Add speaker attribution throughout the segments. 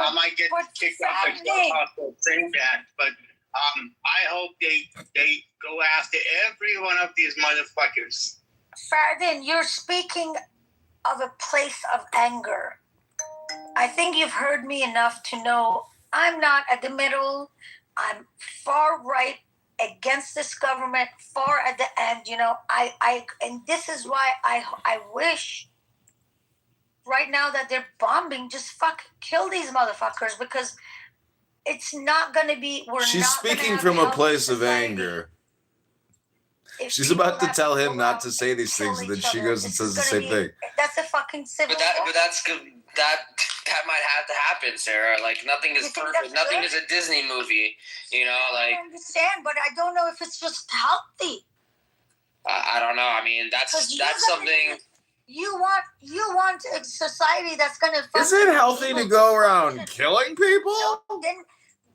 Speaker 1: I might get kicked off the clubhouse for saying that, but I hope they go after every one of these motherfuckers.
Speaker 2: Fardin, you're speaking of a place of anger. I think you've heard me enough to know I'm not at the middle. I'm far right against this government, far at the end. You know, and this is why I wish right now that they're bombing, just fucking kill these motherfuckers, because it's not going to be.
Speaker 3: She's speaking from a place of anger. She's about to tell him not to say these things, and then she goes and says the same thing.
Speaker 2: That's a fucking civil war.
Speaker 4: But that's good. That might have to happen, Sarah. Like, nothing is perfect. Nothing is a Disney movie, you know. Like,
Speaker 2: I understand, but I don't know if it's just healthy.
Speaker 4: I don't know. I mean, that's something.
Speaker 2: You want a society that's gonna.
Speaker 3: Is it healthy to go around killing people?
Speaker 2: No, then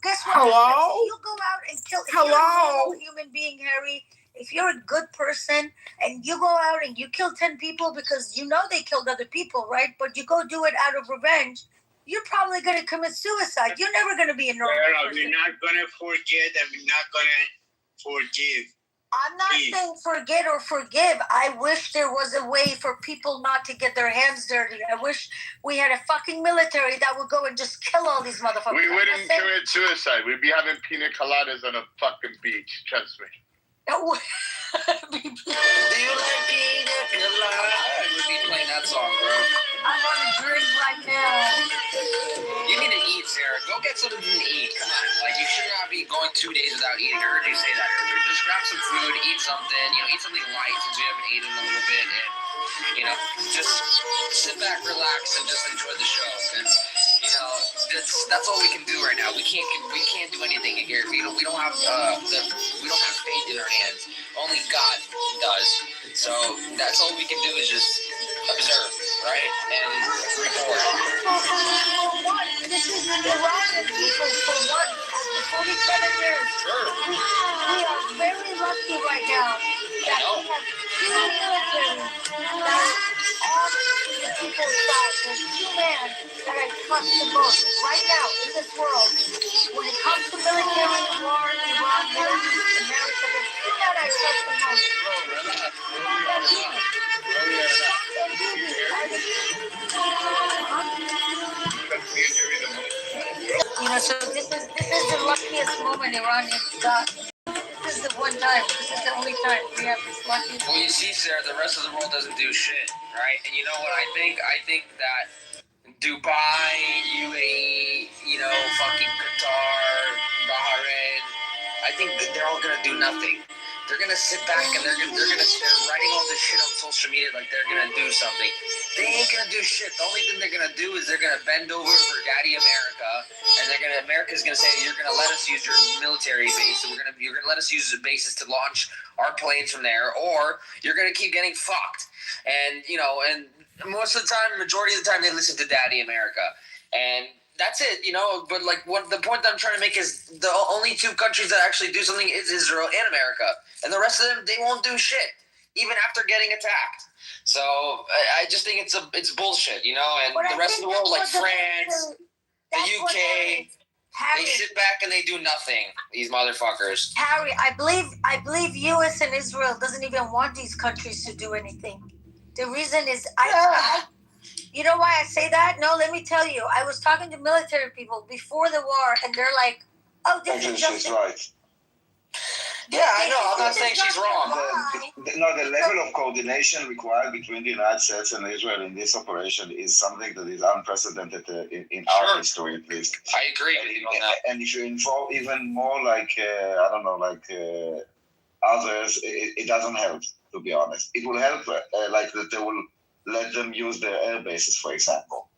Speaker 2: guess what?
Speaker 3: Hello?
Speaker 2: You go out and kill.
Speaker 3: Hello?
Speaker 2: You're a human being, Harry. If you're a good person and you go out and you kill 10 people because you know they killed other people, right? But you go do it out of revenge, you're probably going to commit suicide. You're never going to be a normal person.
Speaker 1: We're not going to forget and we're not going to forgive.
Speaker 2: I'm not saying forget or forgive. I wish there was a way for people not to get their hands dirty. I wish we had a fucking military that would go and just kill all these motherfuckers.
Speaker 5: We wouldn't commit suicide. We'd be having pina coladas on a fucking beach. Trust me.
Speaker 4: Do you like pina colada? I would be playing that song, bro.
Speaker 2: I want to drink right now.
Speaker 4: You need to eat, Sarah. Go get something to eat. Come on. Like, you should not be going 2 days without eating. I heard you say that earlier. Just grab some food, eat something. You know, eat something light since we haven't eaten in a little bit. And, you know, just sit back, relax, and just enjoy the show. Because, you know, that's all we can do right now. We can't do anything here. We don't have faith in our hands. Only God does. So that's all we can do is just observe, right? And report.
Speaker 2: For what? This is the Iranian people for what? After 47 years.
Speaker 4: Sure.
Speaker 2: We are very lucky right now that we have two military that are on the people's side. There's two men that I trust the most right now in this world. When it comes to military war, Iran, Middle East, America, there's two men I trust the most. You know, so this is the luckiest moment Iranians got. This is the one time. This is the only time we have this lucky.
Speaker 4: Well, you see, Sarah, the rest of the world doesn't do shit, right? And you know what I think? I think that Dubai, UAE, you know, fucking Qatar, Bahrain, I think that they're all gonna do nothing. They're gonna sit back and they're writing all this shit on social media like they're gonna do something. They ain't gonna do shit. The only thing they're gonna do is they're gonna bend over for Daddy America, and America's gonna say you're gonna let us use your military base, and you're gonna let us use the bases to launch our planes from there, or you're gonna keep getting fucked. And you know, and most of the time, majority of the time, they listen to Daddy America, and that's it, you know. But like, what the point that I'm trying to make is the only two countries that actually do something is Israel and America, and the rest of them, they won't do shit, even after getting attacked. So I just think it's bullshit, you know. And the rest of the world, like France, the UK, they sit back and they do nothing. These motherfuckers.
Speaker 2: Harry, I believe U.S. and Israel doesn't even want these countries to do anything. The reason is you know why I say that? No, let me tell you. I was talking to military people before the war, and they're like, "Oh, this is just
Speaker 5: right."
Speaker 4: Yeah, I know. I'm not saying she's wrong.
Speaker 5: The level of coordination required between the United States and Israel in this operation is something that is unprecedented in our history, at least.
Speaker 4: I agree with you on that.
Speaker 5: And if you involve even more like, others, it doesn't help, to be honest. It will help, like that they will let them use their air bases, for example,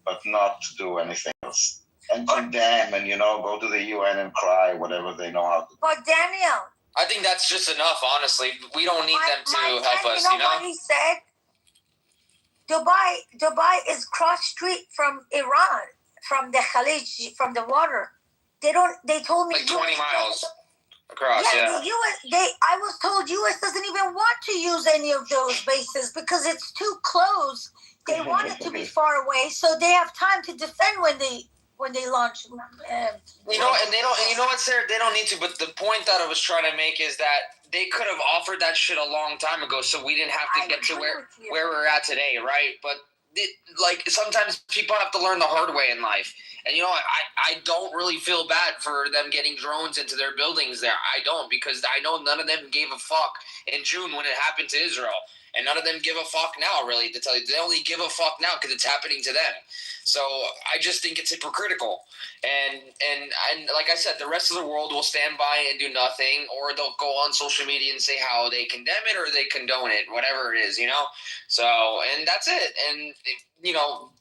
Speaker 5: but not do anything else. And condemn and, you know, go to the UN and cry, whatever they know how to do.
Speaker 2: But Daniel,
Speaker 4: I think that's just enough, honestly. We don't need them to help us,
Speaker 2: you know what he said? Dubai is cross street from Iran, from the Khalij, from the water. They told me
Speaker 4: like 20 miles across, yeah.
Speaker 2: The US, I was told US doesn't even want to use any of those bases because it's too close. They want it to be far away, so they have time to defend when they when they launch.
Speaker 4: You know, and they don't. And you know what, Sarah? They don't need to. But the point that I was trying to make is that they could have offered that shit a long time ago, so we didn't have to get to where we're at today, right? But like sometimes people have to learn the hard way in life. And you know what? I don't really feel bad for them getting drones into their buildings there. I don't, because I know none of them gave a fuck in June when it happened to Israel. And none of them give a fuck now, really, to tell you. They only give a fuck now because it's happening to them. So I just think it's hypocritical. And like I said, the rest of the world will stand by and do nothing, or they'll go on social media and say how they condemn it or they condone it, whatever it is, you know? So, and that's it. And, you know,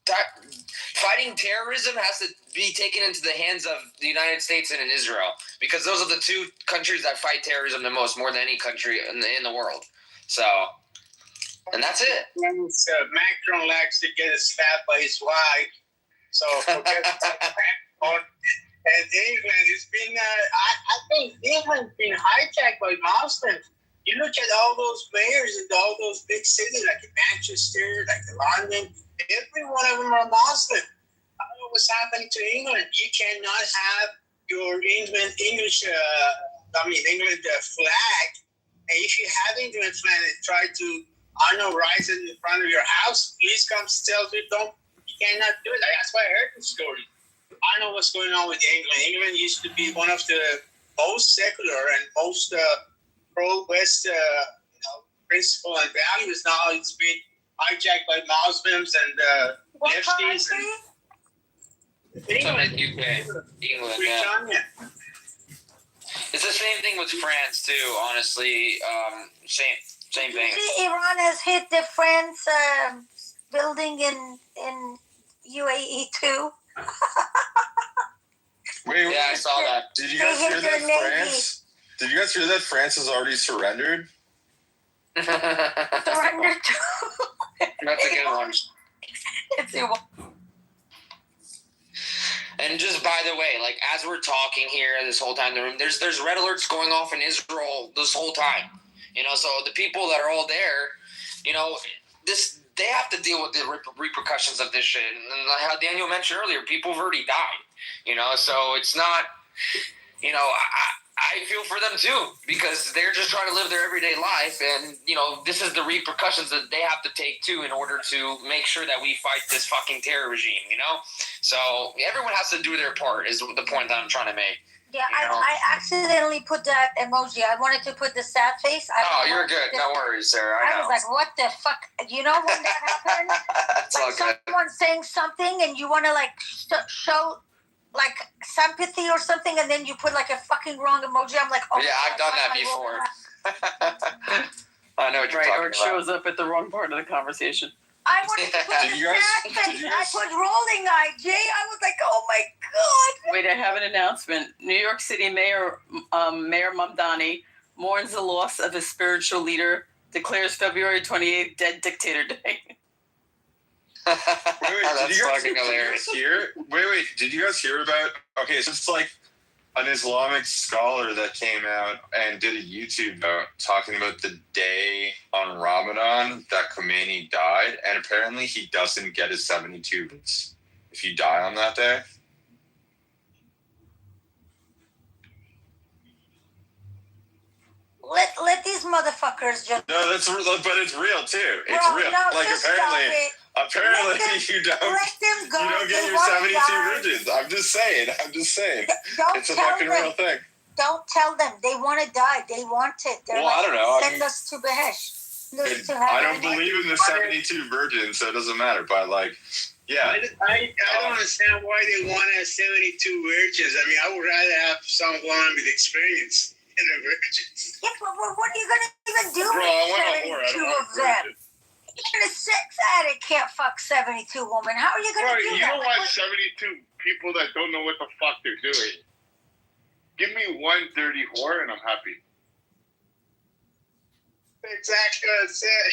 Speaker 4: fighting terrorism has to be taken into the hands of the United States and in Israel, because those are the two countries that fight terrorism the most, more than any country in the world. So... and that's it.
Speaker 1: Macron likes to get stabbed by his wife, so forget Macron. And England has been, I think England's been hijacked by Muslims. You look at all those mayors in all those big cities, like Manchester, like London, every one of them are Muslim. I don't know what's happening to England. You cannot have your England flag, and if you have England flag and try to rise in front of your house, police comes tell you you cannot do it. That's why I heard the story. I know what's going on with England. England used to be one of the most secular and most pro-West principle and values. Now it's been hijacked by Muslims and lefties.
Speaker 4: England, yeah. It's the same thing with France too. Honestly, same thing.
Speaker 2: See, Iran has hit the France building in UAE too.
Speaker 6: Wait,
Speaker 4: yeah, I saw that.
Speaker 6: Did you guys hear that France? Did you guys hear that France has already surrendered?
Speaker 2: Surrendered to.
Speaker 4: That's a good one.
Speaker 2: It's a.
Speaker 4: And just by the way, like as we're talking here this whole time in the room, there's red alerts going off in Israel this whole time. You know, so the people that are all there, you know, they have to deal with the repercussions of this shit. And how Daniel mentioned earlier, people have already died. You know, so it's not, you know, I feel for them too, because they're just trying to live their everyday life, and you know, this is the repercussions that they have to take too in order to make sure that we fight this fucking terror regime. You know, so everyone has to do their part. Is the point that I'm trying to make.
Speaker 2: Yeah, I accidentally put that emoji. I wanted to put the sad face.
Speaker 4: You're good. No worries, Sarah. I
Speaker 2: was like, what the fuck? You know when that happened? Like someone's saying something and you want to like show like sympathy or something, and then you put like a fucking wrong emoji. I'm like, oh
Speaker 4: yeah, I've done that before. I know what you're talking
Speaker 7: or it shows up at the wrong part of the conversation.
Speaker 2: I wanted to put the sad face. I put rolling eye, Jay. I was like, oh my God.
Speaker 7: Wait, I have an announcement. New York City Mayor Mamdani mourns the loss of his spiritual leader, declares February 28th Dead Dictator Day.
Speaker 6: Did you guys hear about, okay, so it's like an Islamic scholar that came out and did a YouTube note talking about the day on Ramadan that Khomeini died, and apparently he doesn't get his 72 bits if you die on that day.
Speaker 2: Let these motherfuckers just.
Speaker 6: No, but it's real too. It's
Speaker 2: Bro,
Speaker 6: real.
Speaker 2: No,
Speaker 6: like apparently you don't get your 72 virgins. I'm just saying. It's a fucking real thing.
Speaker 2: Don't tell them. They want to die. They want it. They're
Speaker 6: I don't know.
Speaker 2: Send us to Behesh.
Speaker 6: I don't believe in the 72 virgins, so it doesn't matter. But like, yeah.
Speaker 1: I don't understand why they want to have 72 virgins. I mean, I would rather have someone with experience than a virgin.
Speaker 2: Yeah, but what are you going to even do with 72 of them? Even a sex addict can't fuck 72 women. How are you going to do that?
Speaker 8: You don't want 72 people that don't know what the fuck they're doing. Give me one dirty whore and I'm happy.
Speaker 1: Exactly what I said.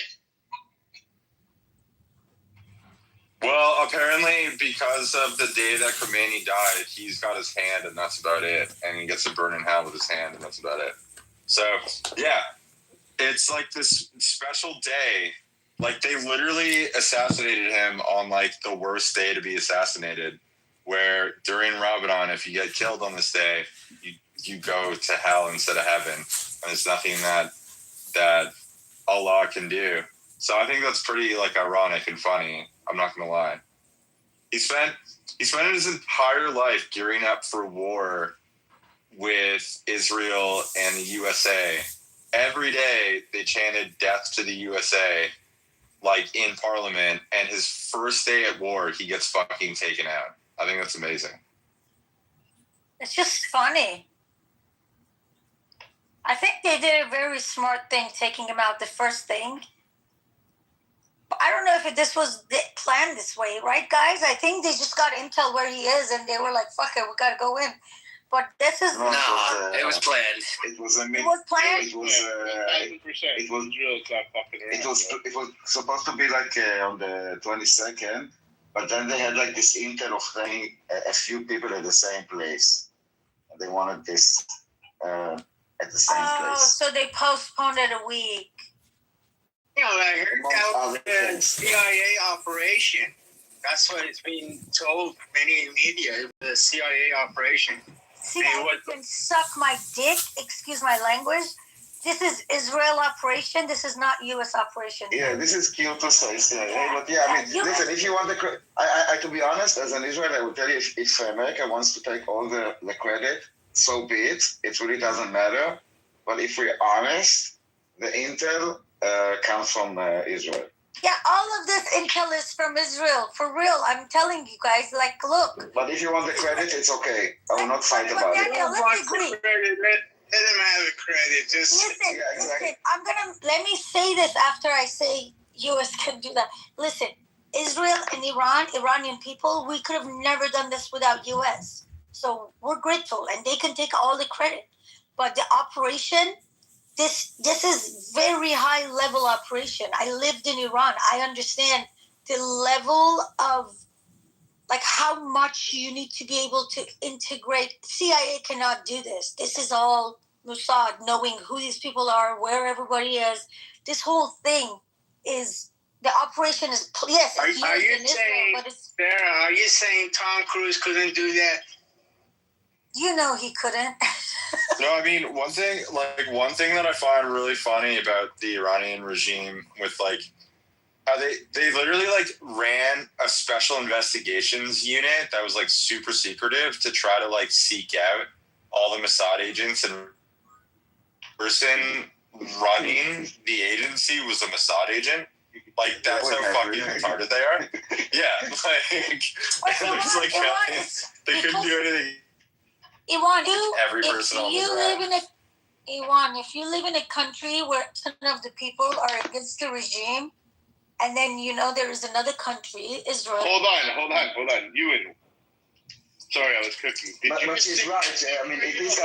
Speaker 6: Well, apparently because of the day that Khomeini died, he's got his hand and that's about it. And he gets to burn in hell with his hand and that's about it. So, yeah. It's like this special day. Like, they literally assassinated him on, like, the worst day to be assassinated. where during Ramadan, if you get killed on this day, you go to hell instead of heaven, and there's nothing that Allah can do. So I think that's pretty like ironic and funny. I'm not gonna lie. He spent his entire life gearing up for war with Israel and the USA. Every day they chanted "Death to the USA," like in Parliament, and his first day at war, he gets fucking taken out. I think that's amazing.
Speaker 2: It's just funny. I think they did a very smart thing taking him out the first thing. But I don't know if this was planned this way, right, guys? I think they just got intel where he is, and they were like, "Fuck it, we gotta go in." But this is
Speaker 4: No, it was planned.
Speaker 5: It was a
Speaker 2: it was planned.
Speaker 5: It was.
Speaker 8: 1,000%.
Speaker 5: It was.
Speaker 8: Israel's not fucking around.
Speaker 5: It was supposed to be like on the 22nd, but then they had like this intel of saying a few people at the same place. And they wanted this at the same place.
Speaker 2: So they postponed it a week.
Speaker 1: You know, I heard that was a CIA operation. That's what it's being told many in media. It was a CIA operation.
Speaker 2: CIA can suck my dick. Excuse my language. This is Israel operation. This is not U.S. operation.
Speaker 5: Yeah, this is Kyoto CIA. But yeah, I mean, listen, if you want the credit, I to be honest, as an Israeli, I would tell you if America wants to take all the credit, so be it. It really doesn't matter. But if we're honest, the intel comes from Israel.
Speaker 2: Yeah, all of this intel is from Israel. For real, I'm telling you guys, like, look.
Speaker 5: But if you want the credit, it's okay. I will not fight about it.
Speaker 2: Daniel, let's agree.
Speaker 1: Let them have the credit. Just
Speaker 2: listen, let me say this after I say U.S. can do that. Listen, Israel and Iranian people, we could have never done this without U.S. So we're grateful, and they can take all the credit. But the operation, this is very high level operation. I lived in Iran. I understand the level of like how much you need to be able to integrate. CIA cannot do this. This is all Mossad, knowing who these people are, where everybody is. This whole thing is, the operation is, yes, it's used in Israel, but it's...
Speaker 1: Sarah, are you saying Tom Cruise couldn't do that?
Speaker 2: You know he couldn't.
Speaker 6: No, I mean, one thing that I find really funny about the Iranian regime with, like, how they literally, like, ran a special investigations unit that was, like, super secretive to try to, like, seek out all the Mossad agents, and the person running the agency was a Mossad agent. Like, that's how fucking retarded they are. Yeah, like, there's, like, they couldn't do anything.
Speaker 2: Iwan, if you live in a country where 10 of the people are against the regime, and then there is another country, Israel.
Speaker 8: Hold on, Ewan. Sorry, I was cooking.
Speaker 5: But she's right. I mean, it is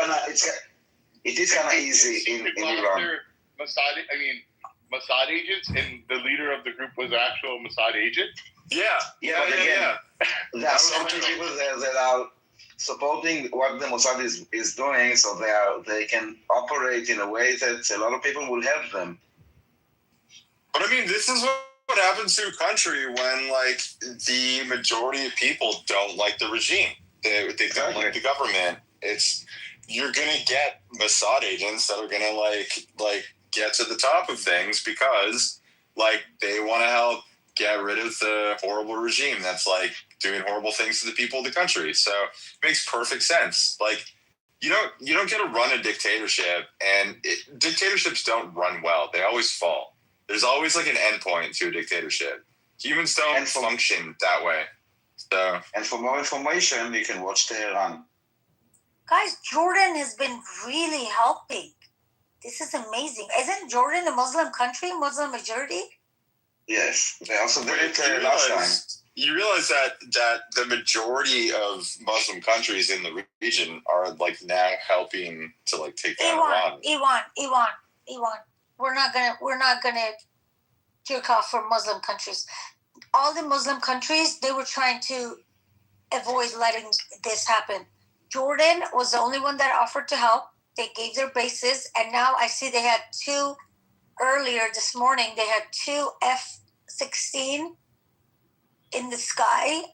Speaker 5: kind of easy in Iran.
Speaker 8: Mossad agents, and the leader of the group was an actual Mossad agent.
Speaker 5: Yeah. There are so many people that are supporting what the Mossad is doing, so they can operate in a way that a lot of people will help them.
Speaker 6: But I mean, this is what happens to a country when, like, the majority of people don't like the regime. They don't like the government. You're gonna get Mossad agents that are gonna like get to the top of things because, like, they want to help get rid of the horrible regime that's, like, doing horrible things to the people of the country. So it makes perfect sense. Like, you don't get to run a dictatorship, and dictatorships don't run well. They always fall. There's always, like, an end point to a dictatorship. Humans don't function that way. So,
Speaker 5: and for more information, you can watch Tehran.
Speaker 2: Guys, Jordan has been really helping. This is amazing. Isn't Jordan a Muslim country, Muslim majority?
Speaker 5: Yes, they also did it last time.
Speaker 6: You realize that the majority of Muslim countries in the region are, like, now helping to, like, take down Iran.
Speaker 2: Iwan. We're not gonna jerk off for Muslim countries. All the Muslim countries, they were trying to avoid letting this happen. Jordan was the only one that offered to help. They gave their bases, and now I see they had earlier this morning, they had 2 F-16 in the sky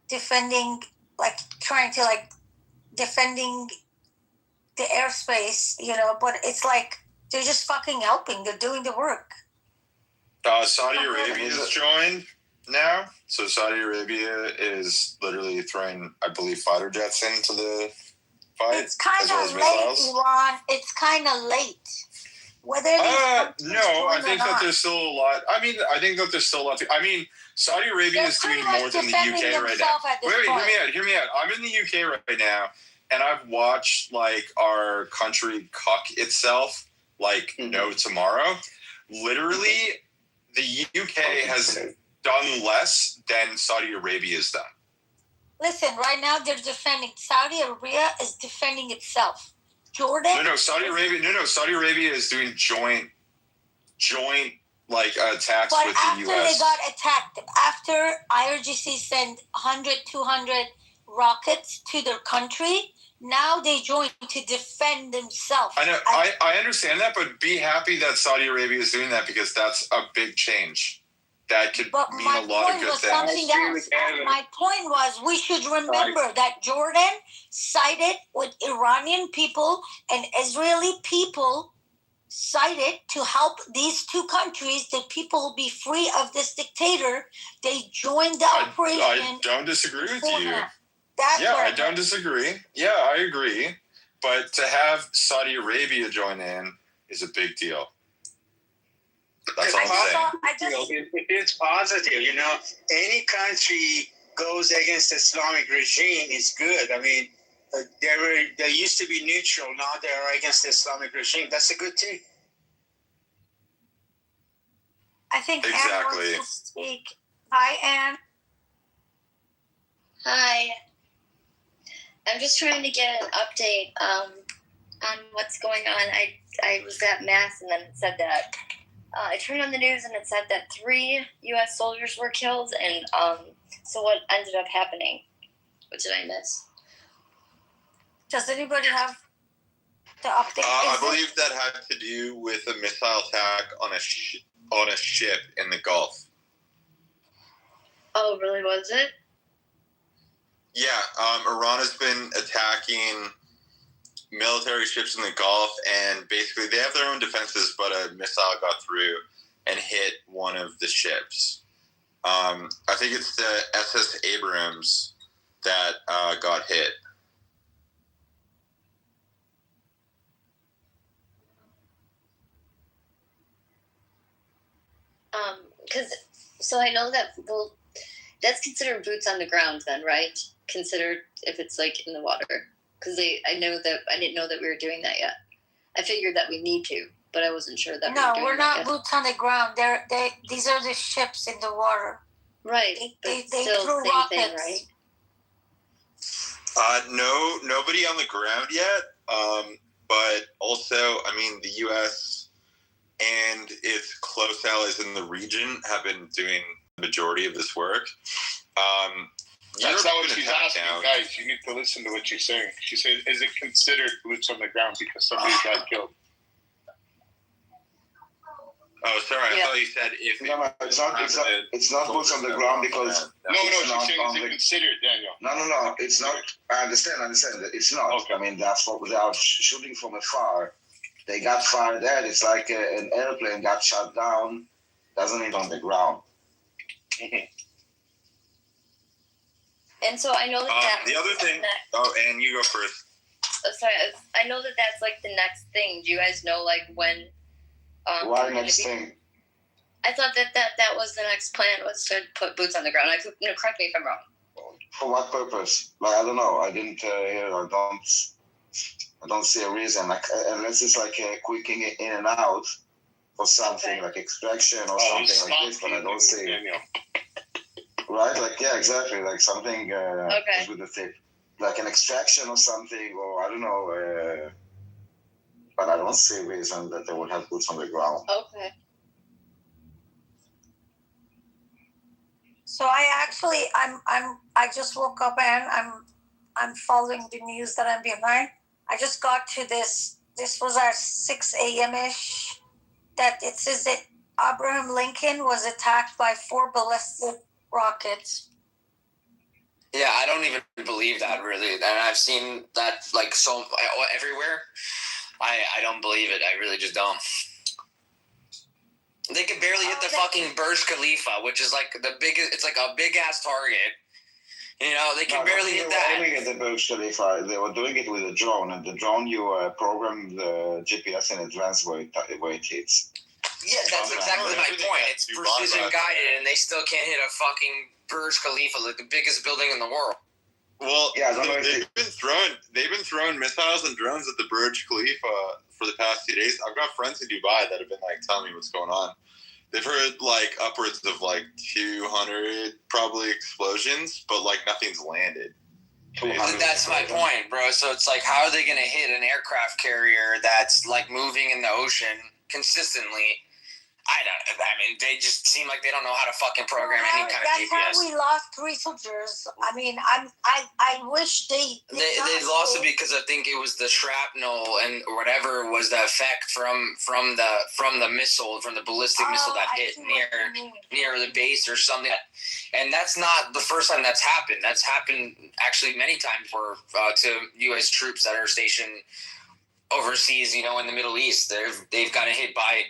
Speaker 2: defending like trying to like defending the airspace, you know, but it's like they're just fucking helping. They're doing the work.
Speaker 6: Saudi Arabia has joined now. So Saudi Arabia is literally throwing, I believe, fighter jets into the fight.
Speaker 2: It's kind of late, Iran. It's kind of late. Whether
Speaker 6: no, I think that there's still a lot. I mean, I think that there's still a lot. I mean, Saudi Arabia is doing more than the UK right now. Wait, hear me out. I'm in the UK right now, and I've watched like our country cuck itself like no tomorrow. Literally, the UK has done less than Saudi Arabia has done.
Speaker 2: Listen, right now they're defending. Saudi Arabia is defending itself. Jordan.
Speaker 6: Saudi Arabia is doing joint like attacks with the U.S.
Speaker 2: After they got attacked, after IRGC sent 100, 200 rockets to their country, now they joined to defend themselves.
Speaker 6: I know. I understand that, but be happy that Saudi Arabia is doing that because that's a big change. That could mean a lot of good things.
Speaker 2: My point was we should remember that Jordan sided with Iranian people and Israeli people sided to help these two countries. The people will be free of this dictator. They joined the operation.
Speaker 6: I don't disagree with you. I don't disagree. Yeah, I agree. But to have Saudi Arabia join in is a big deal. That's all I'm saying.
Speaker 1: It's positive. You know, any country goes against the Islamic regime is good. I mean, they used to be neutral. Now they're against the Islamic regime. That's a good thing.
Speaker 2: I think Anne wants to speak. Hi, Anne.
Speaker 9: Hi. I'm just trying to get an update on what's going on. I was at Mass and then it said that I turned on the news and it said that 3 U.S. soldiers were killed. And so what ended up happening? What did I miss?
Speaker 2: Does anybody have the update?
Speaker 6: I believe that had to do with a missile attack on a ship in the Gulf.
Speaker 9: Oh, really? Was it?
Speaker 6: Yeah, Iran has been attacking military ships in the Gulf, and basically they have their own defenses, but a missile got through and hit one of the ships. I think it's the SS Abrams that got hit.
Speaker 9: So I know that, well, that's considered boots on the ground then, right? Considered if it's like in the water. Because I didn't know that we were doing that yet. I figured that we need to, but I wasn't sure that we were doing that.
Speaker 2: No, we're not boots on the ground. These are the ships in the water.
Speaker 9: Right.
Speaker 2: They
Speaker 9: still
Speaker 2: threw
Speaker 9: same
Speaker 2: rockets.
Speaker 9: thing, right?
Speaker 6: No, nobody on the ground yet. But also, I mean, the U.S. and its close allies in the region have been doing the majority of this work.
Speaker 8: That's not what she's asking, guys. You need to listen to what she's saying. She said, "Is it considered boots on the ground because somebody got killed?"
Speaker 6: Oh, sorry. I thought you said if.
Speaker 5: No, it's not boots on the ground because.
Speaker 8: No, she's saying is it considered, Daniel?
Speaker 5: No. It's not. I understand. It's not.
Speaker 8: Okay.
Speaker 5: I mean, that's what they are shooting from afar. They got fired at. It's like an airplane got shot down. Doesn't hit on the ground.
Speaker 8: Mm-hmm.
Speaker 9: And so I know that
Speaker 6: the other thing. And you go first.
Speaker 9: Sorry, I know that that's like the next thing. Do you guys know like when?
Speaker 5: Why next thing?
Speaker 9: I thought that was the next plan was to put boots on the ground. Correct me if I'm wrong.
Speaker 5: For what purpose? Like I don't know. I didn't hear. I don't see a reason. Like unless it's like a quick in and out for something like extraction or something like this. But I don't see. Right? Like yeah, exactly. Like something with the tip, like an extraction or something, or I don't know. But I don't see a reason that they would have boots on the ground.
Speaker 9: Okay.
Speaker 2: So I just woke up and I'm following the news that I'm behind. I just got to this was at 6 a.m. ish that it says that Abraham Lincoln was attacked by 4 ballistic rockets.
Speaker 4: Yeah, I don't even believe that, really. And I've seen that, like, so everywhere. I don't believe it. I really just don't. They could barely hit the fucking Burj Khalifa, which is like the biggest. It's like a big ass target. You know, they can barely hit that.
Speaker 5: They were aiming at the Burj Khalifa. They were doing it with a drone, and the drone you program the GPS in advance where it hits.
Speaker 4: Yeah, that's exactly my point. It's precision guided, and they still can't hit a fucking Burj Khalifa, like the biggest building in the world.
Speaker 6: Well,
Speaker 5: yeah,
Speaker 6: they've been throwing missiles and drones at the Burj Khalifa for the past 2 days. I've got friends in Dubai that have been like telling me what's going on. They've heard like upwards of like 200 probably explosions, but like nothing's landed.
Speaker 4: That's my point, bro. So it's like, how are they going to hit an aircraft carrier that's like moving in the ocean consistently? I mean, they just seem like they don't know how to fucking program any kind of GPS.
Speaker 2: That's how we lost 3 soldiers. I mean, I wish they
Speaker 4: lost it because I think it was the shrapnel and whatever was the effect from the missile, from the ballistic missile that hit near the base or something. And that's not the first time that's happened. That's happened actually many times to U.S. troops that are stationed overseas, you know, in the Middle East. They've gotten hit by.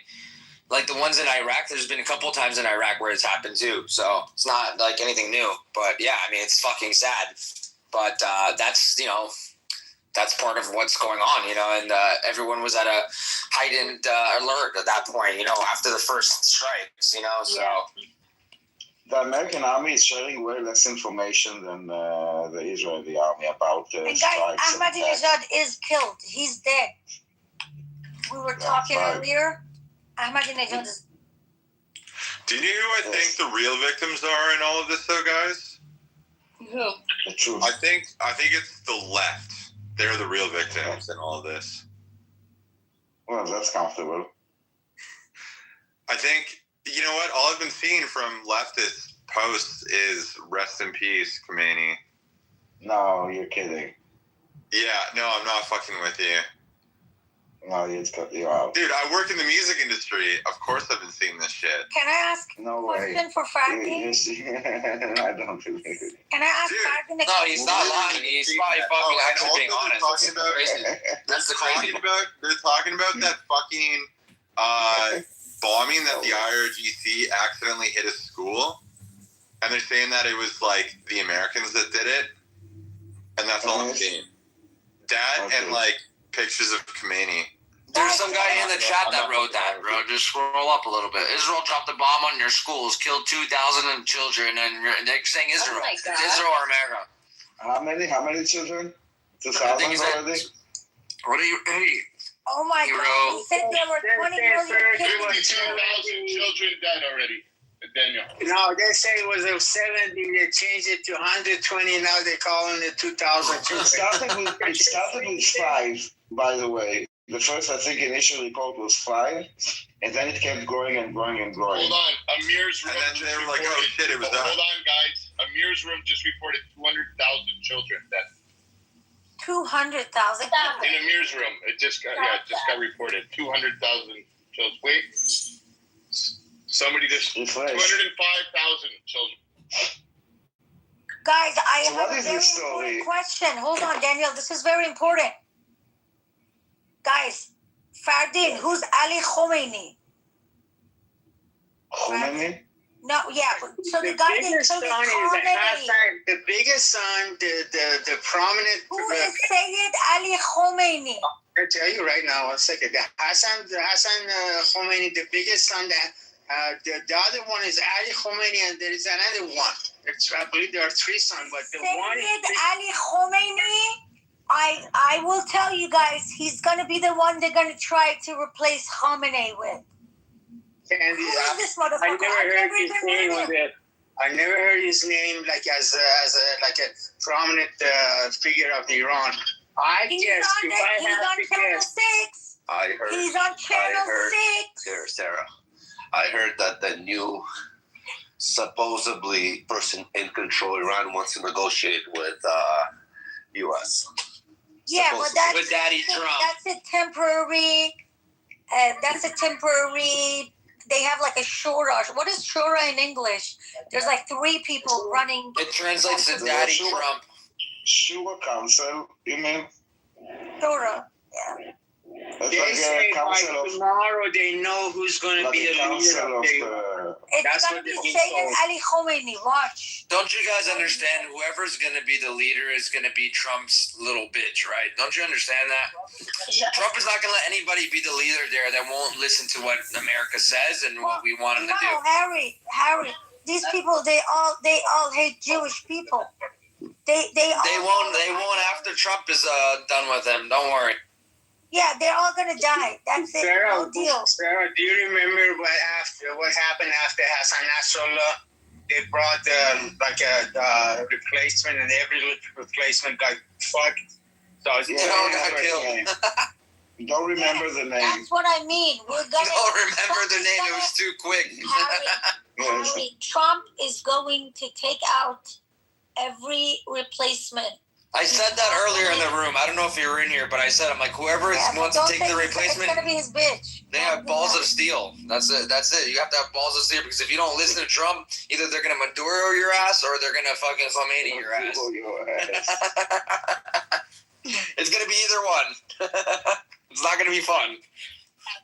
Speaker 4: Like the ones in Iraq, there's been a couple times in Iraq where it's happened too. So it's not like anything new. But yeah, I mean, it's fucking sad. But that's, you know, that's part of what's going on, you know, and everyone was at a heightened alert at that point, you know, after the first strikes, you know, so. Yeah.
Speaker 5: The American army is sharing way less information than the Israeli army about strikes.
Speaker 2: And guys, Ahmadinejad is killed. He's dead. We were talking earlier. Ahmadinejad is...
Speaker 6: Do you know who I think the real victims are in all of this, though, guys?
Speaker 2: Who?
Speaker 6: I think it's the left. They're the real victims in all of this.
Speaker 5: Well, that's comfortable.
Speaker 6: I think, you know what? All I've been seeing from leftist posts is rest in peace, Khomeini.
Speaker 5: No, you're kidding.
Speaker 6: Yeah, no, I'm not fucking with you.
Speaker 5: No, it's cut you out.
Speaker 6: Dude, I work in the music industry. Of course I've been seeing this shit.
Speaker 2: Can I ask a question for Fardin?
Speaker 5: I don't believe it.
Speaker 2: Can I ask Fardin?
Speaker 4: No, he's not lying. He's probably fucking actually being honest. That's the crazy.
Speaker 6: They're talking about that fucking bombing that the IRGC accidentally hit a school. And they're saying that it was like the Americans that did it. And that's all I'm seeing. That and like pictures of Khomeini.
Speaker 4: There's some guy in the chat that wrote that, bro. Just scroll up a little bit. Israel dropped a bomb on your schools, killed 2,000 children, and they're saying Israel.
Speaker 9: Oh my God.
Speaker 4: Israel or America.
Speaker 5: How many children? 2,000 already?
Speaker 4: What are you? Hey.
Speaker 2: Oh my God! He said there were 20 million kids.
Speaker 8: 2,000 children dead already. Daniel.
Speaker 1: No, they say it was 70. They changed it to 120. Now they're calling it 2,000.
Speaker 5: It started with 5, by the way. The first, I think, initial report was 5, and then it kept growing and growing and growing.
Speaker 8: Hold on, Amir's room.
Speaker 6: And then they were like, "Oh shit, it was done."
Speaker 8: Hold on, guys. Amir's room just reported 200,000 children dead.
Speaker 2: 200,000.
Speaker 8: In Amir's room, it just got reported 200,000 children. Wait, somebody just 205,000 children.
Speaker 2: Guys, I
Speaker 5: So
Speaker 2: have
Speaker 5: what
Speaker 2: a
Speaker 5: is
Speaker 2: very
Speaker 5: this story?
Speaker 2: important question. Hold on, Daniel. This is very important. Guys, Fardin, who's Ali Khomeini?
Speaker 5: Khomeini?
Speaker 2: No, yeah. So the guy that killed Khomeini.
Speaker 1: The biggest son, the prominent.
Speaker 2: Who is Sayyid Ali Khomeini?
Speaker 1: I'll tell you right now. 1 second. Hassan Khomeini, the biggest son. The other one is Ali Khomeini, and there is another one. I believe there are 3 sons, but the one.
Speaker 2: Sayyid Ali Khomeini. I will tell you guys, he's gonna be the one they're gonna try to replace Khamenei with. Who is this motherfucker?
Speaker 1: I never heard his name like as a prominent figure of Iran. He's
Speaker 2: on Channel 6.
Speaker 10: I heard.
Speaker 2: He's on Channel 6.
Speaker 10: Here, Sarah. I heard that the new supposedly person in control Iran wants to negotiate with U.S.
Speaker 2: Yeah, but that's
Speaker 4: with Daddy Trump.
Speaker 2: That's a temporary. they have like a shura. What is shura in English? There's like 3 people running.
Speaker 4: It translates to Daddy Trump.
Speaker 5: Shura Council, you mean?
Speaker 2: Shura, yeah.
Speaker 5: That's
Speaker 1: They
Speaker 5: like
Speaker 1: say
Speaker 5: a
Speaker 1: by
Speaker 5: council of
Speaker 1: tomorrow they know who's going to
Speaker 5: like
Speaker 1: be
Speaker 5: a
Speaker 1: the leader
Speaker 5: council
Speaker 1: of
Speaker 5: of
Speaker 1: the.
Speaker 2: It's
Speaker 1: That's
Speaker 2: gonna
Speaker 1: what
Speaker 2: be
Speaker 1: they've been
Speaker 2: Sayyid
Speaker 1: told.
Speaker 2: Ali Khomeini. Watch.
Speaker 4: Don't you guys understand? Whoever's going to be the leader is going to be Trump's little bitch, right? Don't you understand that? Trump is not going to let anybody be the leader there that won't listen to what America says and what we want him to do.
Speaker 2: No, Harry. These people, they all hate Jewish people. They
Speaker 4: won't after Trump is done with them. Don't worry.
Speaker 2: Yeah, they're all gonna die. That's it.
Speaker 1: Sarah,
Speaker 2: No deal.
Speaker 1: Sarah, do you remember what happened after Hassan Nasrallah? They brought a replacement, and every replacement got fucked. So
Speaker 4: They all got killed.
Speaker 5: Don't remember the name.
Speaker 2: That's what I mean. We're gonna.
Speaker 4: Don't remember the name. It was too quick.
Speaker 2: Harry, Trump is going to take out every replacement.
Speaker 4: I said that earlier in the room. I don't know if you were in here, but I said, I'm like, whoever wants to take the replacement,
Speaker 2: It's gonna be his bitch.
Speaker 4: they have balls of steel. That's it. You have to have balls of steel, because if you don't listen to Trump, either they're gonna Maduro your ass or they're gonna fucking Khomeini your ass. It's gonna be either one. It's not gonna be fun.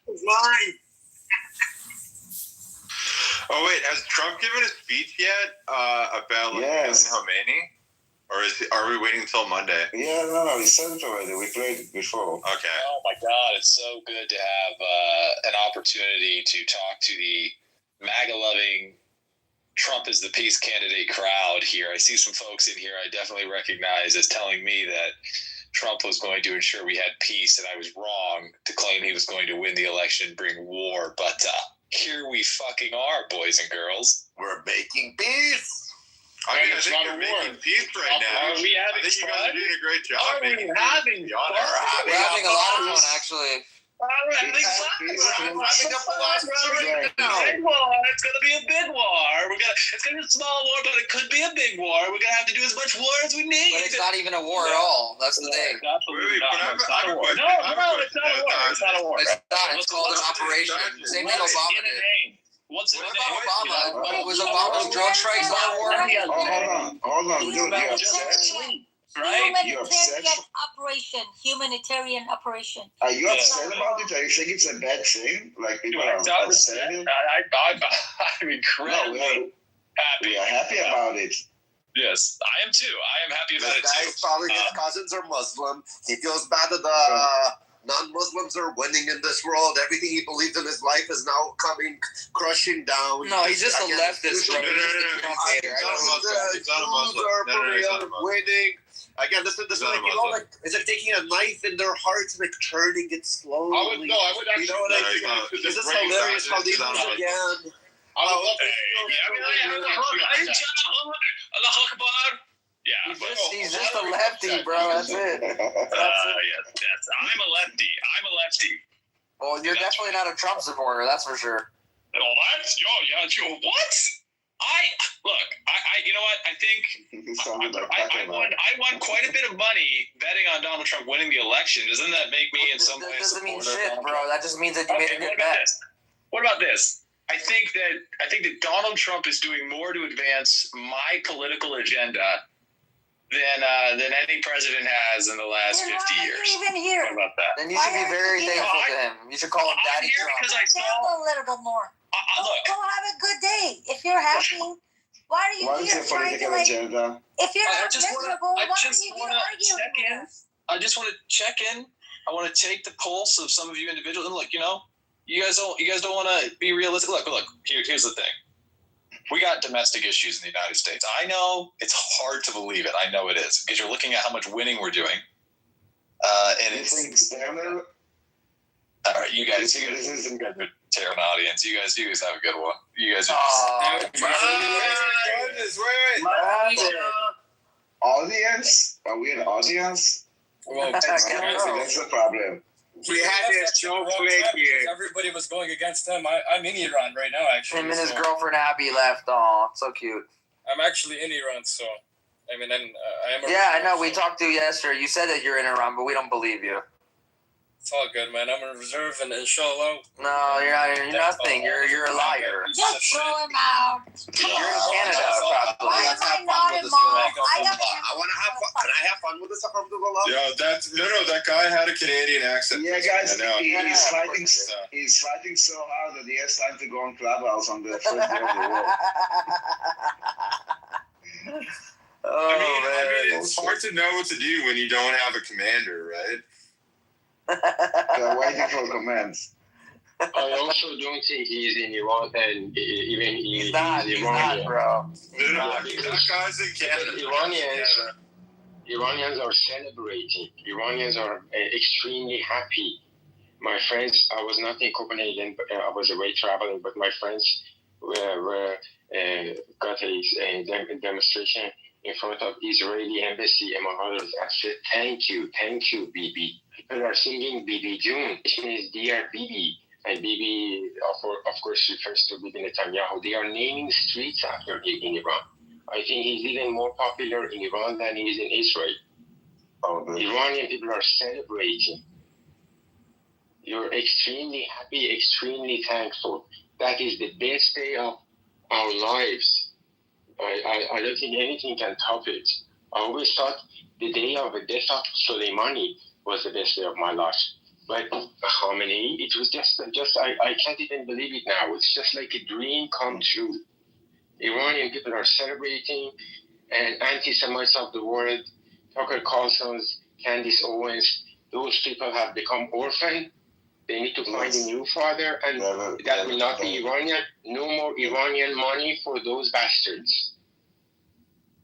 Speaker 1: Mine.
Speaker 6: Oh wait, has Trump given a speech yet about killing Khomeini? Or are we waiting until Monday?
Speaker 5: Yeah, no, we said it already. We played it before.
Speaker 6: Okay.
Speaker 11: Oh my God, it's so good to have an opportunity to talk to the MAGA-loving Trump is the peace candidate crowd here. I see some folks in here I definitely recognize as telling me that Trump was going to ensure we had peace, and I was wrong to claim he was going to win the election and bring war. But here we fucking are, boys and girls.
Speaker 10: We're making peace.
Speaker 6: I think you're making peace right now.
Speaker 11: Are we having
Speaker 6: I think you guys are
Speaker 11: fun?
Speaker 6: doing a great job.
Speaker 11: Are we having fun?
Speaker 4: We're having a lot of fun, actually.
Speaker 11: We're having fun.
Speaker 10: It's going
Speaker 11: to be a big war. It's going to be a small war, but it could be a big war. We're going to have to do as much war as we need.
Speaker 4: But it's not even a war at all. That's the thing.
Speaker 11: Absolutely not. It's not a war. No, it's not a war. It's not a war.
Speaker 4: It's not. It's called an operation. Same thing Obama did.
Speaker 11: What's
Speaker 4: What about Obama? Was Obama's drone strikes not a war?
Speaker 5: Hold on, dude. You're
Speaker 2: Humanitarian operation.
Speaker 5: Are you upset about it? Are you think it's a bad thing? Like people are upset?
Speaker 11: I'm incredibly happy.
Speaker 5: We are happy about it.
Speaker 11: Yes, I am too. I am happy about it too.
Speaker 10: Probably his cousins are Muslim. He feels bad that the non-Muslims are winning in this world. Everything he believed in his life is now coming crushing down.
Speaker 4: No, he's just a leftist, bro. He's
Speaker 10: not a Muslim. Winning. Again, this is like, you know, like, it's like taking a knife in their hearts and like turning it slowly.
Speaker 8: I would actually.
Speaker 10: You know what I mean? This is hilarious how they do it again.
Speaker 4: He's just a lefty, bro. That's it.
Speaker 11: Yes, I'm a lefty.
Speaker 4: Well, you're definitely not a Trump supporter, that's for sure.
Speaker 11: Oh, that's what? You know what? I think I won quite a bit of money betting on Donald Trump winning the election. Doesn't that make me in some way
Speaker 4: That doesn't mean
Speaker 11: supporter
Speaker 4: shit,
Speaker 11: of
Speaker 4: bro. That just means that you made a good bet.
Speaker 11: What about this? I think that Donald Trump is doing more to advance my political agenda than any president has in the last 50 years.
Speaker 2: Even here.
Speaker 11: What about that?
Speaker 4: Then you should be very thankful to him. You should call him Daddy Trump.
Speaker 11: Because I saw
Speaker 2: a little bit more. Go have a good day. If you're happy, why are you
Speaker 5: What is
Speaker 2: here
Speaker 5: your
Speaker 2: trying to
Speaker 5: political agenda?
Speaker 2: If you're not miserable, why are you here arguing with us?
Speaker 11: I just want to check in. I want to take the pulse of some of you individuals. And look, you guys don't want to be realistic. Look. Here's the thing. We got domestic issues in the United States. I know it's hard to believe it. I know it is, because you're looking at how much winning we're doing. And it's all right. You guys are tearing audience. You guys have a good one. You guys are
Speaker 5: Audience? Are we an audience?
Speaker 11: Well,
Speaker 5: that's the problem.
Speaker 1: We had this joke here.
Speaker 12: Everybody was going against him. I'm in Iran right now, actually.
Speaker 4: Him and his girlfriend Abby left. Oh, so cute.
Speaker 12: I'm actually in Iran, so I mean, I am.
Speaker 4: Yeah, I know. We talked to you yesterday. You said that you're in Iran, but we don't believe you.
Speaker 12: It's all good, man. I'm a reserve and inshallah.
Speaker 4: No, you're not. You're nothing. You're a liar.
Speaker 2: Just throw him out.
Speaker 4: You're in Canada, probably.
Speaker 2: Why am I not involved?
Speaker 10: I want to have fun. Can I have fun with this?
Speaker 6: That guy had a Canadian accent.
Speaker 5: Yeah, guys,
Speaker 6: I know.
Speaker 5: he's fighting so hard that he has time to go on Clubhouse on the first day of the war.
Speaker 6: I mean, it's hard to know what to do when you don't have a commander, right?
Speaker 5: They're waiting for commands.
Speaker 13: I also don't think he's in Iran, and even
Speaker 4: he's not, bro.
Speaker 6: That guy's in Canada.
Speaker 13: Iranians are celebrating. Iranians are extremely happy. My friends, I was not in Copenhagen, but I was away traveling, but my friends got a demonstration in front of Israeli embassy, among others. I said, thank you, Bibi. People are singing Bibi June, which means dear Bibi. And Bibi, of course, refers to Bibi Netanyahu. They are naming streets after him in Iran. I think he's even more popular in Iran than he is in Israel. Iranian people are celebrating. You're extremely happy, extremely thankful. That is the best day of our lives. I don't think anything can top it. I always thought the day of the death of Soleimani was the best day of my life. But Khamenei, it was just I can't even believe it now. It's just like a dream come true. Iranian people are celebrating, and anti-Semites of the world, Tucker Carlson's, Candace Owens, those people have become orphaned. They need to find a new father, and that will not be Iranian. No more Iranian money for those bastards.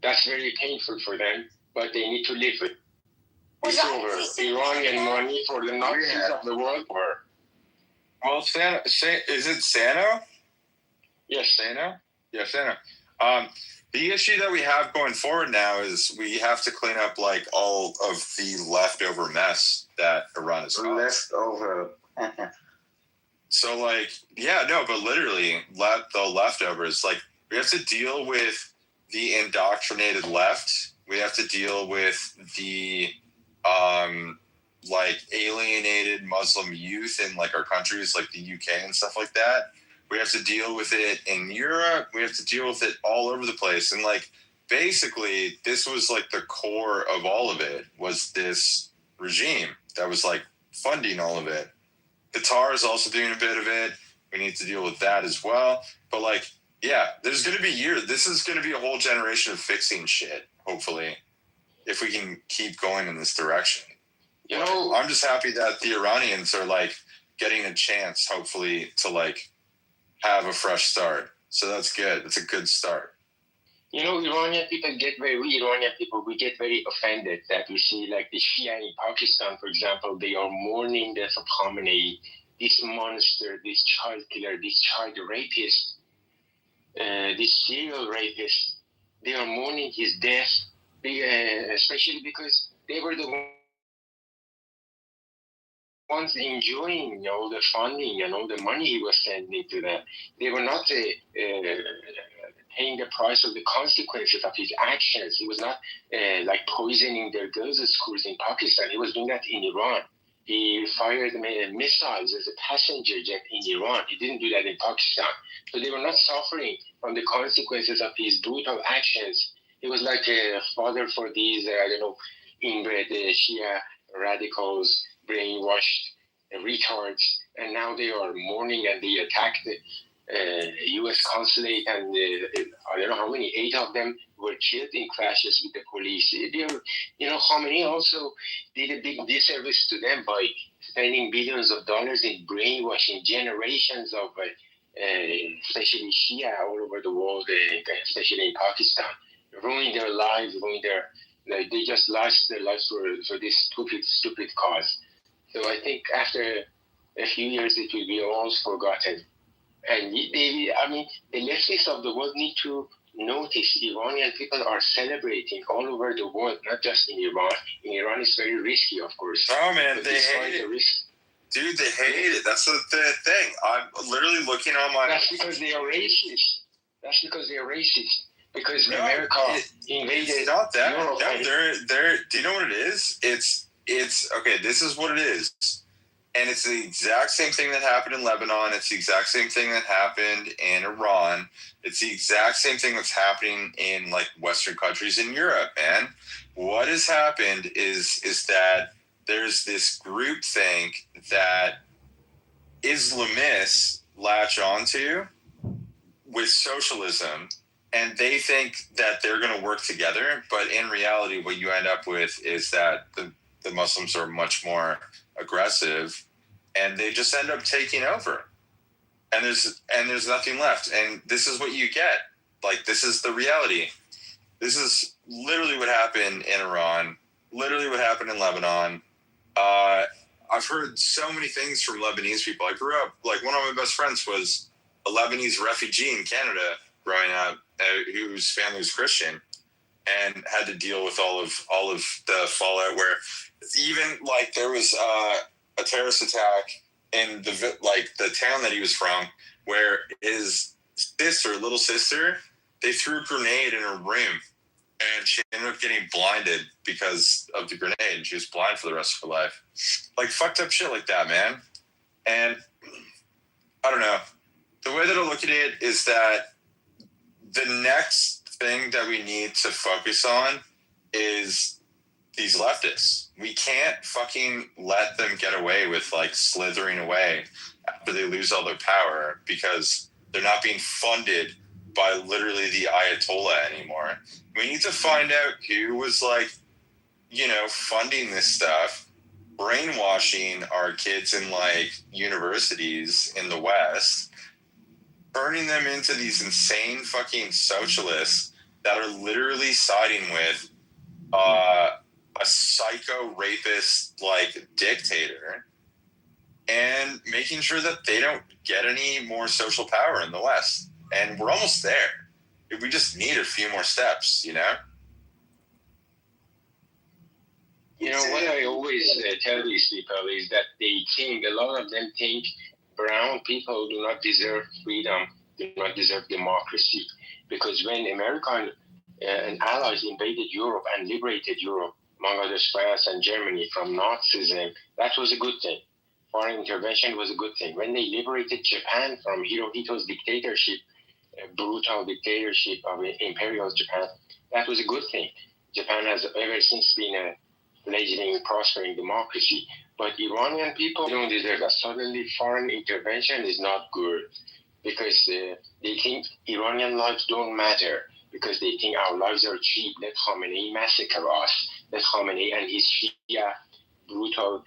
Speaker 13: That's very painful for them, but they need to live with it. It's over. Iranian money for the Nazis of the world.
Speaker 6: Well, is it Sano?
Speaker 13: Yes,
Speaker 6: Sano. Yeah, Sano. The issue that we have going forward now is we have to clean up like all of the leftover mess that Iran has caused.
Speaker 5: Leftover.
Speaker 6: So but literally the leftovers. Like we have to deal with the indoctrinated left. We have to deal with the alienated Muslim youth in like our countries, like the UK and stuff like that. We have to deal with it in Europe. We have to deal with it all over the place. And like, basically, this was like the core of all of it was this regime that was like funding all of it. Qatar is also doing a bit of it. We need to deal with that as well. But like, yeah, there's going to be years. This is going to be a whole generation of fixing shit, hopefully, if we can keep going in this direction. You know, I'm just happy that the Iranians are like getting a chance, hopefully, to like have a fresh start. So that's good. That's a good start.
Speaker 13: You know, Iranian people we get very offended that we see like the Shia in Pakistan, for example, they are mourning the death of Khamenei, this monster, this child killer, this child rapist, this serial rapist. They are mourning his death, especially because they were the ones enjoying, the funding, the money he was sending to them. They were not paying the price of the consequences of his actions. He was not like poisoning their girls' schools in Pakistan. He was doing that in Iran. He fired missiles as a passenger jet in Iran. He didn't do that in Pakistan. So they were not suffering from the consequences of his brutal actions. He was like a father for these, inbred Shia radicals, brainwashed retards, and now they are mourning and they attacked the U.S. consulate, and I don't know how many, 8 of them were killed in clashes with the police. Khamenei also did a big disservice to them by spending billions of dollars in brainwashing generations of especially Shia all over the world, especially in Pakistan, ruining their lives, they just lost their lives for this stupid cause. So I think after a few years it will be all forgotten. And the leftists of the world need to notice Iranian people are celebrating all over the world, not just in Iran. In Iran, it's very risky, of course.
Speaker 6: Oh, man, they hate it. Dude, they hate it. That's the thing. I'm literally looking on my...
Speaker 13: That's because they are racist. Because America invaded
Speaker 6: it's not that.
Speaker 13: Europe.
Speaker 6: No, they're, do you know what it is? It's okay, this is what it is. And it's the exact same thing that happened in Lebanon. It's the exact same thing that happened in Iran. It's the exact same thing that's happening in like Western countries in Europe, man. What has happened is that there's this groupthink that Islamists latch onto with socialism, and they think that they're going to work together. But in reality, what you end up with is that the Muslims are much more aggressive, and they just end up taking over. And there's nothing left. And this is what you get. Like, this is the reality. This is literally what happened in Iran, literally what happened in Lebanon. I've heard so many things from Lebanese people. I grew up, like, one of my best friends was a Lebanese refugee in Canada growing up, whose family was Christian, and had to deal with all of the fallout, where even, like, there was a terrorist attack in the town that he was from, where his little sister, they threw a grenade in her room, and she ended up getting blinded because of the grenade, and she was blind for the rest of her life. Like, fucked up shit like that, man. And I don't know. The way that I look at it is that the next thing that we need to focus on is these leftists. We can't fucking let them get away with, like, slithering away after they lose all their power, because they're not being funded by literally the Ayatollah anymore. We need to find out who was, like, you know, funding this stuff, brainwashing our kids in, like, universities in the West, turning them into these insane fucking socialists that are literally siding with a psycho rapist, like, dictator, and making sure that they don't get any more social power in the West. And we're almost there. We just need a few more steps, you know?
Speaker 13: You know, what I always tell these people is that a lot of them think brown people do not deserve freedom, do not deserve democracy. Because when American and allies invaded Europe and liberated Europe, among others France and Germany, from Nazism, that was a good thing. Foreign intervention was a good thing. When they liberated Japan from Hirohito's dictatorship, brutal dictatorship of imperial Japan, that was a good thing. Japan has ever since been a fledgling, prospering democracy. But Iranian people don't deserve that. Suddenly, foreign intervention is not good, because they think Iranian lives don't matter, because they think our lives are cheap. Let Khamenei massacre us. Let Khamenei and his Shia brutal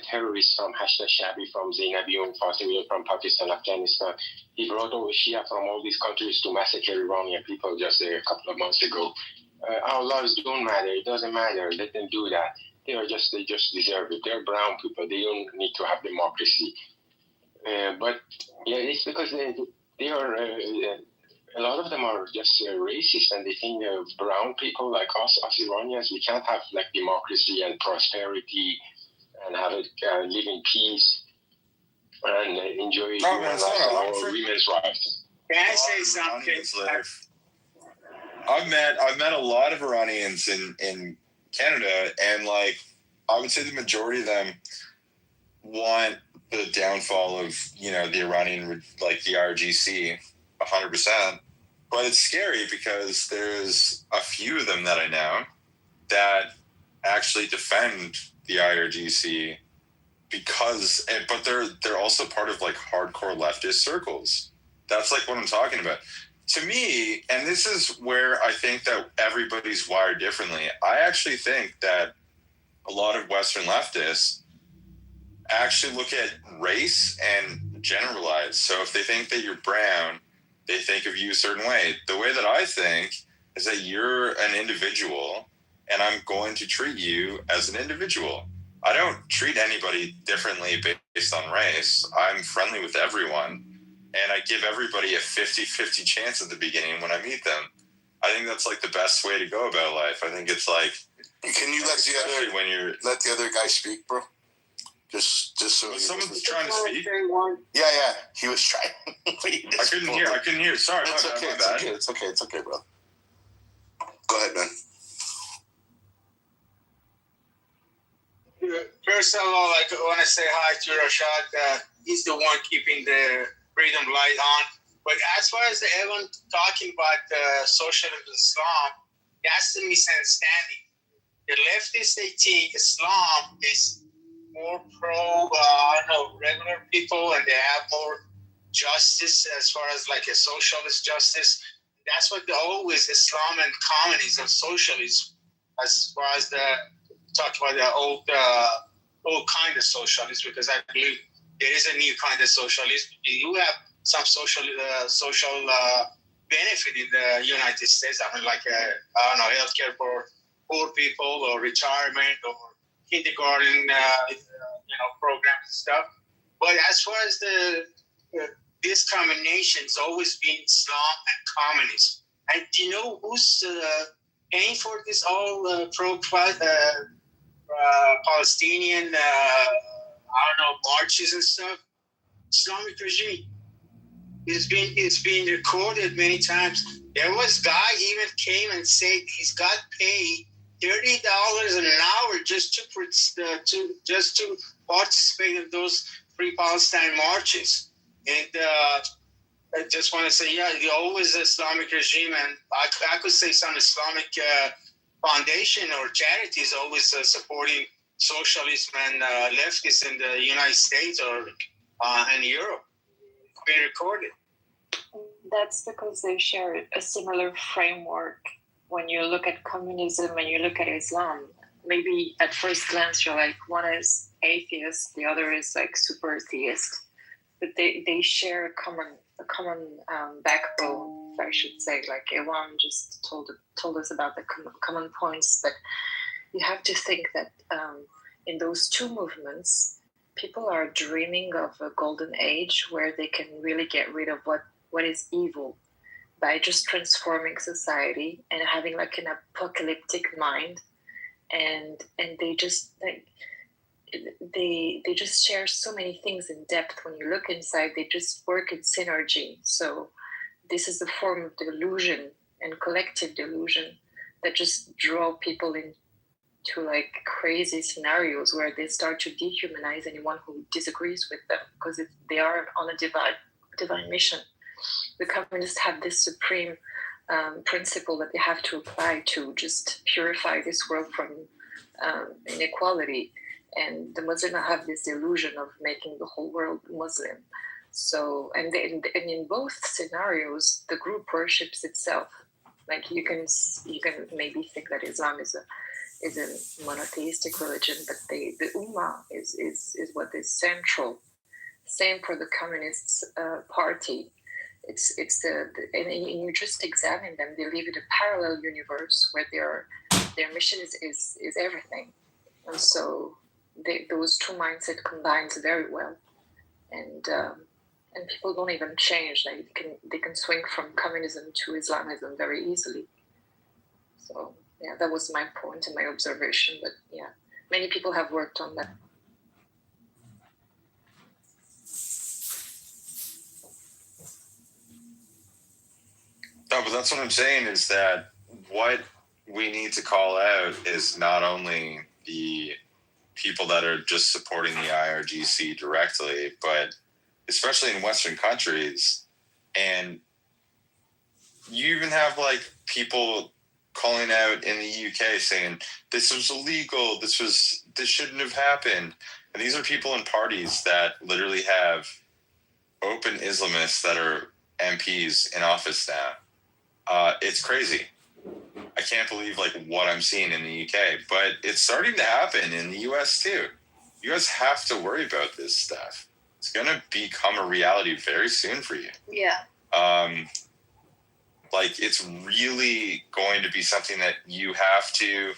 Speaker 13: terrorists from Hashda Shabi, from Zainabiyun, Fatimiyun, from Pakistan, Afghanistan. He brought over Shia from all these countries to massacre Iranian people just a couple of months ago. Our lives don't matter. It doesn't matter. Let them do that. They just deserve it. They're brown people. They don't need to have democracy. But yeah, it's because they are. A lot of them are just racist, and they think brown people like us Iranians, we can't have, like, democracy and prosperity and have it live in peace and enjoy human rights and women's rights.
Speaker 1: Can I say something?
Speaker 6: I've met a lot of Iranians in Canada, and, like, I would say the majority of them want the downfall of, you know, the Iranian, like, the IRGC, 100%. But it's scary because there's a few of them that I know that actually defend the IRGC but they're also part of, like, hardcore leftist circles. That's, like, what I'm talking about. To me, and this is where I think that everybody's wired differently, I actually think that a lot of Western leftists actually look at race and generalize. So if they think that you're brown, they think of you a certain way. The way that I think is that you're an individual, and I'm going to treat you as an individual. I don't treat anybody differently based on race. I'm friendly with everyone, and I give everybody a 50-50 chance at the beginning when I meet them. I think that's, like, the best way to go about life. I think it's like,
Speaker 14: can you let the other guy speak, bro? Just so
Speaker 6: someone's trying to speak.
Speaker 14: Yeah, he was trying.
Speaker 6: I couldn't hear. Sorry,
Speaker 14: it's okay. It's okay, bro. Go ahead, man.
Speaker 8: Yeah.
Speaker 1: First of all, I want to say hi to Rashad. He's the one keeping the freedom light on. But as far as everyone talking about socialist Islam, that's the misunderstanding. The leftists, they think Islam is more pro, regular people, and they have more justice as far as like a socialist justice. That's what always Islam and communism, socialism, as far as talk about the old kind of socialism, because I believe there is a new kind of socialism. You have some social benefit in the United States. I mean, like healthcare for poor people, or retirement, or kindergarten, programs and stuff. But as far as this combination, it's always been Islam and communism. And do you know who's paying for this all Palestinian, marches and stuff? Islamic regime. It's been recorded many times. There was a guy even came and said he's got paid $30 an hour just to participate in those Free Palestine marches. And I just want to say, always Islamic regime, and I could say some Islamic foundation or charities always supporting socialism and leftists in the United States or in Europe. Be recorded.
Speaker 15: That's because they share a similar framework. When you look at communism and you look at Islam, maybe at first glance you're like, one is atheist, the other is like super theist, but they share a common backbone, if I should say. Like Ewan just told us about the common points, but you have to think that in those two movements, people are dreaming of a golden age where they can really get rid of what is evil by just transforming society and having like an apocalyptic mind, and they just they just share so many things in depth. When you look inside, they just work in synergy. So this is a form of delusion and collective delusion that just draw people into like crazy scenarios where they start to dehumanize anyone who disagrees with them, because they are on a divine mission. The communists have this supreme principle that they have to apply to just purify this world from inequality, and the Muslims have this delusion of making the whole world Muslim. So, and in both scenarios, the group worships itself. Like you can maybe think that Islam is a monotheistic religion, but the Ummah is what is central. Same for the Communist Party. It's and you just examine them. They live in a parallel universe where their mission is everything, and so those two mindsets combines very well, and people don't even change. Like they can swing from communism to Islamism very easily. So yeah, that was my point and my observation. But yeah, many people have worked on that.
Speaker 6: No, but that's what I'm saying, is that what we need to call out is not only the people that are just supporting the IRGC directly, but especially in Western countries. And you even have like people calling out in the UK saying this was illegal, this shouldn't have happened. And these are people in parties that literally have open Islamists that are MPs in office now. It's crazy. I can't believe like what I'm seeing in the UK, but it's starting to happen in the US too. You guys have to worry about this stuff. It's going to become a reality very soon for you.
Speaker 9: Yeah.
Speaker 6: Like it's really going to be something that you have to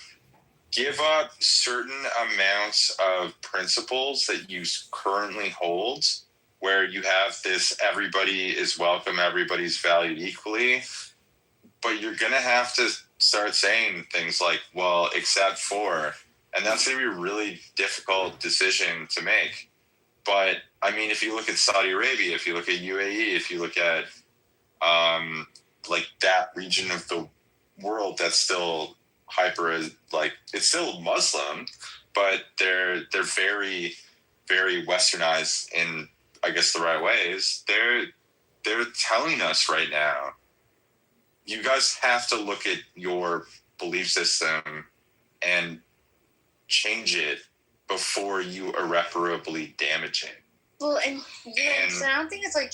Speaker 6: give up certain amounts of principles that you currently hold, where you have this everybody is welcome, everybody's valued equally. But you're going to have to start saying things like, well, except for, and that's going to be a really difficult decision to make. But, I mean, if you look at Saudi Arabia, if you look at UAE, if you look at, like, that region of the world that's still it's still Muslim, but they're very, very westernized in, I guess, the right ways. They're telling us right now, you guys have to look at your belief system and change it before you irreparably damage it.
Speaker 9: Well, and so I don't think it's like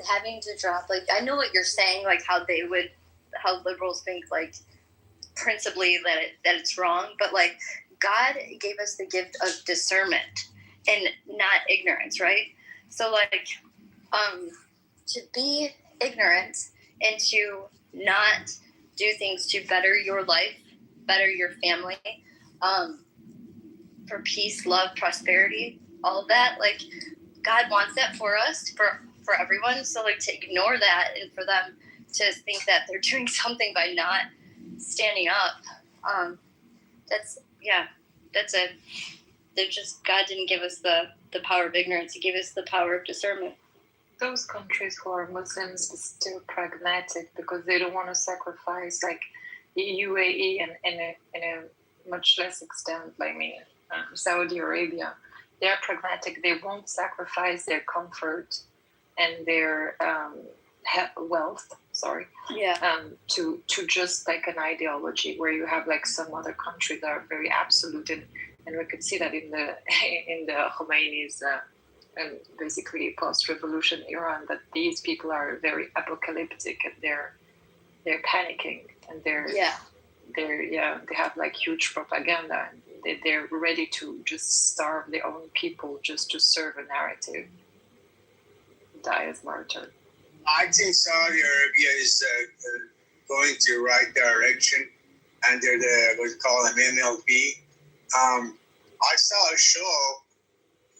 Speaker 9: having to drop, like, I know what you're saying, like how liberals think, like, principally that it's wrong, but like God gave us the gift of discernment and not ignorance, right? So like, to be ignorant and to not do things to better your life, better your family, for peace, love, prosperity, all of that, like God wants that for us, for everyone. So like to ignore that and for them to think that they're doing something by not standing up, God didn't give us the power of ignorance. He gave us the power of discernment.
Speaker 15: Those countries who are Muslims are still pragmatic because they don't want to sacrifice, like UAE and in a much less extent, like Saudi Arabia. They are pragmatic. They won't sacrifice their comfort and their wealth. To just like an ideology where you have like some other countries that are very absolute, and we could see that in the Khomeini's and basically post-revolution Iran, that these people are very apocalyptic and they're panicking and they have like huge propaganda and they're ready to just starve their own people just to serve a narrative, die as martyr.
Speaker 1: I think Saudi Arabia is going to the right direction under the what you call an MLB. I saw a show.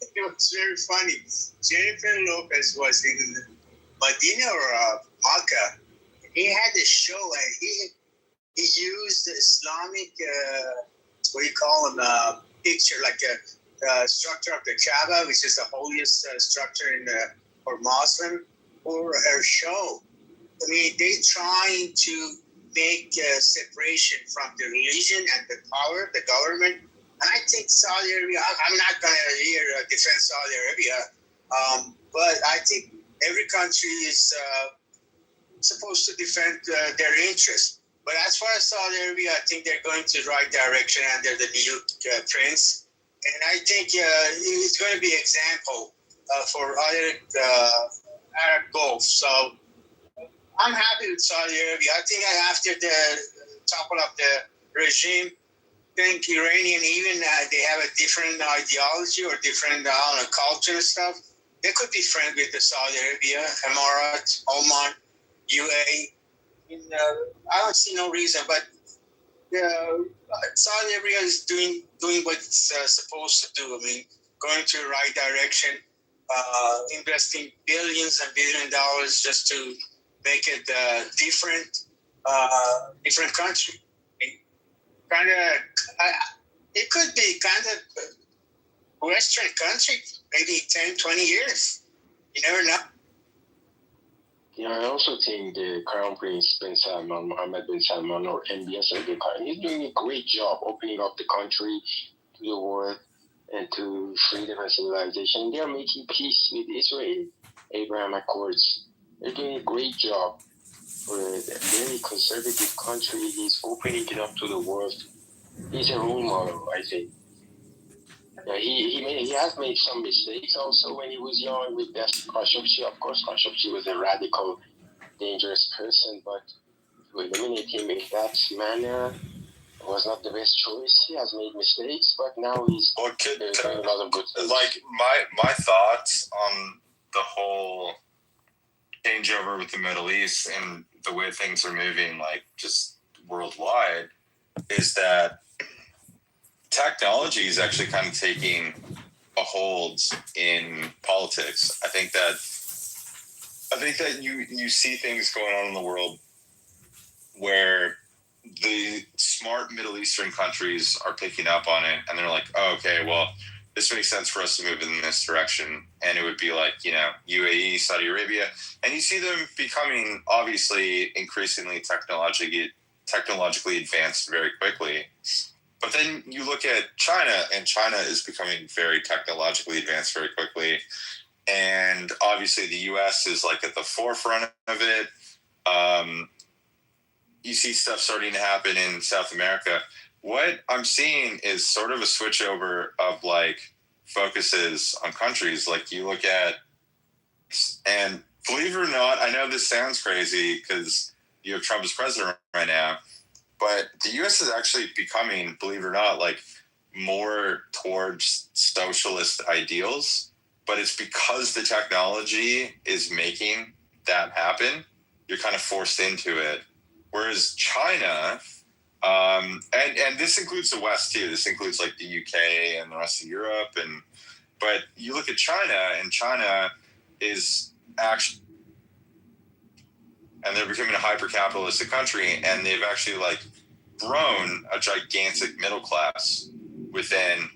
Speaker 1: It was very funny. Jennifer Lopez was in Medina or Makkah. He had a show and he used the Islamic what do you call them, picture, like a structure of the Kaaba, which is the holiest structure for Muslim, for her show. I mean, they're trying to make a separation from the religion and the power, the government. And I think Saudi Arabia, I'm not going to here defend Saudi Arabia, but I think every country is supposed to defend their interests. But as far as Saudi Arabia, I think they're going to the right direction under the new prince. And I think it's going to be an example for other Arab Gulf. So I'm happy with Saudi Arabia. I think after the topple of the regime, I think Iranian, even they have a different ideology or different culture and stuff, they could be friends with the Saudi Arabia, Emirates, Oman, UAE. I don't see no reason, but Saudi Arabia is doing what it's supposed to do. I mean, going to the right direction, investing billions and billions of dollars just to make it different country. It could be kind of Western country, maybe 10, 20 years. You never know.
Speaker 13: Yeah, I also think the Crown Prince bin Salman, Mohammed bin Salman, or MBS of the Crown, he's doing a great job opening up the country to the world and to freedom and civilization. They are making peace with Israel, Abraham Accords. They're doing a great job for a very conservative country. He's opening it up to the world. He's a role model, I think. He has made some mistakes also when he was young with Khashoggi. Of course, Khashoggi was a radical, dangerous person, but to eliminate him in that manner was not the best choice. He has made mistakes, but now he's doing a lot of good things.
Speaker 6: Like, my thoughts on the whole changeover with the Middle East and the way things are moving, like, just worldwide, is that technology is actually kind of taking a hold in politics. I think that you see things going on in the world where the smart Middle Eastern countries are picking up on it, and they're like, oh, okay, well, this makes sense for us to move in this direction. And it would be like, UAE, Saudi Arabia, and you see them becoming obviously increasingly technologically advanced very quickly. But then you look at China, and China is becoming very technologically advanced very quickly. And obviously the U.S. is like at the forefront of it. You see stuff starting to happen in South America. What I'm seeing is sort of a switchover of like focuses on countries. Like you look at, and believe it or not, I know this sounds crazy because you have Trump as president right now, but the U.S. is actually becoming, believe it or not, like more towards socialist ideals. But it's because the technology is making that happen. You're kind of forced into it. Whereas China, and this includes the West too. This includes like the UK and the rest of Europe. But you look at China, and China is actually, and they're becoming a hyper-capitalistic country, and they've actually like grown a gigantic middle class within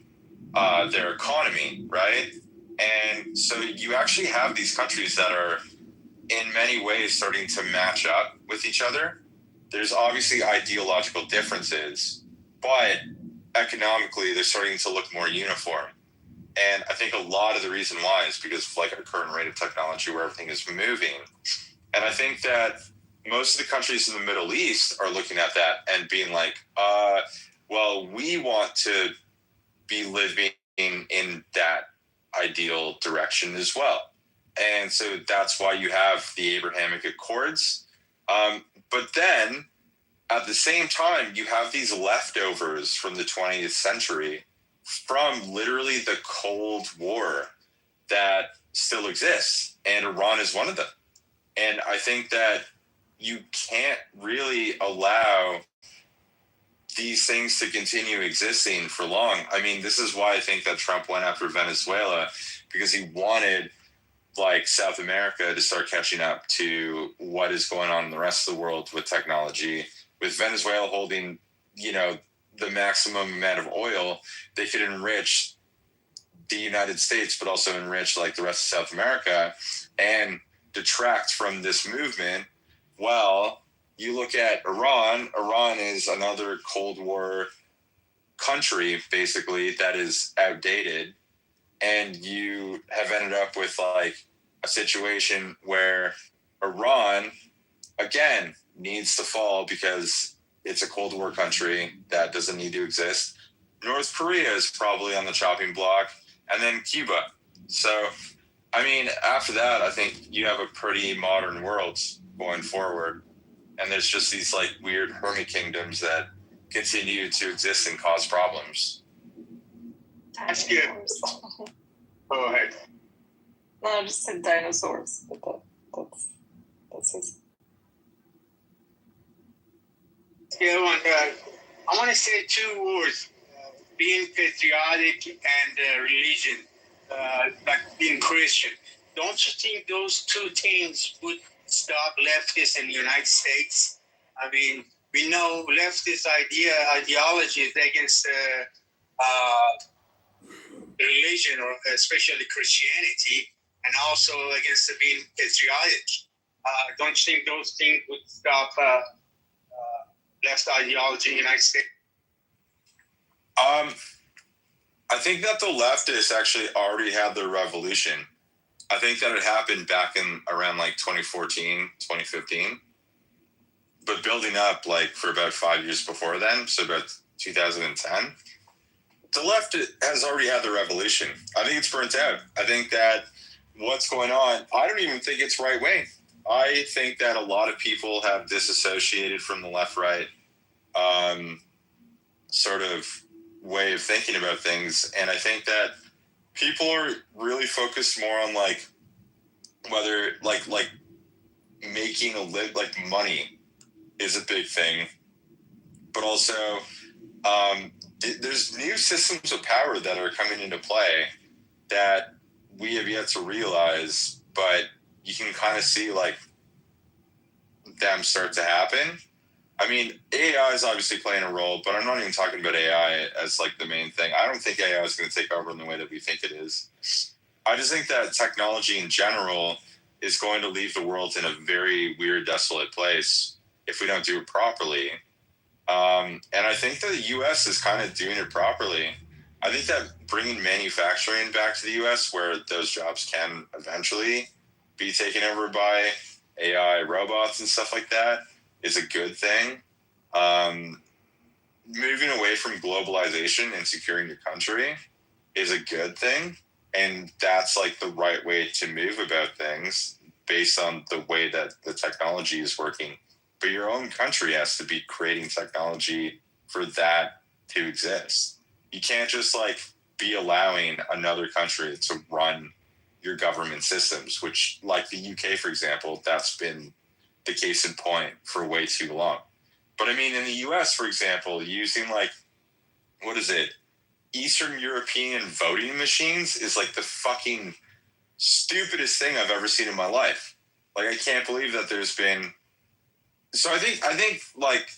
Speaker 6: their economy, right? And so you actually have these countries that are in many ways starting to match up with each other. There's obviously ideological differences, but economically they're starting to look more uniform. And I think a lot of the reason why is because of like our current rate of technology where everything is moving. And I think that most of the countries in the Middle East are looking at that and being like, well, we want to be living in that ideal direction as well. And so that's why you have the Abrahamic Accords. But then at the same time, you have these leftovers from the 20th century from literally the Cold War that still exists. And Iran is one of them. And I think that you can't really allow these things to continue existing for long. I mean, this is why I think that Trump went after Venezuela, because he wanted like South America to start catching up to what is going on in the rest of the world with technology. With Venezuela holding, the maximum amount of oil, they could enrich the United States, but also enrich like the rest of South America and detract from this movement. Well, you look at Iran. Iran is another Cold War country, basically, that is outdated. And you have ended up with like a situation where Iran, again, needs to fall because it's a Cold War country that doesn't need to exist. North Korea is probably on the chopping block, and then Cuba. So, I mean, after that, I think you have a pretty modern world going forward. And there's just these like weird hermit kingdoms that continue to exist and cause problems.
Speaker 1: That's good. Go ahead.
Speaker 15: No, I just said dinosaurs, but that's his.
Speaker 1: Yeah, I want to say two words: being patriotic and religion, like being Christian. Don't you think those two things would stop leftists in the United States? I mean, we know leftist ideology is against religion, or especially Christianity, and also against being patriotic. Don't you think those things would stop left ideology in the United States?
Speaker 6: I think that the leftists actually already had their revolution. I think that it happened back in around like 2014, 2015. But building up like for about 5 years before then, so about 2010, the left has already had the revolution. I think it's burnt out. I think that what's going on, I don't even think it's right wing. I think that a lot of people have disassociated from the left-right sort of way of thinking about things. And I think that people are really focused more on like whether like making like money is a big thing, but also there's new systems of power that are coming into play that we have yet to realize, but you can kind of see like them start to happen. I mean, AI is obviously playing a role, but I'm not even talking about AI as like the main thing. I don't think AI is going to take over in the way that we think it is. I just think that technology in general is going to leave the world in a very weird, desolate place if we don't do it properly. And I think the U.S. is kind of doing it properly. I think that bringing manufacturing back to the U.S., where those jobs can eventually be taken over by AI robots and stuff like that, is a good thing. Moving away from globalization and securing your country is a good thing. And that's like the right way to move about things based on the way that the technology is working. But your own country has to be creating technology for that to exist. You can't just like be allowing another country to run your government systems, which, like the UK, for example, that's been the case in point for way too long. But I mean, in the US, for example, using like, what is it? Eastern European voting machines is like the fucking stupidest thing I've ever seen in my life. Like, I can't believe that there's been. So I think like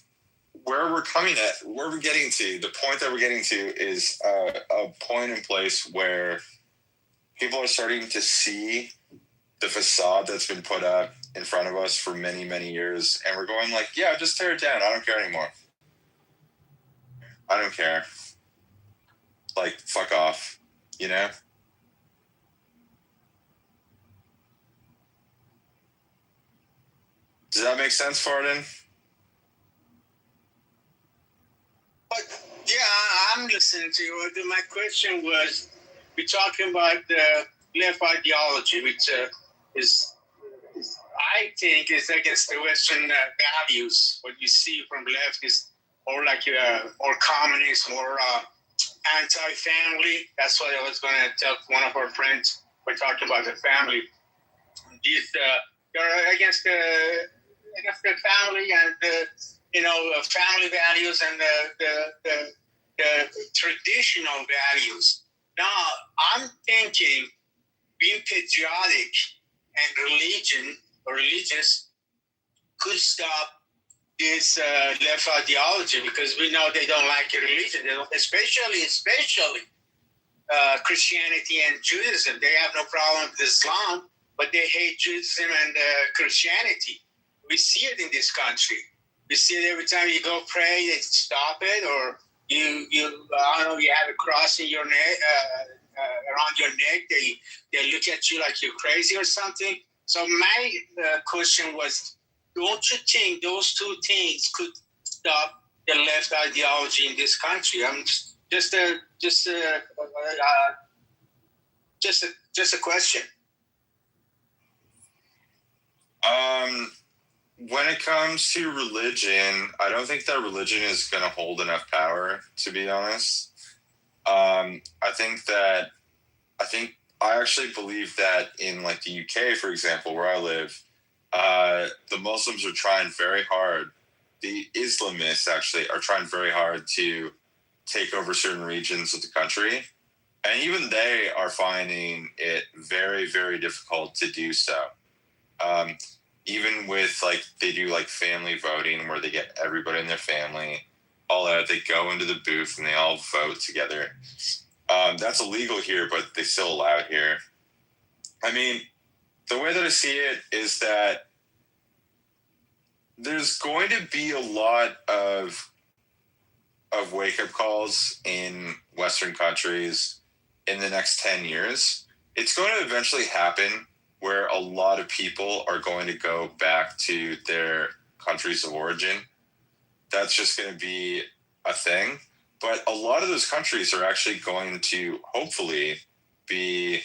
Speaker 6: where we're getting to, the point that we're getting to is a point in place where people are starting to see the facade that's been put up in front of us for many, many years. And we're going like, yeah, just tear it down. I don't care anymore. I don't care. Like, fuck off, you know? Does that make sense, Farden?
Speaker 1: Yeah, I'm listening to you. My question was, we're talking about the left ideology, which is I think, is against the Western values. What you see from left is more like more communist, more anti-family. That's what I was going to tell one of our friends. We're talking about the family. They're against the family and the family values and the traditional values. Now I'm thinking being patriotic and religious could stop this left ideology, because we know they don't like religion. They don't, especially Christianity and Judaism. They have no problem with Islam, but they hate Judaism and Christianity. We see it in this country. We see it every time you go pray, they stop it, or you I don't know, you have a cross in your neck, around your neck. They look at you like you're crazy or something. So my question was, don't you think those two things could stop the left ideology in this country? I'm just a question.
Speaker 6: When it comes to religion, I don't think that religion is going to hold enough power, to be honest. I actually believe that in like the UK, for example, where I live, the Muslims are trying very hard. The Islamists actually are trying very hard to take over certain regions of the country. And even they are finding it very, very difficult to do so. Even with like, they do like family voting where they get everybody in their family all out. They go into the booth and they all vote together. That's illegal here, but they still allow it here. I mean, the way that I see it is that there's going to be a lot of wake-up calls in Western countries in the next 10 years. It's going to eventually happen where a lot of people are going to go back to their countries of origin. That's just going to be a thing. But a lot of those countries are actually going to hopefully be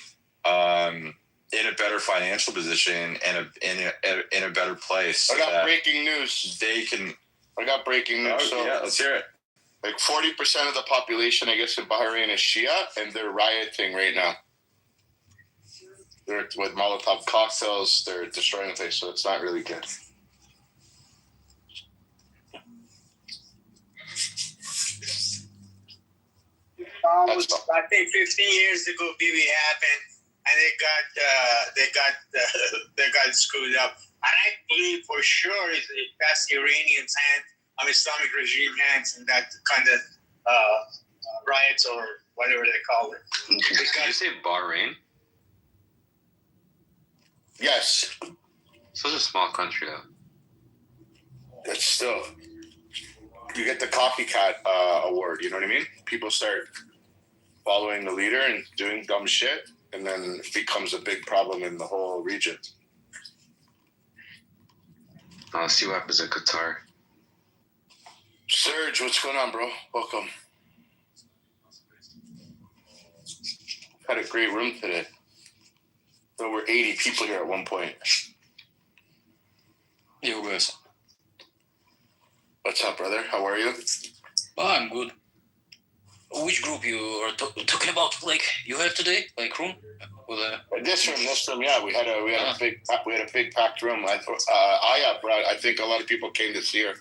Speaker 6: in a better financial position and in a better place.
Speaker 8: I got breaking news. I got breaking news.
Speaker 6: Oh, yeah, let's hear it.
Speaker 8: Like 40% of the population, I guess, in Bahrain is Shia, and they're rioting right now. They're with Molotov cocktails. They're destroying the place, so it's not really good.
Speaker 1: I think 15 years ago, Bibi happened, and they got screwed up. And I believe for sure that's the Iranians' hand, Islamic regime hands, and that kind of riots or whatever they call it.
Speaker 16: Did you say Bahrain?
Speaker 8: Yes.
Speaker 16: Such a small country, though.
Speaker 8: It's still.
Speaker 14: you get the copycat award. You know what I mean? People start following the leader and doing dumb shit, and then it becomes a big problem in the whole region.
Speaker 16: I'll see what happens in Qatar.
Speaker 14: Serge, what's going on, bro? Welcome. Had a great room today. There were 80 people here at one point.
Speaker 17: Yo, guys.
Speaker 14: What's up, brother? How are you?
Speaker 17: Oh, I'm good. Which group you are talking about? Like you have today, like room?
Speaker 14: This room. Yeah, we had a big packed room. I think a lot of people came to see her.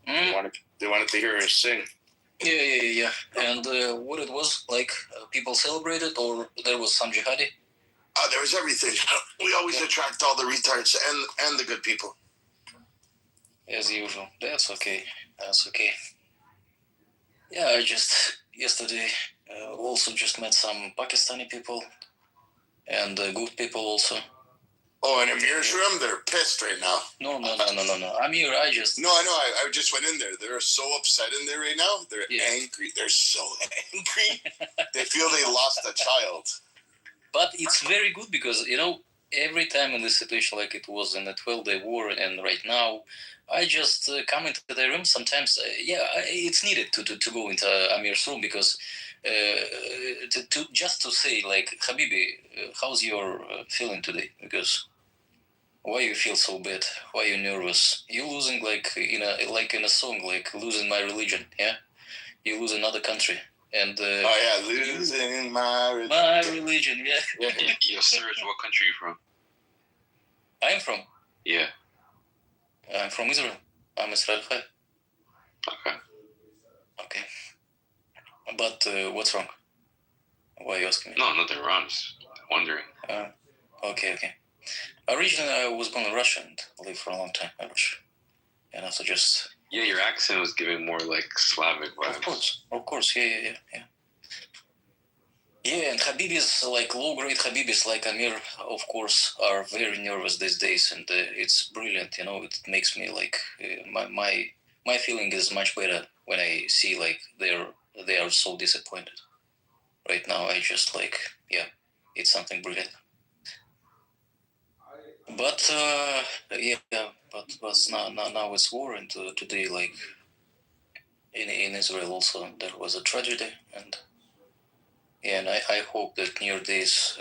Speaker 14: They wanted to hear her sing.
Speaker 17: Yeah. And what it was like? People celebrated, or there was some jihadi?
Speaker 14: There was everything. We always attract all the retards and the good people.
Speaker 17: As usual. That's okay. Yeah, I just yesterday also just met some Pakistani people and good people also.
Speaker 14: Oh, in Amir's room, they're pissed right now.
Speaker 17: No. Amir, I just...
Speaker 14: No, I know. I just went in there. They're so upset in there right now. They're angry. They're so angry. They feel they lost a child.
Speaker 17: But it's very good because, every time in this situation, like it was in the 12-day war and right now, I just come into the room sometimes. It's needed to go into Amir's room because to say, like, Habibi, how's your feeling today? Because why you feel so bad? Why you nervous? You losing like in a song, like losing my religion. Yeah, you lose another country. And
Speaker 14: losing my religion.
Speaker 17: My religion, yeah.
Speaker 16: Yo, Serge, what country are you from?
Speaker 17: I'm from?
Speaker 16: Yeah.
Speaker 17: I'm from Israel. I'm Israel Chai. Okay. But what's wrong? Why are you asking me?
Speaker 16: No, nothing wrong. Just wondering.
Speaker 17: Okay. Originally, I was born in Russia and lived for a long time in Russia. And also just...
Speaker 16: Yeah, your accent was giving more like Slavic vibes.
Speaker 17: Of course. Yeah. Yeah, and Habibis, like low-grade Habibis like Amir, of course, are very nervous these days, and it's brilliant. It makes me like my feeling is much better when I see like they are so disappointed. Right now, I just like it's something brilliant. But but now it's war, and today like in Israel also there was a tragedy, and I hope that near days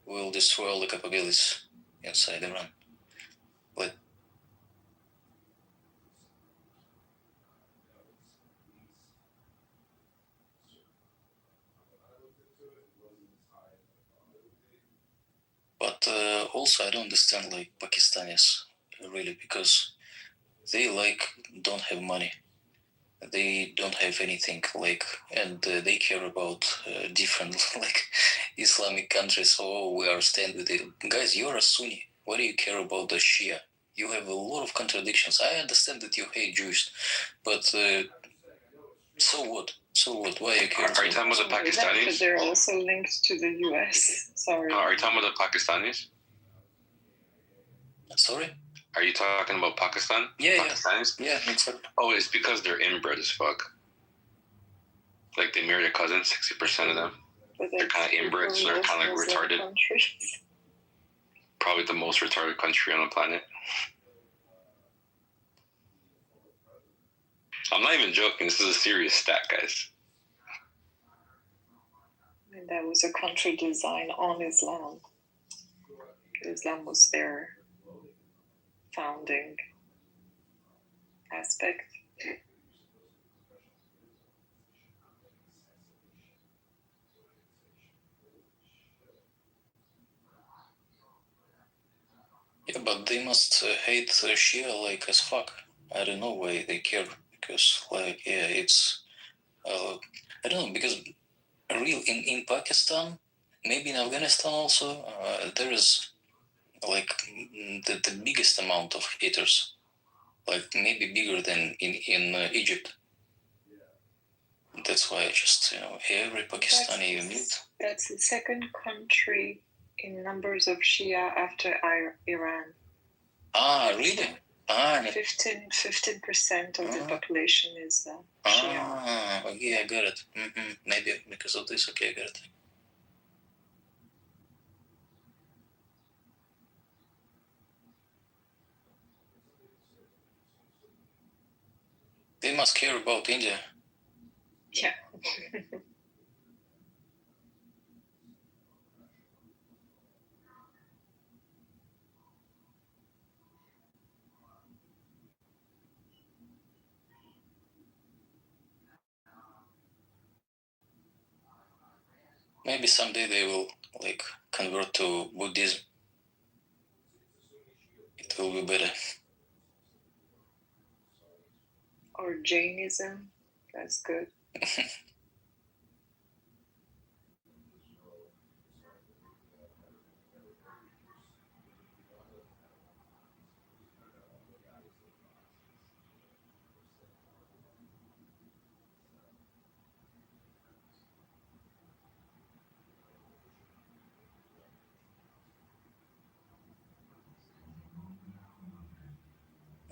Speaker 17: will destroy all the capabilities inside Iran. But also I don't understand like Pakistanis really, because they like don't have money. They don't have anything and they care about different like Islamic countries. So we are staying with it. Guys, you're a Sunni. Why do you care about the Shia? You have a lot of contradictions. I understand that you hate Jews, but so what? Why you care?
Speaker 16: Are you talking about the Pakistanis?
Speaker 15: But they're also linked to the U.S. Sorry.
Speaker 16: Are you talking about the Pakistanis?
Speaker 17: Sorry?
Speaker 16: Are you talking about Pakistan? Pakistanis?
Speaker 17: Yeah, exactly.
Speaker 16: Oh, it's because they're inbred as fuck. Like they marry their cousins, 60% of them. They're kind of inbred, so they're kind of like retarded. Probably the most retarded country on the planet. I'm not even joking. This is a serious stat, guys.
Speaker 15: And that was a country designed on Islam. Islam was their founding aspect.
Speaker 17: Yeah, but they must hate Shia like as fuck. I don't know why they care, because it's I don't know, because real in Pakistan, maybe in Afghanistan also, there is like the biggest amount of haters, like maybe bigger than in Egypt. That's why I just every Pakistani you meet.
Speaker 15: That's the second country in numbers of Shia after Iran.
Speaker 17: Ah, really?
Speaker 15: 15% of the population is Shia.
Speaker 17: Okay, I got it. Maybe because of this. Okay, I got it. They must care about India.
Speaker 15: Yeah.
Speaker 17: Maybe someday they will like convert to Buddhism. It will be better.
Speaker 15: Or Jainism. That's good.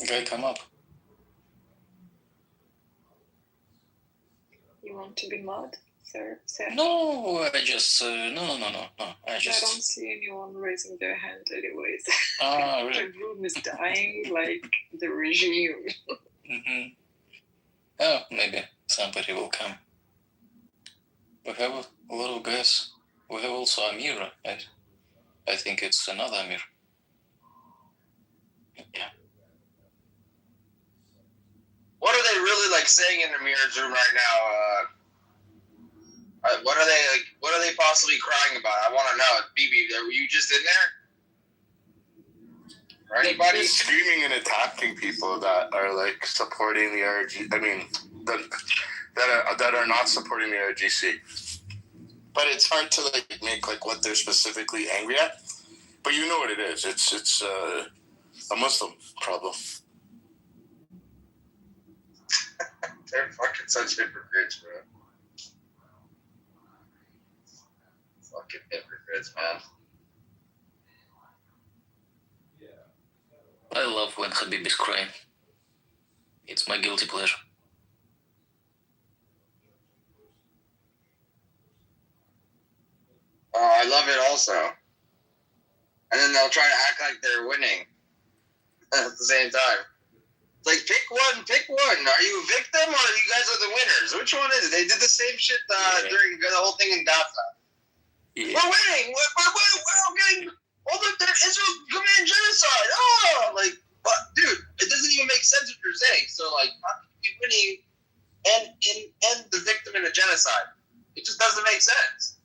Speaker 17: Guy, come up.
Speaker 15: You want to be mod, sir?
Speaker 17: No, I just no. I just
Speaker 15: don't see anyone raising their hand, anyways.
Speaker 17: really?
Speaker 15: The room is dying, like the regime.
Speaker 17: Oh, maybe somebody will come. We have a lot of guys. We have also Amira, right? I think it's another Amir. Yeah.
Speaker 4: What are they really like saying in Amir's room right now? What are they like? What are they possibly crying about? I want to know. BB, were you just in there? Or anybody?
Speaker 14: They're screaming and attacking people that are like supporting the RG. I mean, that are not supporting the RGC. But it's hard to like make like what they're specifically angry at. But you know what it is. It's a Muslim problem.
Speaker 4: They're fucking such hypocrites, bro. Fucking hypocrites, man.
Speaker 17: I love when Habib is crying. It's my guilty pleasure.
Speaker 4: Oh, I love it also. And then they'll try to act like they're winning at the same time. Like, pick one. Are you a victim or you guys are the winners? Which one is it? They did the same shit during the whole thing in Gaza. Yeah. We're winning. We're getting all the Israel committing genocide. Oh, like, but dude, it doesn't even make sense what you're saying. So, like, how can you be winning and the victim in a genocide? It just doesn't make sense.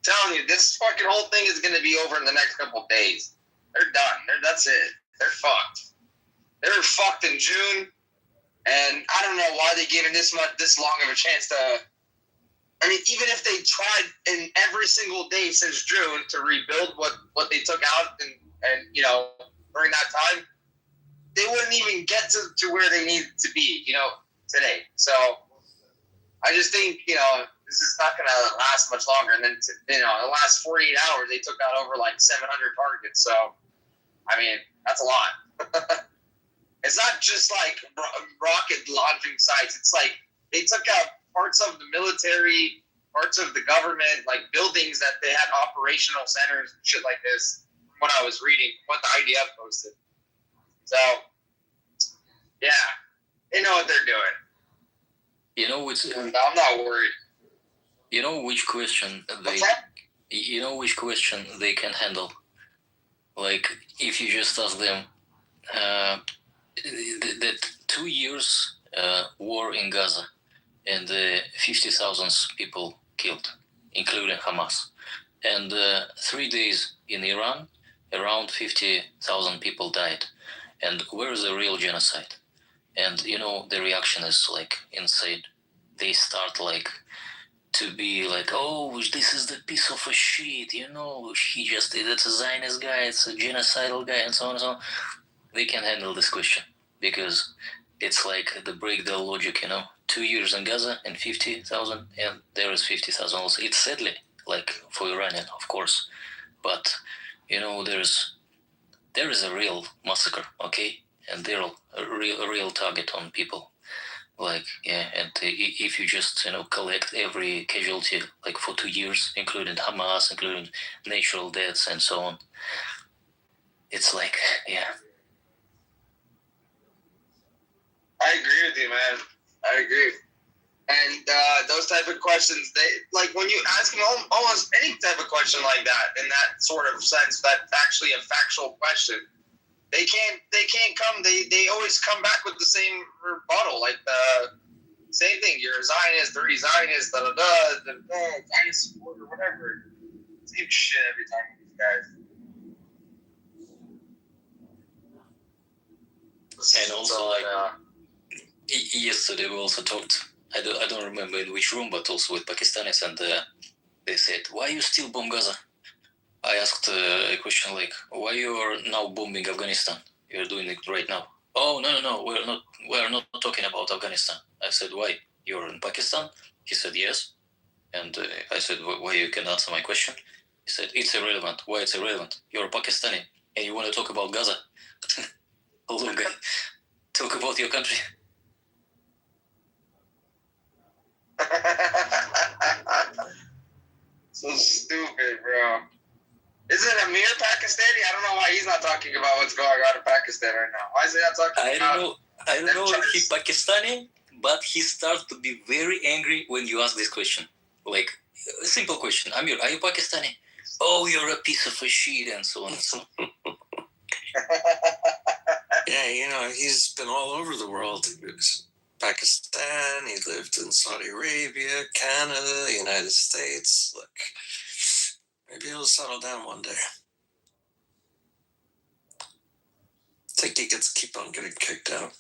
Speaker 4: Telling you, this fucking whole thing is going to be over in the next couple of days. They're done. That's it. They're fucked. They were fucked in June, and I don't know why they gave it this long of a chance to. I mean, even if they tried in every single day since June to rebuild what they took out and you know during that time, they wouldn't even get to where they needed to be, you know, today. So I just think, you know, this is not going to last much longer. And then, you know, in the last 48 hours, they took out over like 700 targets. So, I mean, that's a lot. It's not just like rocket launching sites. It's like they took out parts of the military, parts of the government, like buildings that they had operational centers, shit like this, from what I was reading, what the IDF posted. So, yeah, they know what they're doing.
Speaker 17: You know,
Speaker 4: I'm not worried.
Speaker 17: You know which question they can handle. Like if you just ask them that 2 years war in Gaza and 50,000 people killed, including Hamas, and 3 days in Iran, around 50,000 people died. And where is the real genocide? And you know the reaction is like insane. They start like to be like, oh, this is the piece of a shit, you know, it's a Zionist guy, it's a genocidal guy, and so on and so on. They can handle this question because it's like they break their logic, you know, 2 years in Gaza and 50,000, and there is 50,000 also. It's sadly like for Iranian, of course, but there is a real massacre, okay, and there are a real target on people. Like, and if you just collect every casualty like for 2 years, including Hamas, including natural deaths and so on, it's like,
Speaker 4: I agree with you, man. I agree. And those type of questions, they like when you ask them almost any type of question like that, in that sort of sense, that's actually a factual question. They can't come. They always come back with the same rebuttal, like the same thing. You're a Zionist, they're Zionist, Zionist supporter, whatever. Same shit every time with these guys.
Speaker 17: And also, yesterday we also talked. I don't remember in which room, but also with Pakistanis, and they said, "Why you still bomb Gaza?" I asked a question like, "Why you are now bombing Afghanistan? You're doing it right now." "Oh, no, we're not talking about Afghanistan." I said, "Why? You're in Pakistan?" He said, "Yes." And I said, "Why you can answer my question?" He said, "It's irrelevant." "Why it's irrelevant? You're Pakistani and you want to talk about Gaza?" Hello, guy. Talk about your country.
Speaker 4: So stupid, bro. Isn't Amir Pakistani? I don't know why he's not talking about what's going on in Pakistan right now. Why is he not talking about
Speaker 17: I don't know if he's Pakistani, but he starts to be very angry when you ask this question. Like, a simple question. Amir, are you Pakistani? "Oh, you're a piece of a shit," and so on and so on.
Speaker 18: Yeah, he's been all over the world. He was Pakistan, he lived in Saudi Arabia, Canada, the United States. Look, maybe he'll settle down one day. I think he gets keep on getting kicked out.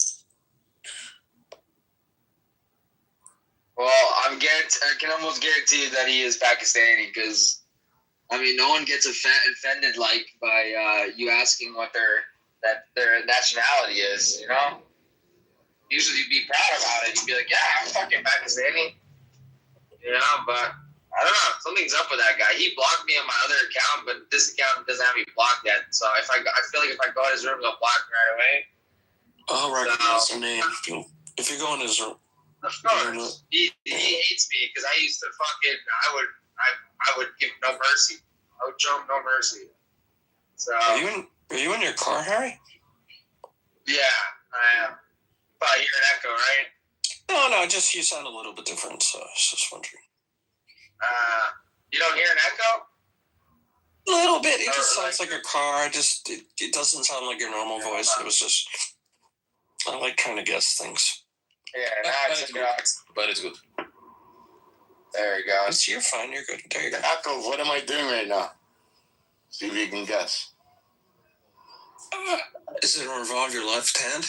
Speaker 4: Well, I can almost guarantee you that he is Pakistani, because no one gets offended like by you asking what their nationality is. Usually you'd be proud about it. You'd be like, "Yeah, I'm fucking Pakistani." But I don't know. Something's up with that guy. He blocked me on my other account, but this account doesn't have me blocked yet. So I feel like if I go to his room, he'll block me right away.
Speaker 18: I'll recognize the name if you go in his room.
Speaker 4: Of course, he hates me because I used to I would give him no mercy. I would show him no mercy. So
Speaker 18: Are you in your car, Harry?
Speaker 4: Yeah, I am. Probably hear an echo, right?
Speaker 18: No, just you sound a little bit different, so I was just wondering.
Speaker 4: You don't hear an echo?
Speaker 18: A little bit. It just sounds like a car. It doesn't sound like your normal voice. It was just, I kind of guess things.
Speaker 4: Yeah,
Speaker 17: but it's good.
Speaker 4: There you go.
Speaker 18: You're fine. You're good. There you go.
Speaker 14: Echo, what am I doing right now? See if you can guess.
Speaker 18: Does it involve your left hand?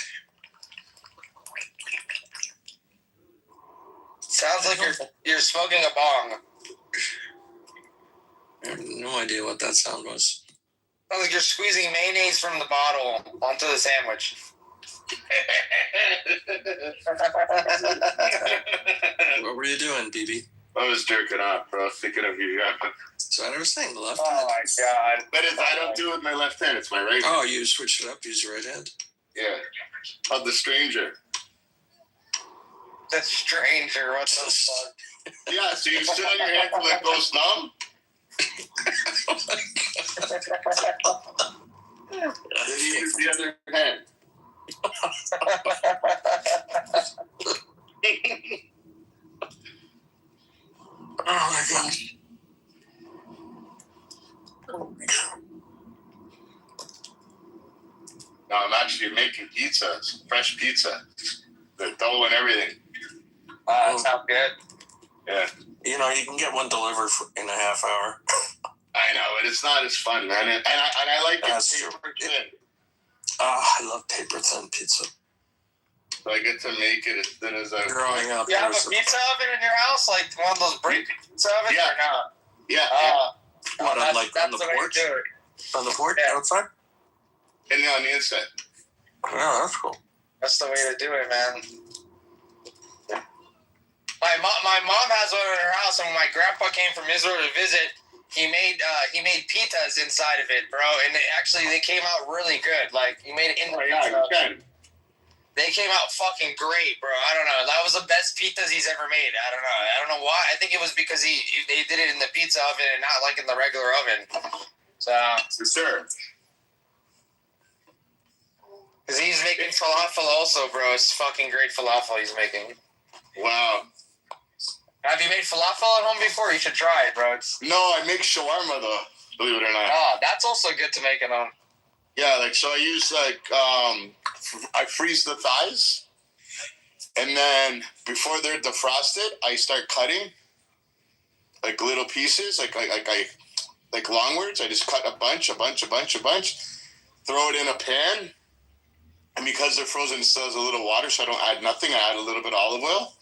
Speaker 4: Sounds like you're smoking a bong.
Speaker 18: I have no idea what that sound was.
Speaker 4: Sounds like you're squeezing mayonnaise from the bottle onto the sandwich.
Speaker 18: What were you doing, BB?
Speaker 14: I was jerking off, bro. Thinking of you.
Speaker 18: So I was saying the left
Speaker 4: hand. Oh my god!
Speaker 14: But I don't do it with my left hand. It's my right hand.
Speaker 18: Oh, you switch it up. Use your right hand.
Speaker 14: Yeah. Of the stranger.
Speaker 4: The stranger. What the fuck?
Speaker 14: Yeah. So you sit on your hand till it goes numb.
Speaker 18: Oh my god.
Speaker 14: Then you use the other hand.
Speaker 18: Oh my gosh.
Speaker 14: No, I'm actually making pizza. It's fresh pizza. The dough and everything.
Speaker 4: That sounds good.
Speaker 14: Yeah.
Speaker 18: You can get one delivered in a half hour.
Speaker 14: I know, but it's not as fun, man. And I like
Speaker 18: That's
Speaker 14: it paper thin.
Speaker 18: I love paper thin pizza.
Speaker 14: So I get to make it as thin as I
Speaker 18: Growing up,
Speaker 4: you have a pizza oven in your house, like one of those brick pizza ovens, or not?
Speaker 14: Yeah.
Speaker 18: What, on the porch? On the porch outside?
Speaker 14: And on the inside.
Speaker 18: Yeah, that's cool.
Speaker 4: That's the way to do it, man. My mom has one in her house, and when my grandpa came from Israel to visit, he made pitas inside of it, bro, and they came out really good. Like he made it in the pizza. They came out fucking great, bro. I don't know. That was the best pizzas he's ever made. I don't know why. I think it was because they did it in the pizza oven and not like in the regular oven. So, sir. Because he's making falafel also, bro. It's fucking great falafel he's making. Wow. Have you made falafel at home before? You should try it, bro.
Speaker 14: No, I make shawarma though. Believe it or not.
Speaker 4: Oh, that's also good to make at home.
Speaker 14: Yeah, like so I use I freeze the thighs, and then before they're defrosted, I start cutting like little pieces, like longwards. I just cut a bunch, throw it in a pan, and because they're frozen, it still has a little water, so I don't add nothing. I add a little bit of olive oil,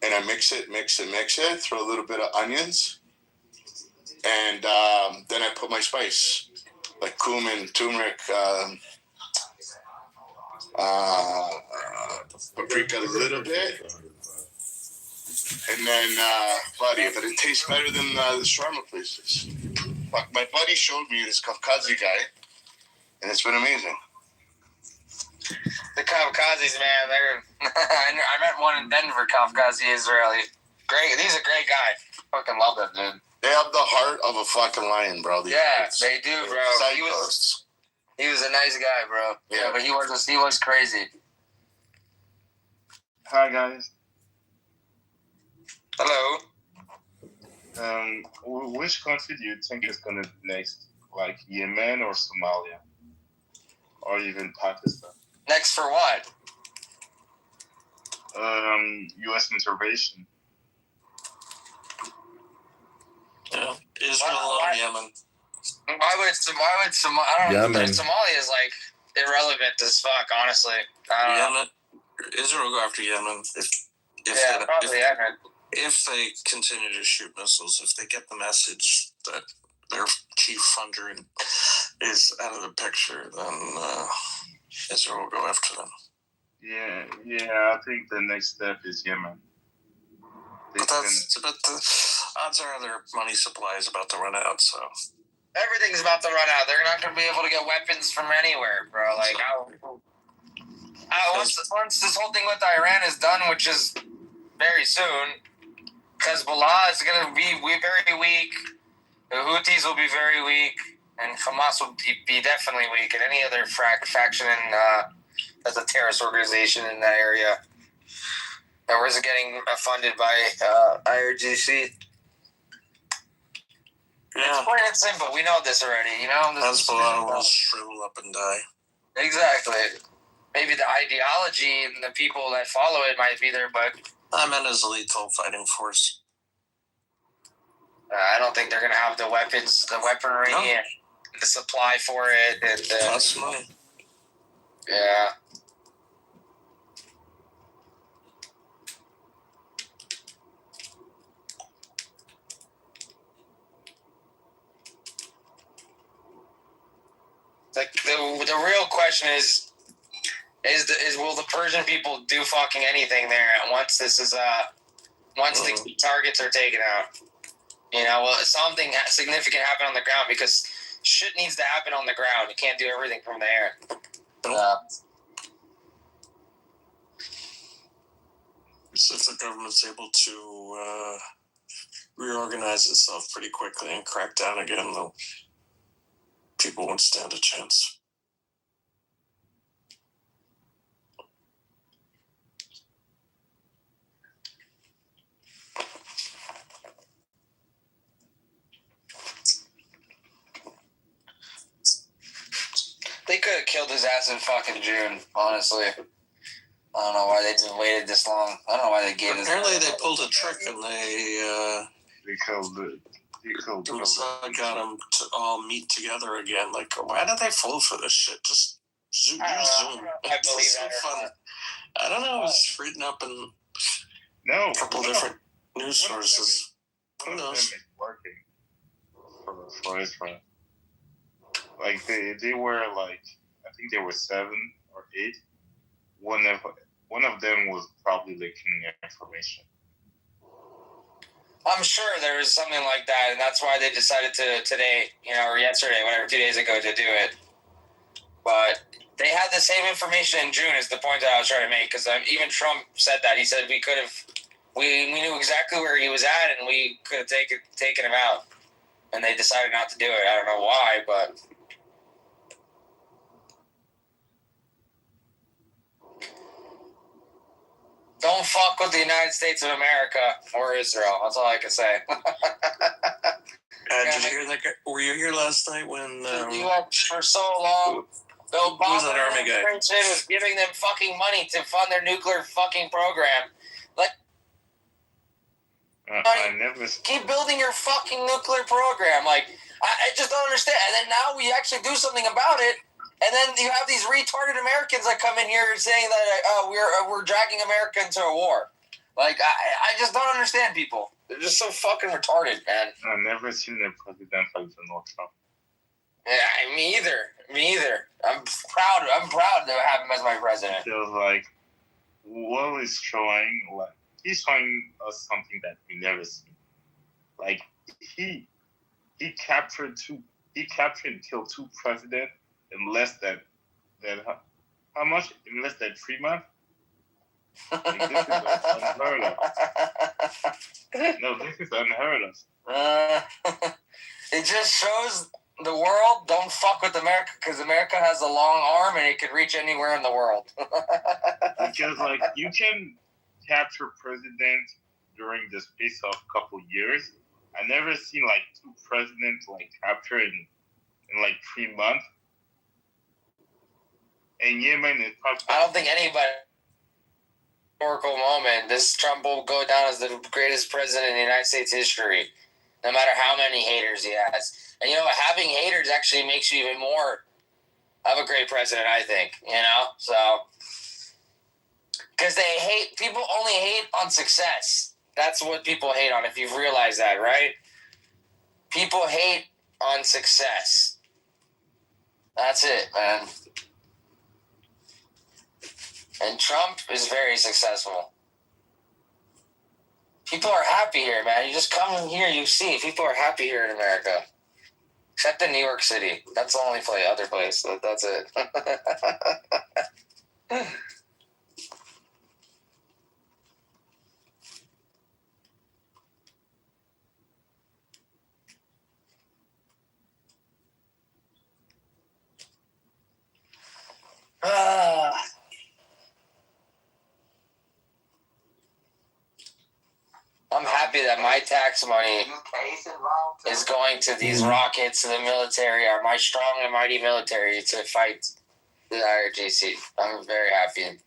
Speaker 14: and I mix it. Throw a little bit of onions, and then I put my spice. Like cumin, turmeric, paprika a little bit, and then but it tastes better than the shawarma places. Fuck, my buddy showed me this Kafkazi guy, and it's been amazing.
Speaker 4: The Kafkazis, man, they're I met one in Denver, Kafkazi Israeli. Great, he's a great guy. Fucking love them, dude.
Speaker 14: They have the heart of a fucking lion, bro.
Speaker 4: Yeah, they do, bro.
Speaker 14: Psychos.
Speaker 4: He was a nice guy, bro. Yeah, but he was crazy.
Speaker 19: Hi guys.
Speaker 4: Hello.
Speaker 19: Which country do you think is gonna be next? Like Yemen or Somalia, or even Pakistan?
Speaker 4: Next for what?
Speaker 19: U.S. intervention.
Speaker 18: Yeah, Israel or Yemen.
Speaker 4: Why would Somalia? I don't know.
Speaker 3: Yemen.
Speaker 4: Somalia is like irrelevant as fuck, honestly.
Speaker 18: Yemen. Israel go after Yemen if they continue to shoot missiles. If they get the message that their chief funder is out of the picture, then Israel will go after them.
Speaker 19: Yeah. I think the next step is Yemen.
Speaker 18: But the odds are their money supply is about to run out. So
Speaker 4: everything's about to run out. They're not going to be able to get weapons from anywhere, bro. Like, once this whole thing with Iran is done, which is very soon, Hezbollah is going to be very weak. The Houthis will be very weak, and Hamas will be definitely weak, and any other faction that's a terrorist organization in that area that was getting funded by IRGC.
Speaker 18: Yeah.
Speaker 4: It's plain and simple. We know this already, you know?
Speaker 18: Hezbollah will shrivel up and die.
Speaker 4: Exactly. Maybe the ideology and the people that follow it might be there, but
Speaker 18: I meant as a lethal fighting force.
Speaker 4: I don't think they're going to have the weapons, the weaponry, and the supply for it. And
Speaker 18: that's money.
Speaker 4: Yeah. Like the real question is will the Persian people do fucking anything there once this is once the targets are taken out? You know, will something significant happen on the ground, because shit needs to happen on the ground. You can't do everything from the air.
Speaker 18: So if the government's able to reorganize itself pretty quickly and crack down again, though, people won't stand a chance.
Speaker 4: They could have killed his ass in fucking June, honestly. I don't know why they just waited this long. I don't know why they gave this.
Speaker 18: Apparently they pulled a trick and they
Speaker 19: killed it.
Speaker 18: Got them to all meet together again. Like, why did they fall for this shit? Just use Zoom.
Speaker 4: I believe
Speaker 18: so
Speaker 4: that.
Speaker 18: Fun. I don't know. It was reading up in a couple different news sources. Who knows?
Speaker 19: Is working for Israel. Like they were like, I think there were 7 or 8. One of them was probably leaking information.
Speaker 4: I'm sure there was something like that, and that's why they decided to today, or yesterday, whatever, 2 days ago, to do it. But they had the same information in June is the point that I was trying to make, because even Trump said that. He said we could have, we knew exactly where he was at, and we could have taken him out. And they decided not to do it. I don't know why, but... Don't fuck with the United States of America or Israel. That's all I can say.
Speaker 18: Did you hear that guy? Were you here last night when...
Speaker 4: you had for so long... The Obama administration was giving them fucking money to fund their nuclear fucking program. Like,
Speaker 19: I never
Speaker 4: keep building your fucking nuclear program. Like, I just don't understand. And then now we actually do something about it. And then you have these retarded Americans that come in here saying that we're dragging America into a war. Like, I just don't understand people. They're just so fucking retarded, man.
Speaker 19: I've never seen a president like Donald Trump.
Speaker 4: Yeah, me either. I'm proud to have him as my president.
Speaker 19: It feels like what is showing, like, he's showing us something that we never seen. Like, he captured and killed two presidents in less than how much? In less than 3 months? Like, this is unheard of. No, this is unheard of.
Speaker 4: It just shows the world, don't fuck with America, because America has a long arm and it can reach anywhere in the world.
Speaker 19: Because, like, you can capture president during the space of a couple years. I never seen, like, two presidents, like, capture in like 3 months. And Yemen is probably...
Speaker 4: I don't think anybody... Historical moment, this Trump will go down as the greatest president in the United States history, no matter how many haters he has. And having haters actually makes you even more of a great president, I think, so, because people only hate on success. That's what people hate on, if you've realized that, right? People hate on success. That's it, man. And Trump is very successful. People are happy here, man. You just come in here, you see. People are happy here in America. Except in New York City. That's the only other place. That's it. I'm happy that my tax money is going to these rockets to the military, or my strong and mighty military, to fight the IRGC. I'm very happy.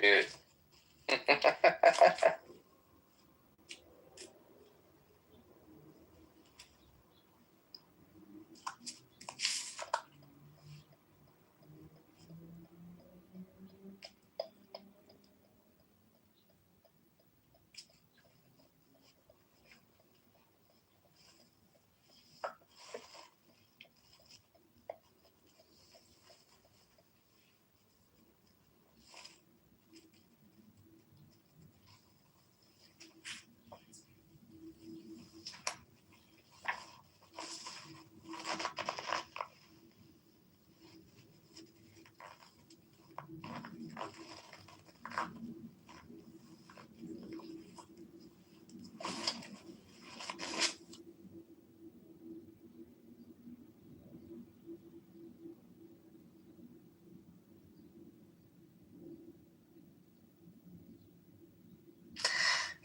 Speaker 4: Dude.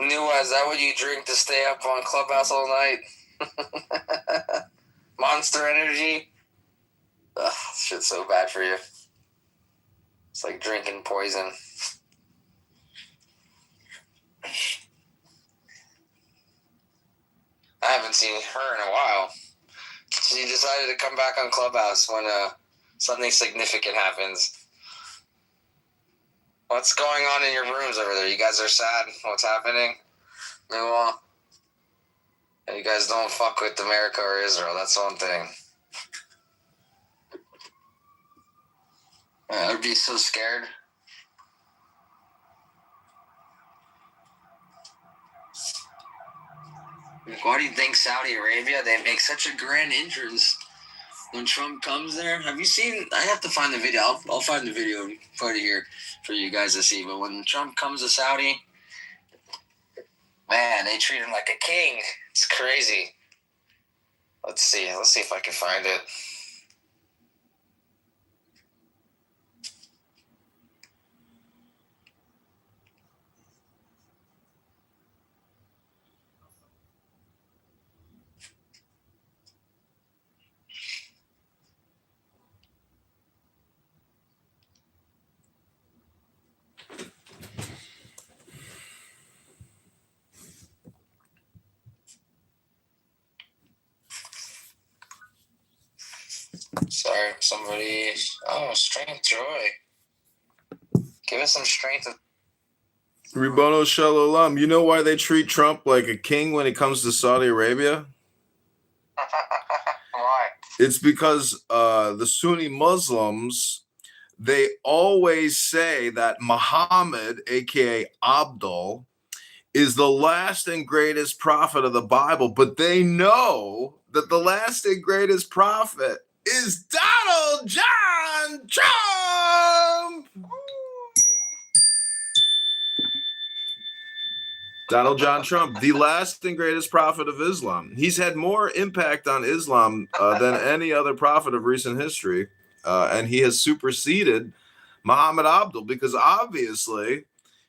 Speaker 4: Nua, is that what you drink to stay up on Clubhouse all night? Monster Energy? Ugh, shit's so bad for you. It's like drinking poison. I haven't seen her in a while. She decided to come back on Clubhouse when something significant happens. What's going on in your rooms over there? You guys are sad? What's happening? Well, you guys don't fuck with America or Israel. That's one thing. I'd be so scared. Why do you think Saudi Arabia, they make such a grand entrance when Trump comes there? Have you seen? I have to find the video. I'll find the video and put it here for you guys to see. But when Trump comes to Saudi, man, they treat him like a king. It's crazy. Let's see if I can find it. Sorry, somebody. Oh, strength, joy. Give us some strength.
Speaker 3: Ribono Shalom. You know why they treat Trump like a king when it comes to Saudi Arabia?
Speaker 4: Why?
Speaker 3: It's because the Sunni Muslims, they always say that Muhammad, aka Abdul, is the last and greatest prophet of the Bible, but they know that the last and greatest prophet is Donald John Trump. Donald John Trump, the last and greatest prophet of Islam. He's had more impact on Islam than any other prophet of recent history, and he has superseded Muhammad Abdul because obviously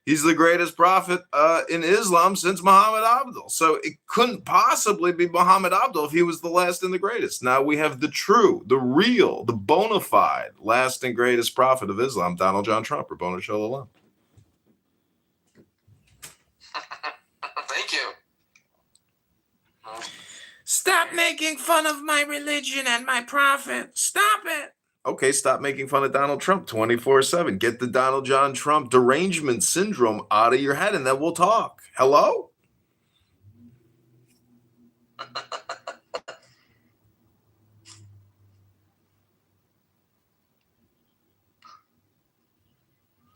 Speaker 3: he's the greatest prophet in Islam since Muhammad Abdul. So it couldn't possibly be Muhammad Abdul if he was the last and the greatest. Now we have the true, the real, the bona fide last and greatest prophet of Islam, Donald John Trump, Ribono Shalom.
Speaker 4: Thank you.
Speaker 3: Stop making fun of my religion and my prophet. Stop it. Okay, stop making fun of Donald Trump 24/7. Get the Donald John Trump derangement syndrome out of your head, and then we'll talk. Hello?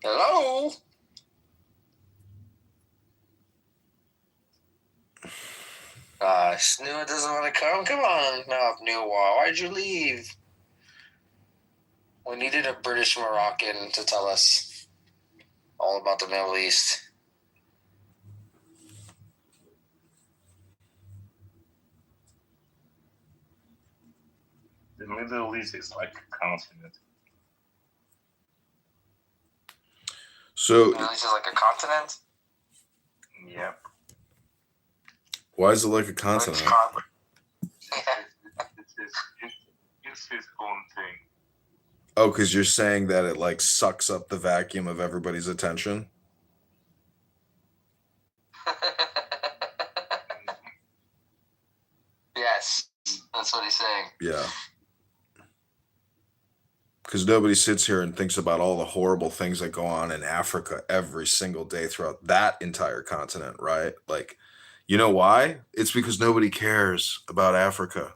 Speaker 4: Hello? Gosh, Nua doesn't want to come. Come on, no, Nua. Why'd you leave? We needed a British Moroccan to tell us all about the Middle East.
Speaker 19: The Middle East is like a continent.
Speaker 3: So,
Speaker 4: Middle East is like a continent?
Speaker 19: Yep.
Speaker 3: Why is it like a continent?
Speaker 19: It's his own thing.
Speaker 3: Oh, because you're saying that it like sucks up the vacuum of everybody's attention?
Speaker 4: Yes, that's what he's saying.
Speaker 3: Yeah. Because nobody sits here and thinks about all the horrible things that go on in Africa every single day throughout that entire continent, right? Like, you know why? It's because nobody cares about Africa.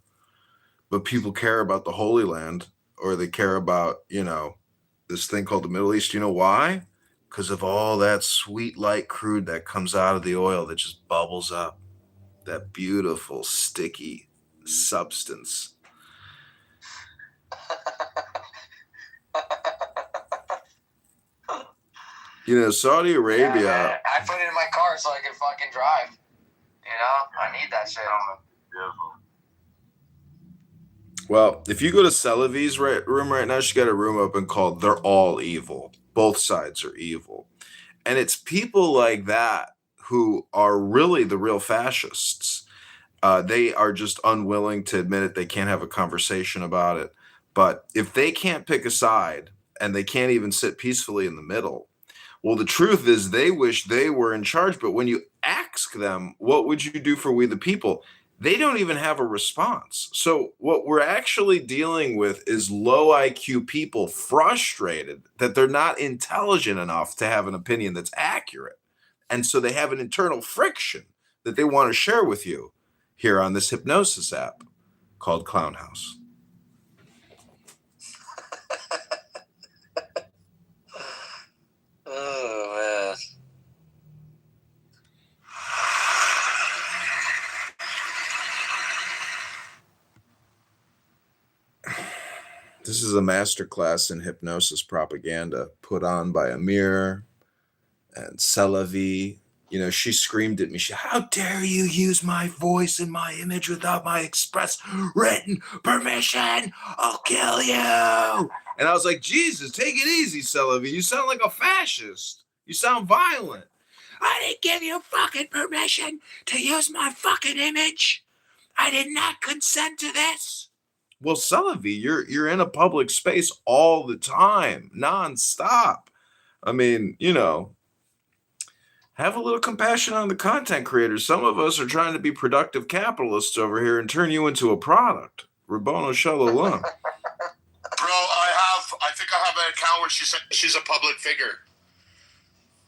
Speaker 3: But people care about the Holy Land, or they care about, this thing called the Middle East. You know why? Because of all that sweet light crude that comes out of the oil that just bubbles up. That beautiful, sticky substance. Saudi Arabia.
Speaker 4: Yeah, I put it in my car so I can fucking drive. I need that shit.
Speaker 3: Well, if you go to Selavi's room right now, she got a room open called They're All Evil. Both sides are evil. And it's people like that who are really the real fascists. They are just unwilling to admit it. They can't have a conversation about it. But if they can't pick a side and they can't even sit peacefully in the middle, well, the truth is they wish they were in charge. But when you ask them, what would you do for we the people? They don't even have a response. So what we're actually dealing with is low IQ people frustrated that they're not intelligent enough to have an opinion that's accurate. And so they have an internal friction that they want to share with you here on this hypnosis app called Clown House. This is a masterclass in hypnosis propaganda put on by Amir and Selavi. You know, she screamed at me, how dare you use my voice and my image without my express written permission? I'll kill you. And I was like, Jesus, take it easy, Selavi. You sound like a fascist. You sound violent. I didn't give you fucking permission to use my fucking image. I did not consent to this. Well, Selavi, you're in a public space all the time, nonstop. I mean, you know, have a little compassion on the content creators. Some of us are trying to be productive capitalists over here and turn you into a product. Rabbono Shalom.
Speaker 14: Bro, I think I have an account where she said she's a public figure.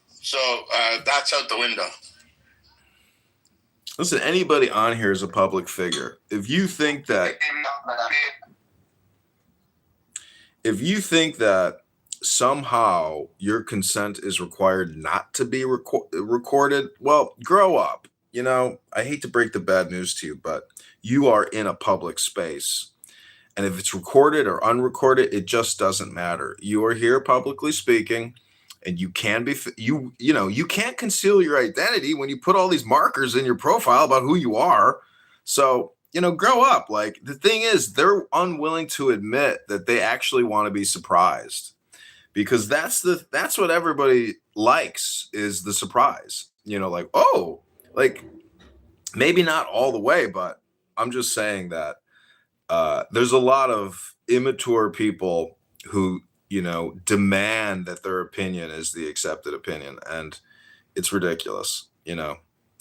Speaker 14: So that's out the window.
Speaker 3: Listen, anybody on here is a public figure. If you think that somehow your consent is required not to be recorded, well, grow up. You know, I hate to break the bad news to you, but you are in a public space. And if it's recorded or unrecorded, it just doesn't matter. You are here publicly speaking, and you can be, you know, you can't conceal your identity when you put all these markers in your profile about who you are. So, you know, grow up. Like, the thing is, they're unwilling to admit that they actually want to be surprised, because that's what everybody likes, is the surprise. You know, like, oh, like, maybe not all the way, but I'm just saying that there's a lot of immature people who, you know, demand that their opinion is the accepted opinion, and it's ridiculous. You know,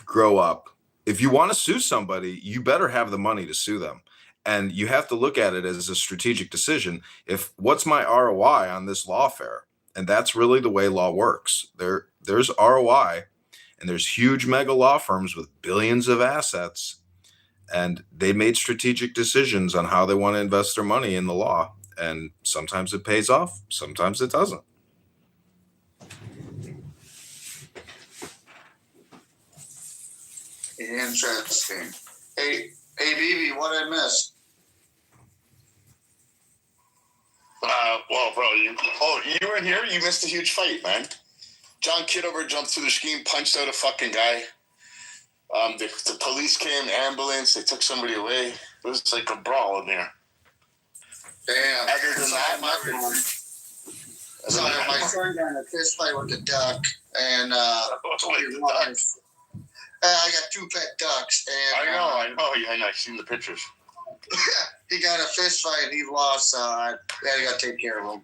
Speaker 3: grow up. If you want to sue somebody, you better have the money to sue them, and you have to look at it as a strategic decision. If what's my ROI on this lawfare? And that's really the way law works. There's ROI, and there's huge mega law firms with billions of assets, and they made strategic decisions on how they want to invest their money in the law. And sometimes it pays off, sometimes it doesn't.
Speaker 20: Interesting. Hey, Bibi, what I missed?
Speaker 14: Well, bro, you weren't here? You missed a huge fight, man. John Kitover jumped through the screen, punched out a fucking guy. The police came, ambulance, they took somebody away. It was like a brawl in there.
Speaker 20: Damn.
Speaker 14: Other than that,
Speaker 20: my son got in a fist fight with a duck, and I got 2 pet ducks. And
Speaker 14: I know. I've seen the pictures.
Speaker 20: He got a fist fight, and he lost. I got to take care of him.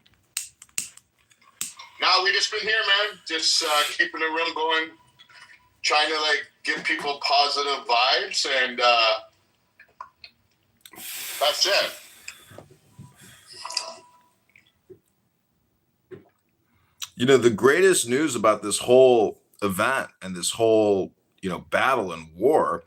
Speaker 14: No, we just been here, man. Just keeping the room going, trying to like give people positive vibes, and that's it.
Speaker 3: You know, the greatest news about this whole event and this whole, you know, battle and war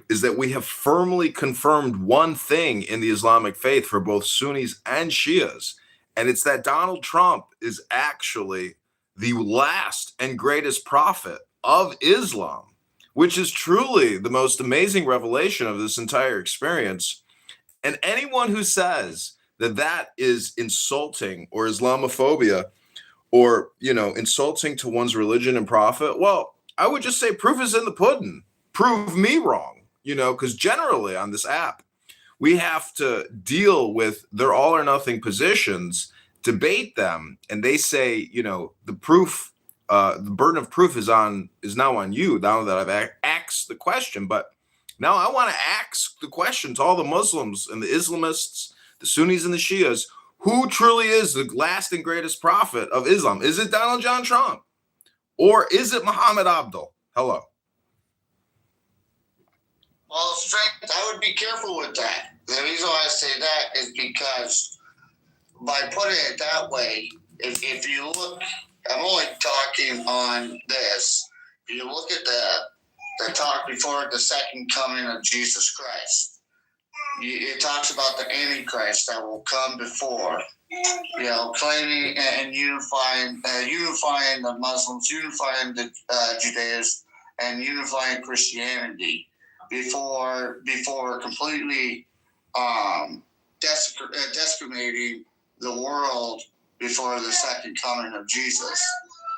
Speaker 3: is that we have firmly confirmed one thing in the Islamic faith for both Sunnis and Shias. And it's that Donald Trump is actually the last and greatest prophet of Islam, which is truly the most amazing revelation of this entire experience. And anyone who says that that is insulting or Islamophobia, or, you know, insulting to one's religion and prophet, well, I would just say proof is in the pudding. Prove me wrong, you know, because generally on this app, we have to deal with their all or nothing positions, debate them, and they say, you know, the proof, the burden of proof is now on you, now that I've asked the question. But now I want to ask the question to all the Muslims and the Islamists, the Sunnis and the Shias, who truly is the last and greatest prophet of Islam? Is it Donald John Trump? Or is it Muhammad Abdul? Hello.
Speaker 20: Well, Strength, I would be careful with that. The reason why I say that is because by putting it that way, if you look, I'm only talking on this, if you look at the talk before the second coming of Jesus Christ, it talks about the Antichrist that will come before, you know, claiming and unifying the Muslims, unifying the Judaism, and unifying Christianity before completely decimating the world before the second coming of Jesus.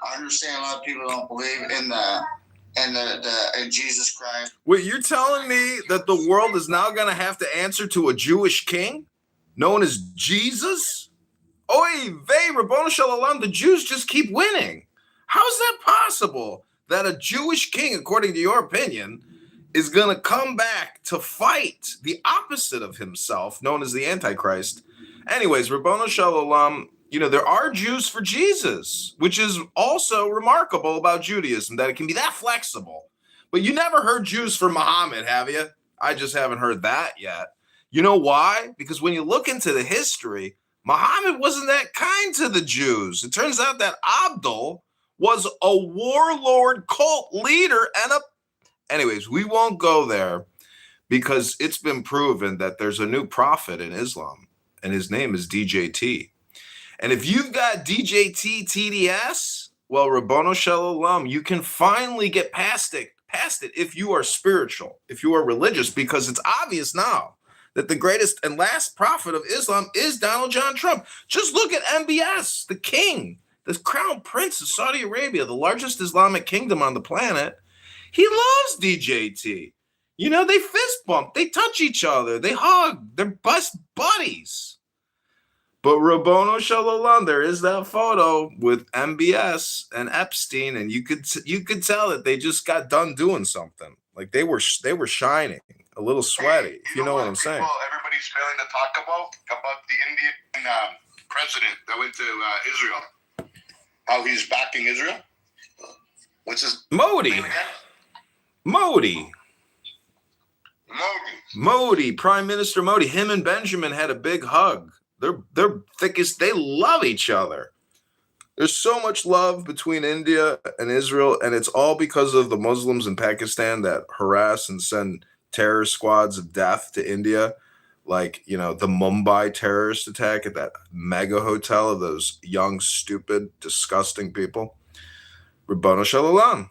Speaker 20: I understand a lot of people don't believe in that. And in Jesus Christ.
Speaker 3: Wait, you're telling me that the world is now going to have to answer to a Jewish king known as Jesus? Oy vey, Rabboni Shalom, the Jews just keep winning. How's that possible that a Jewish king, according to your opinion, is going to come back to fight the opposite of himself, known as the Antichrist? Anyways, Rabboni Shalom, there are Jews for Jesus, which is also remarkable about Judaism, that it can be that flexible. But you never heard Jews for Muhammad, have you? I just haven't heard that yet. You know why? Because when you look into the history, Muhammad wasn't that kind to the Jews. It turns out that Abdul was a warlord cult leader Anyways, we won't go there because it's been proven that there's a new prophet in Islam, and his name is DJT. And if you've got DJT TDS, well, Rabbono Shalom, you can finally get past it if you are spiritual, if you are religious, because it's obvious now that the greatest and last prophet of Islam is Donald John Trump. Just look at MBS, the king, the crown prince of Saudi Arabia, the largest Islamic kingdom on the planet. He loves DJT. They fist bump, they touch each other, they hug, they're best buddies. But Rabbono Shalom, there is that photo with MBS and Epstein, and you could tell that they just got done doing something. Like they were shining, a little sweaty. If you know what I'm saying.
Speaker 14: Everybody's failing to talk about the Indian president that went to Israel. How he's backing Israel. What's his name again?
Speaker 3: Modi, Prime Minister Modi. Him and Benjamin had a big hug. They're thickest. They love each other. There's so much love between India and Israel, and it's all because of the Muslims in Pakistan that harass and send terror squads of death to India, like the Mumbai terrorist attack at that mega hotel of those young, stupid, disgusting people. Rabbono Shalom.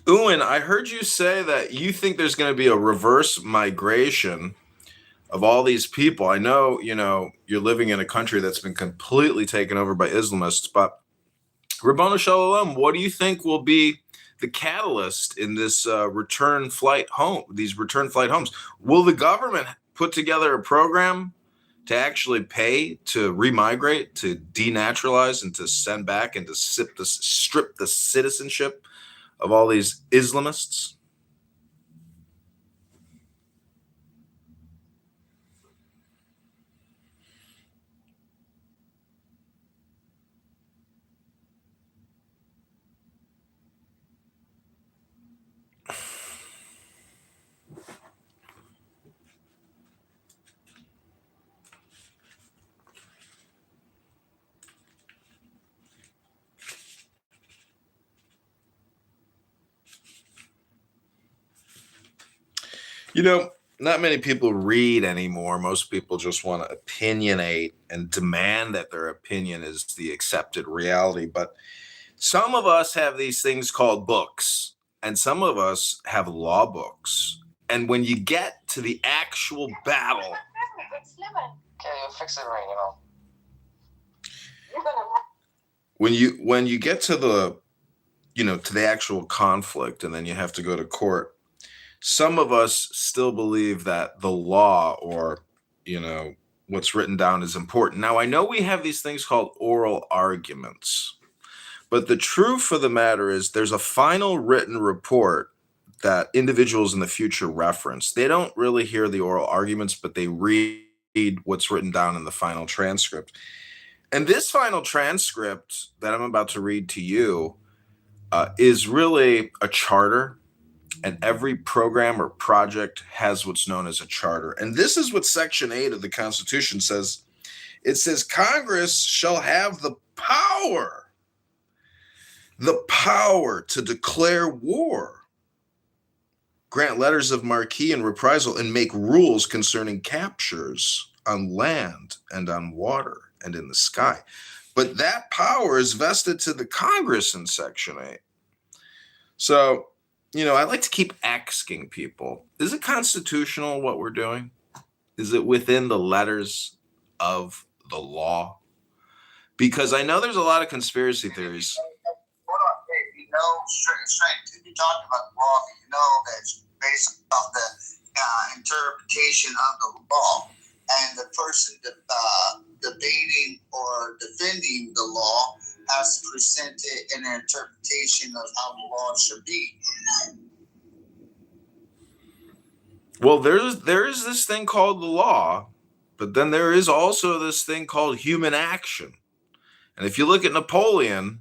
Speaker 3: Ewan, I heard you say that you think there's going to be a reverse migration of all these people. I know, you're living in a country that's been completely taken over by Islamists, but Rabbono Shalom, what do you think will be the catalyst in this return flight homes? Will the government put together a program to actually pay to remigrate, to denaturalize, and to send back and to strip the citizenship of all these Islamists? Not many people read anymore. Most people just want to opinionate and demand that their opinion is the accepted reality. But some of us have these things called books, and some of us have law books. And when you get to the actual battle,
Speaker 4: Okay, you'll fix it right,
Speaker 3: when you get to the to the actual conflict, and then you have to go to court, some of us still believe that the law or what's written down is important. Now, I know we have these things called oral arguments, but the truth of the matter is there's a final written report that individuals in the future reference. They don't really hear the oral arguments, but they read what's written down in the final transcript. And this final transcript that I'm about to read to you is really a charter, and every program or project has what's known as a charter. And this is what Section 8 of the Constitution says. It says, Congress shall have the power to declare war, grant letters of marque and reprisal, and make rules concerning captures on land and on water and in the sky. But that power is vested to the Congress in Section 8. So I like to keep asking people, is it constitutional what we're doing? Is it within the letters of the law? Because I know there's a lot of conspiracy theories.
Speaker 20: Strength, you talked about the law, but that's based off the interpretation of the law. And the person debating or defending the law has to present it in an interpretation of how the law should be.
Speaker 3: Well, there's this thing called the law, but then there is also this thing called human action. And if you look at Napoleon,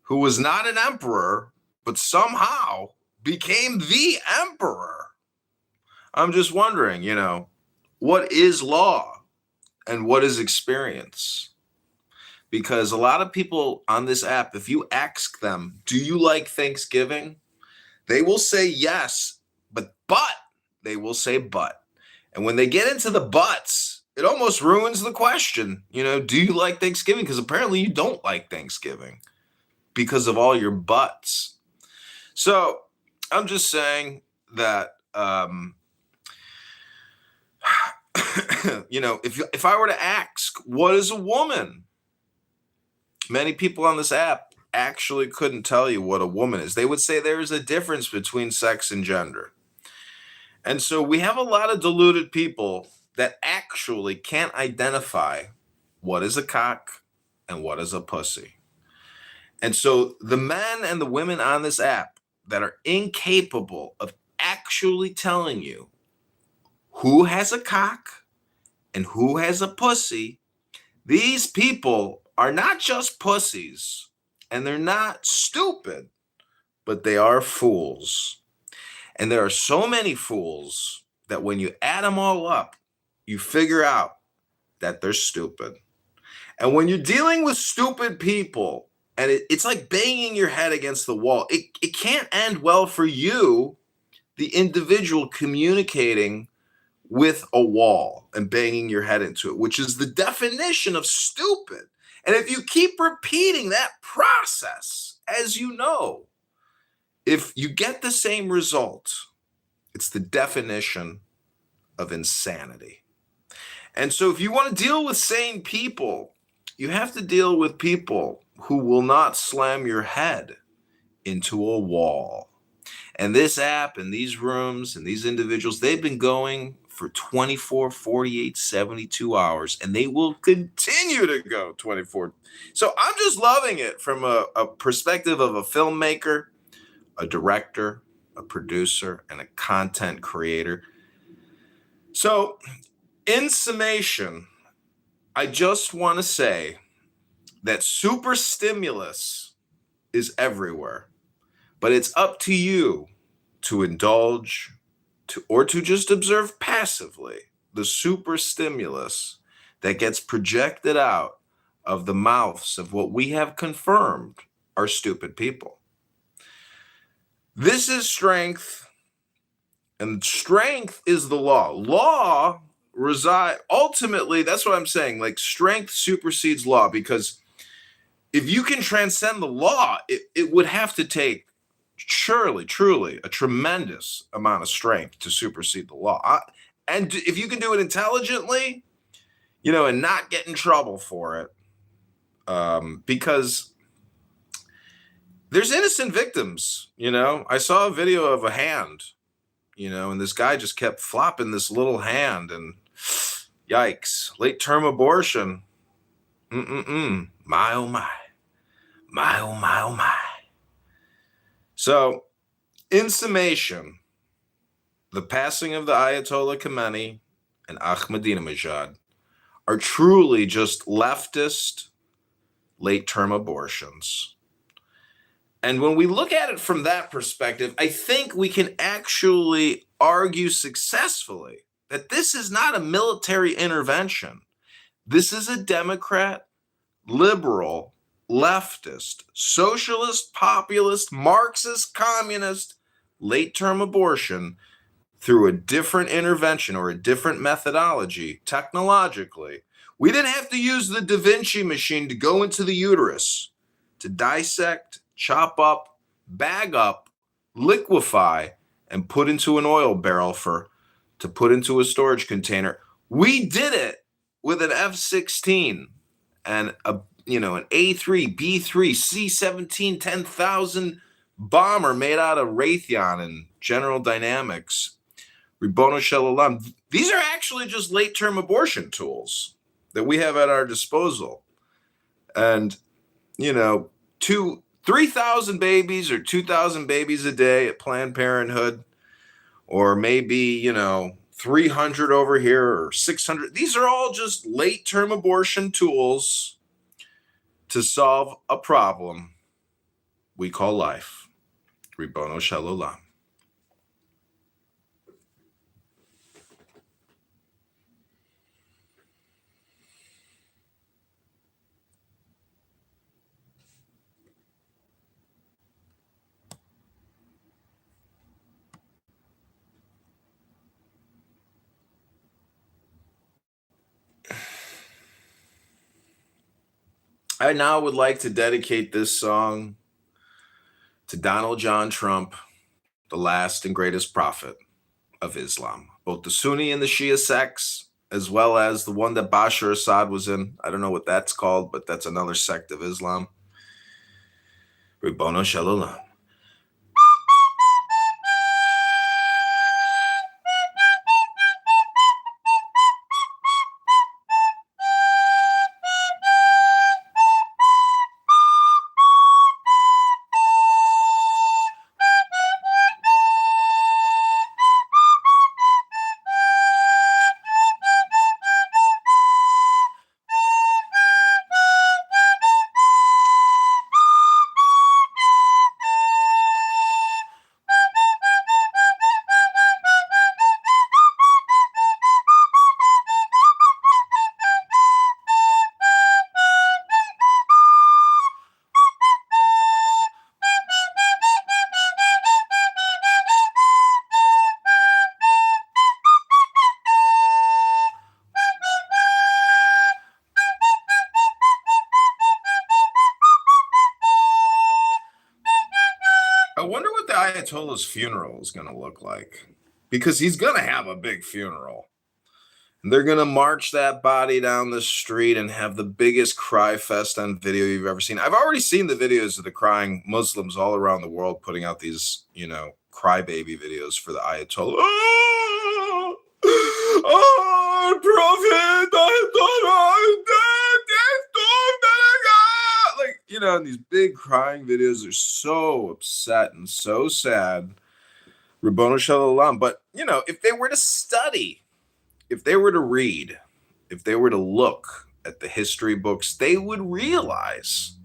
Speaker 3: who was not an emperor, but somehow became the emperor, I'm just wondering, what is law and what is experience? Because a lot of people on this app, if you ask them, do you like Thanksgiving? They will say yes, but they will say but. And when they get into the buts, it almost ruins the question. Do you like Thanksgiving? Because apparently you don't like Thanksgiving because of all your buts. So I'm just saying that, if I were to ask, what is a woman? Many people on this app actually couldn't tell you what a woman is. They would say there is a difference between sex and gender. And so we have a lot of deluded people that actually can't identify what is a cock and what is a pussy. And so the men and the women on this app that are incapable of actually telling you who has a cock and who has a pussy, these people are not just pussies and they're not stupid, but they are fools. And there are so many fools that when you add them all up, you figure out that they're stupid. And when you're dealing with stupid people, and it's like banging your head against the wall, it can't end well for you, the individual communicating with a wall and banging your head into it, which is the definition of stupid. And if you keep repeating that process, as you know, if you get the same result, it's the definition of insanity. And so if you want to deal with sane people, you have to deal with people who will not slam your head into a wall. And this app and these rooms and these individuals, they've been going for 24, 48, 72 hours, and they will continue to go 24. So I'm just loving it from a perspective of a filmmaker, a director, a producer, and a content creator. So in summation, I just want to say that super stimulus is everywhere, but it's up to you to indulge or to just observe passively the super stimulus that gets projected out of the mouths of what we have confirmed are stupid people. This is strength, and strength is the law. Law ultimately, that's what I'm saying, like strength supersedes law, because if you can transcend the law, it would have to take truly a tremendous amount of strength to supersede the law. And if you can do it intelligently, and not get in trouble for it, because there's innocent victims, I saw a video of a hand, and this guy just kept flopping this little hand, and yikes, late term abortion. My, oh my. My, oh my, oh my. So, in summation, the passing of the Ayatollah Khomeini and Ahmadinejad are truly just leftist late-term abortions. And when we look at it from that perspective, I think we can actually argue successfully that this is not a military intervention. This is a Democrat, liberal, leftist, socialist, populist, Marxist, communist, late-term abortion through a different intervention or a different methodology technologically. We didn't have to use the Da Vinci machine to go into the uterus, to dissect, chop up, bag up liquefy, and put into an oil barrel to put into a storage container. We did it with an F-16 and an A3, B3, C-17, 10,000 bomber made out of Raytheon and General Dynamics. Ribono Shel Olam. These are actually just late-term abortion tools that we have at our disposal. And, 3,000 babies or 2,000 babies a day at Planned Parenthood, or maybe, 300 over here or 600. These are all just late-term abortion tools to solve a problem we call life. Ribono Shel Olam. I now would like to dedicate this song to Donald John Trump, the last and greatest prophet of Islam. Both the Sunni and the Shia sects, as well as the one that Bashar Assad was in. I don't know what that's called, but that's another sect of Islam. Ribono Shel Olam. I wonder what the Ayatollah's funeral is going to look like, because he's going to have a big funeral. And they're going to march that body down the street and have the biggest cry fest on video you've ever seen. I've already seen the videos of the crying Muslims all around the world putting out these, crybaby videos for the Ayatollah. Oh, Prophet, I thought I was dead. And these big crying videos are so upset and so sad. Ribono Shel Olam. But, if they were to study, if they were to read, if they were to look at the history books, they would realize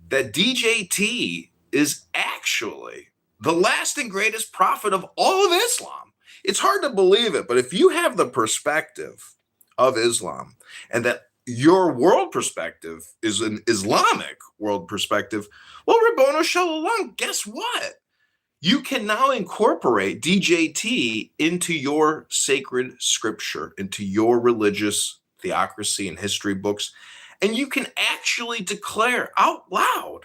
Speaker 3: that DJT is actually the last and greatest prophet of all of Islam. It's hard to believe it, but if you have the perspective of Islam and that your world perspective is an Islamic world perspective, well, Ribono Shel Olam, guess what? You can now incorporate DJT into your sacred scripture, into your religious theocracy and history books, and you can actually declare out loud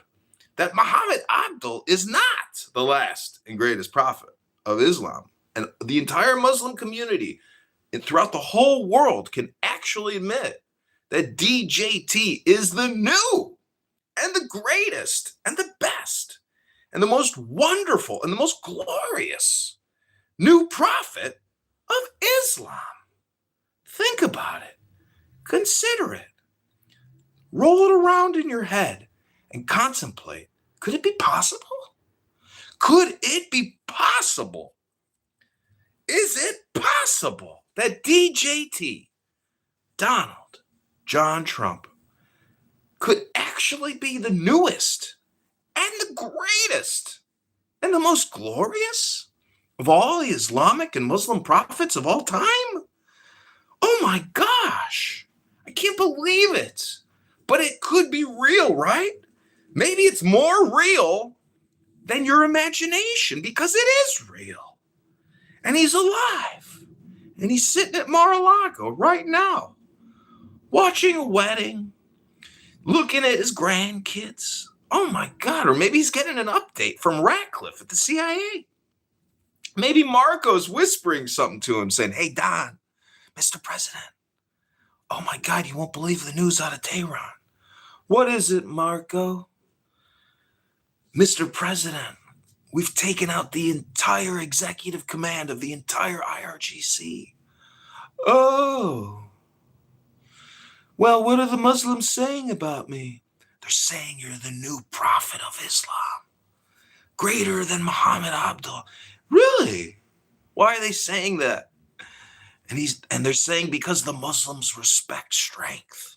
Speaker 3: that Muhammad Abdul is not the last and greatest prophet of Islam. And the entire Muslim community and throughout the whole world can actually admit that DJT is the new and the greatest and the best and the most wonderful and the most glorious new prophet of Islam. Think about it. Consider it. Roll it around in your head and contemplate. Could it be possible? Could it be possible? Is it possible that DJT, Donald John Trump, could actually be the newest and the greatest and the most glorious of all the Islamic and Muslim prophets of all time? Oh my gosh, I can't believe it. But it could be real, right? Maybe it's more real than your imagination, because it is real. And he's alive. And he's sitting at Mar-a-Lago right now, watching a wedding, looking at his grandkids, Oh my God. Or maybe he's getting an update from Ratcliffe at the CIA. Maybe Marco's whispering something to him saying, hey, Don, Mr. President. Oh my God, you won't believe the news out of Tehran. What is it, Marco? Mr. President, we've taken out the entire executive command of the entire IRGC. Oh. Well, what are the Muslims saying about me? They're saying you're the new prophet of Islam. Greater than Muhammad Abdul. Really? Why are they saying that? And they're saying because the Muslims respect strength.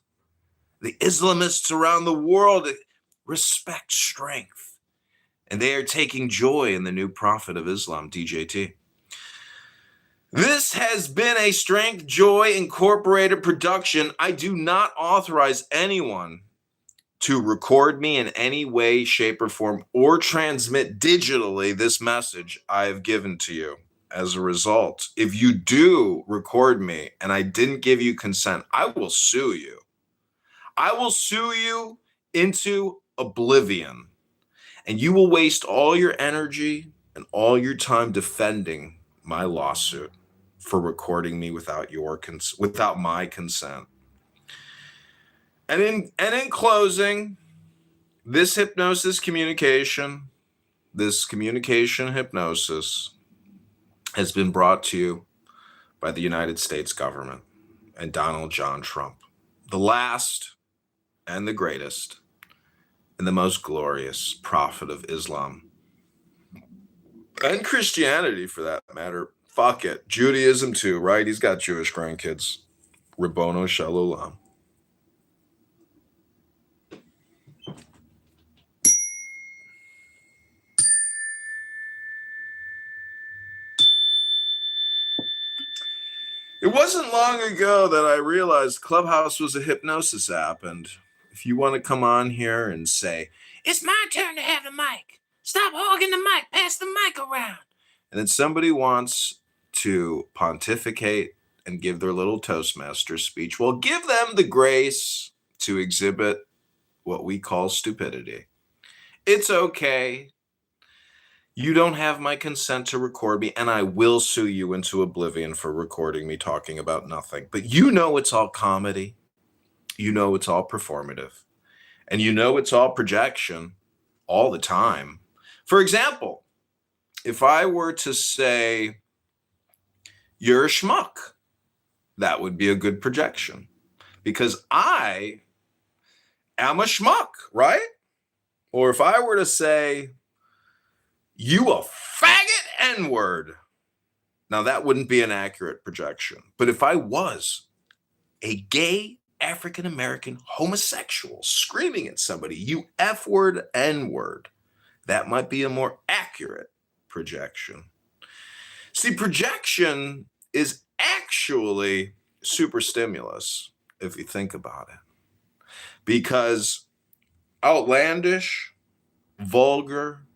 Speaker 3: The Islamists around the world respect strength. And they are taking joy in the new prophet of Islam, DJT. This has been a Strength Joy Incorporated production. I do not authorize anyone to record me in any way, shape, or form, or transmit digitally this message I have given to you. As a result, if you do record me and I didn't give you consent, I will sue you. I will sue you into oblivion. And you will waste all your energy and all your time defending my lawsuit for recording me without my consent. And in closing, this communication hypnosis has been brought to you by the United States government and Donald John Trump, the last and the greatest and the most glorious prophet of Islam and Christianity, for that matter. Fuck it. Judaism too, right? He's got Jewish grandkids. Ribbono Shel Olam. It wasn't long ago that I realized Clubhouse was a hypnosis app, and if you want to come on here and say, it's my turn to have the mic. Stop hogging the mic. Pass the mic around. And then somebody wants to pontificate and give their little Toastmaster speech. Well, give them the grace to exhibit what we call stupidity. It's okay. You don't have my consent to record me, and I will sue you into oblivion for recording me talking about nothing. But you know it's all comedy. You know it's all performative. And you know it's all projection all the time. For example, if I were to say, you're a schmuck, that would be a good projection. Because I am a schmuck, right? Or if I were to say, you a faggot N-word. Now, that wouldn't be an accurate projection. But if I was a gay African-American homosexual screaming at somebody, you F-word, N-word, that might be a more accurate projection. See, projection is actually super stimulus, if you think about it. Because outlandish, vulgar,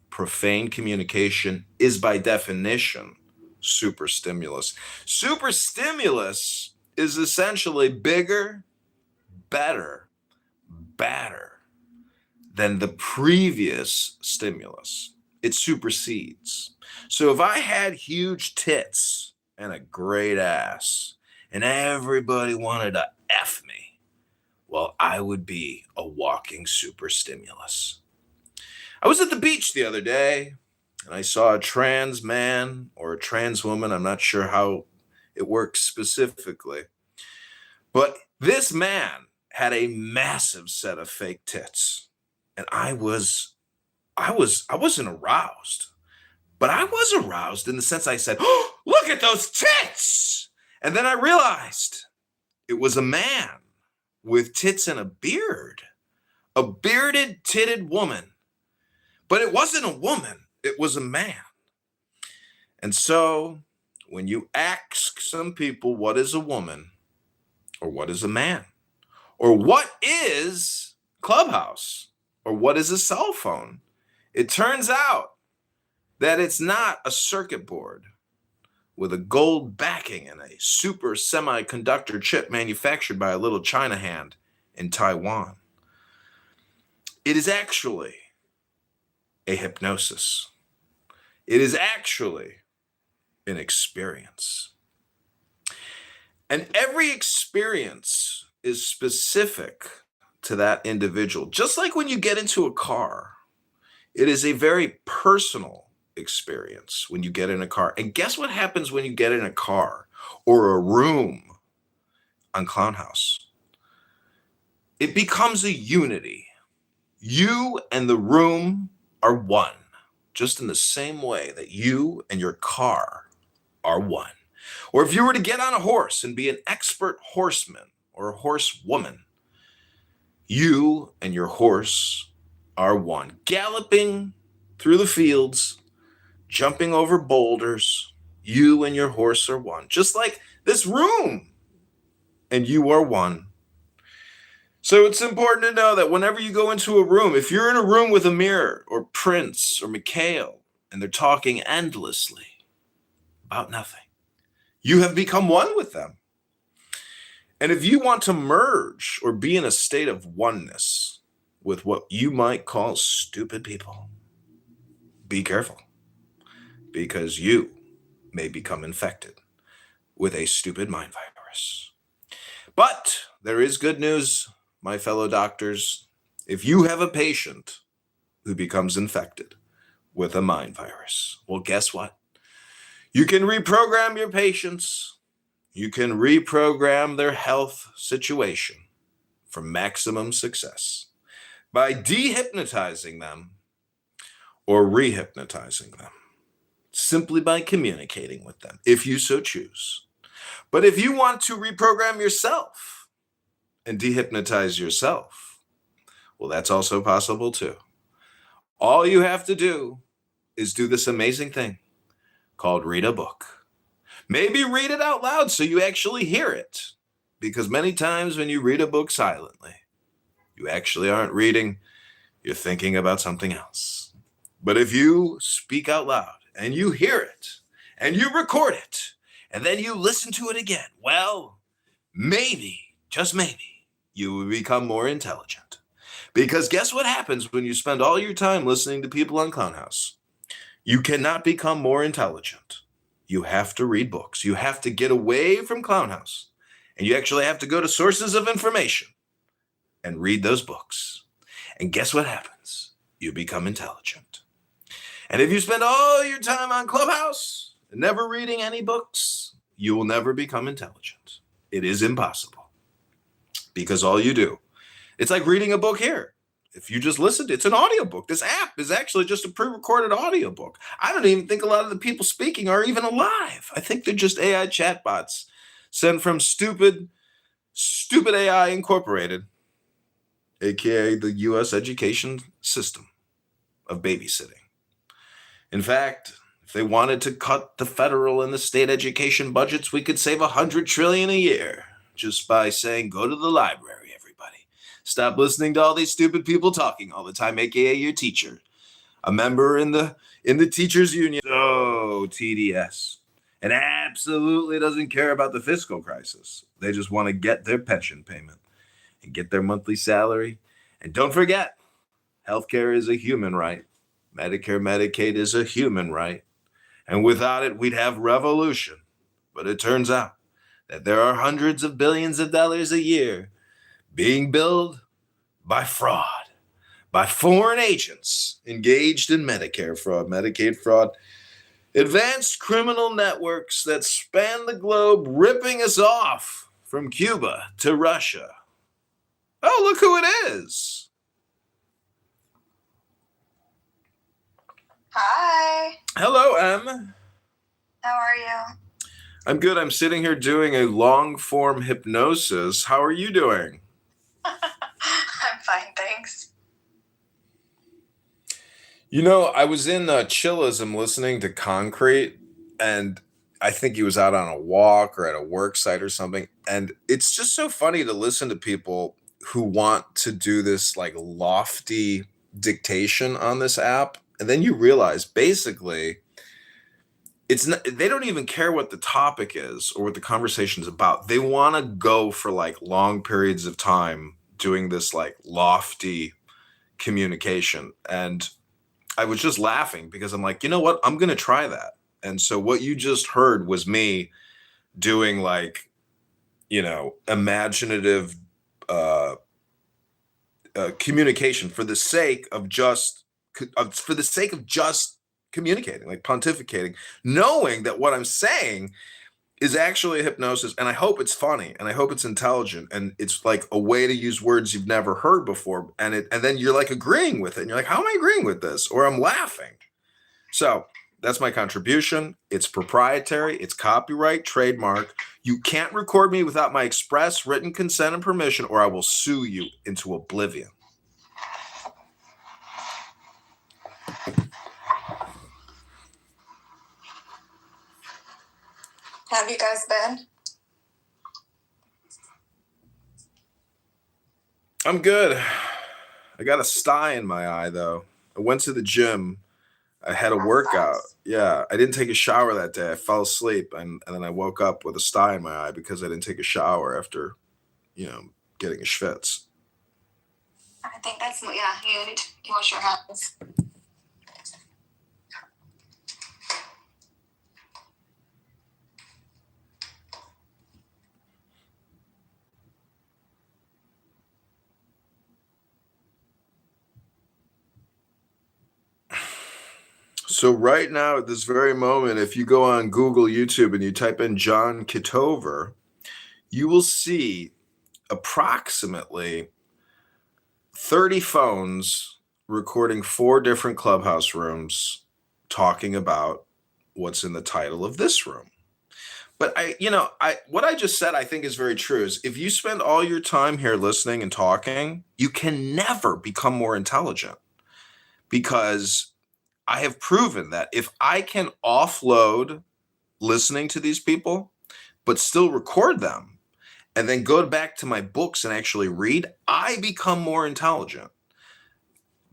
Speaker 3: profane communication is by definition super stimulus. Super stimulus is essentially bigger, better, badder than the previous stimulus. It supersedes. So if I had huge tits and a great ass and everybody wanted to F me, well, I would be a walking super stimulus. I was at the beach the other day, and I saw a trans man or a trans woman. I'm not sure how it works specifically. But this man had a massive set of fake tits. And I wasn't aroused. But I was aroused in the sense I said, oh, look at those tits! And then I realized it was a man with tits and a beard. A bearded, titted woman. But it wasn't a woman, it was a man. And so when you ask some people what is a woman, or what is a man, or what is Clubhouse, or what is a cell phone, it turns out that it's not a circuit board with a gold backing and a super semiconductor chip manufactured by a little China hand in Taiwan. It is actually a hypnosis. It is actually an experience. And every experience is specific to that individual. Just like when you get into a car, it is a very personal experience when you get in a car. And guess what happens when you get in a car or a room on Clown House? It becomes a unity. You and the room are one, just in the same way that you and your car are one. Or if you were to get on a horse and be an expert horseman or a horsewoman, you and your horse are one. Galloping through the fields, jumping over boulders, you and your horse are one. Just like this room, and you are one. So it's important to know that whenever you go into a room, if you're in a room with Amir or Prince or Mikhail, and they're talking endlessly about nothing, you have become one with them. And if you want to merge or be in a state of oneness with what you might call stupid people, be careful, because you may become infected with a stupid mind virus. But there is good news, my fellow doctors. If you have a patient who becomes infected with a mind virus, well, guess what? You can reprogram your patients. You can reprogram their health situation for maximum success by dehypnotizing them or rehypnotizing them, simply by communicating with them, if you so choose. But if you want to reprogram yourself and dehypnotize yourself, well, that's also possible too. All you have to do is do this amazing thing called read a book. Maybe read it out loud so you actually hear it. Because many times when you read a book silently, you actually aren't reading, you're thinking about something else. But if you speak out loud and you hear it and you record it and then you listen to it again, well, maybe, just maybe, you will become more intelligent. Because guess what happens when you spend all your time listening to people on Clown House? You cannot become more intelligent. You have to read books. You have to get away from Clown House. And you actually have to go to sources of information and read those books. And guess what happens? You become intelligent. And if you spend all your time on Clubhouse and never reading any books, you will never become intelligent. It is impossible. Because all you do, it's like reading a book here. If you just listen to it, it's an audiobook. This app is actually just a pre-recorded audiobook. I don't even think a lot of the people speaking are even alive. I think they're just AI chatbots sent from stupid AI Incorporated, aka the US education system of babysitting. In fact, if they wanted to cut the federal and the state education budgets, we could save $100 trillion a year just by saying, go to the library. Stop listening to all these stupid people talking all the time, aka your teacher. A member in the teachers union. So TDS. And absolutely doesn't care about the fiscal crisis. They just want to get their pension payment and get their monthly salary. And don't forget, healthcare is a human right. Medicare, Medicaid is a human right. And without it, we'd have revolution. But it turns out that there are hundreds of billions of dollars a year being billed by fraud, by foreign agents engaged in Medicare fraud, Medicaid fraud, advanced criminal networks that span the globe, ripping us off from Cuba to Russia. Oh, look who it is.
Speaker 21: Hi.
Speaker 3: Hello, Em.
Speaker 21: How are you?
Speaker 3: I'm good. I'm sitting here doing a long-form hypnosis. How are you doing?
Speaker 21: I'm fine, thanks.
Speaker 3: You know, I was in Chillism listening to Concrete, and I think he was out on a walk or at a work site or something. And it's just so funny to listen to people who want to do this like lofty dictation on this app. And then you realize basically it's not, they don't even care what the topic is or what the conversation is about. They want to go for like long periods of time doing this like lofty communication. And I was just laughing because I'm like, you know what? I'm going to try that. And so what you just heard was me doing like, imaginative communication for the sake of just communicating, like pontificating, knowing that what I'm saying is actually a hypnosis. And I hope it's funny and I hope it's intelligent. And it's like a way to use words you've never heard before. And then you're like agreeing with it. And you're like, how am I agreeing with this? Or I'm laughing. So that's my contribution. It's proprietary. It's copyright, trademark. You can't record me without my express written consent and permission, or I will sue you into oblivion.
Speaker 21: Have you guys been?
Speaker 3: I'm good. I got a sty in my eye, though. I went to the gym. I had a workout. Yeah, I didn't take a shower that day. I fell asleep, and then I woke up with a sty in my eye because I didn't take a shower after, getting a schwitz.
Speaker 21: I think that's, you need to wash your hands.
Speaker 3: So right now, at this very moment, if you go on Google, YouTube, and you type in John Kitover, you will see approximately 30 phones recording 4 different clubhouse rooms talking about what's in the title of this room. But what I just said, I think is very true, is if you spend all your time here listening and talking, you can never become more intelligent, because I have proven that if I can offload listening to these people, but still record them, and then go back to my books and actually read, I become more intelligent.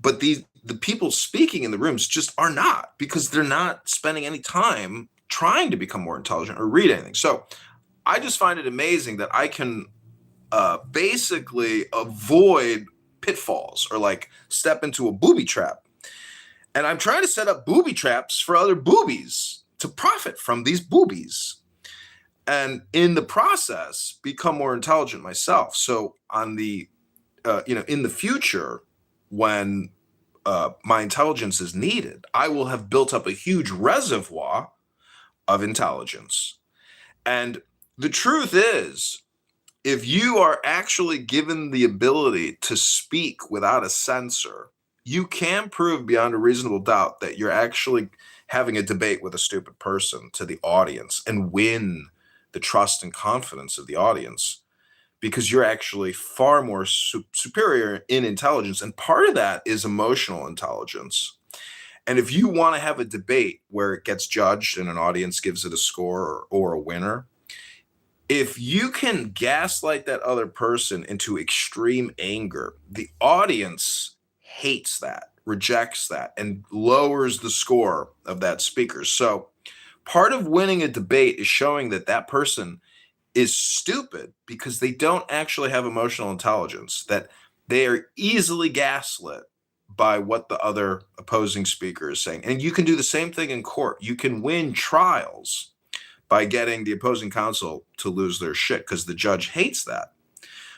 Speaker 3: But the people speaking in the rooms just are not, because they're not spending any time trying to become more intelligent or read anything. So I just find it amazing that I can basically avoid pitfalls or like step into a booby trap. And I'm trying to set up booby traps for other boobies to profit from these boobies. And in the process, become more intelligent myself. So on the, in the future, when my intelligence is needed, I will have built up a huge reservoir of intelligence. And the truth is, if you are actually given the ability to speak without a censor, you can prove beyond a reasonable doubt that you're actually having a debate with a stupid person to the audience and win the trust and confidence of the audience, because you're actually far more superior in intelligence. And part of that is emotional intelligence. And if you want to have a debate where it gets judged and an audience gives it a score or a winner, if you can gaslight that other person into extreme anger, the audience hates that, rejects that, and lowers the score of that speaker. So part of winning a debate is showing that that person is stupid because they don't actually have emotional intelligence, that they are easily gaslit by what the other opposing speaker is saying. And you can do the same thing in court. You can win trials by getting the opposing counsel to lose their shit because the judge hates that.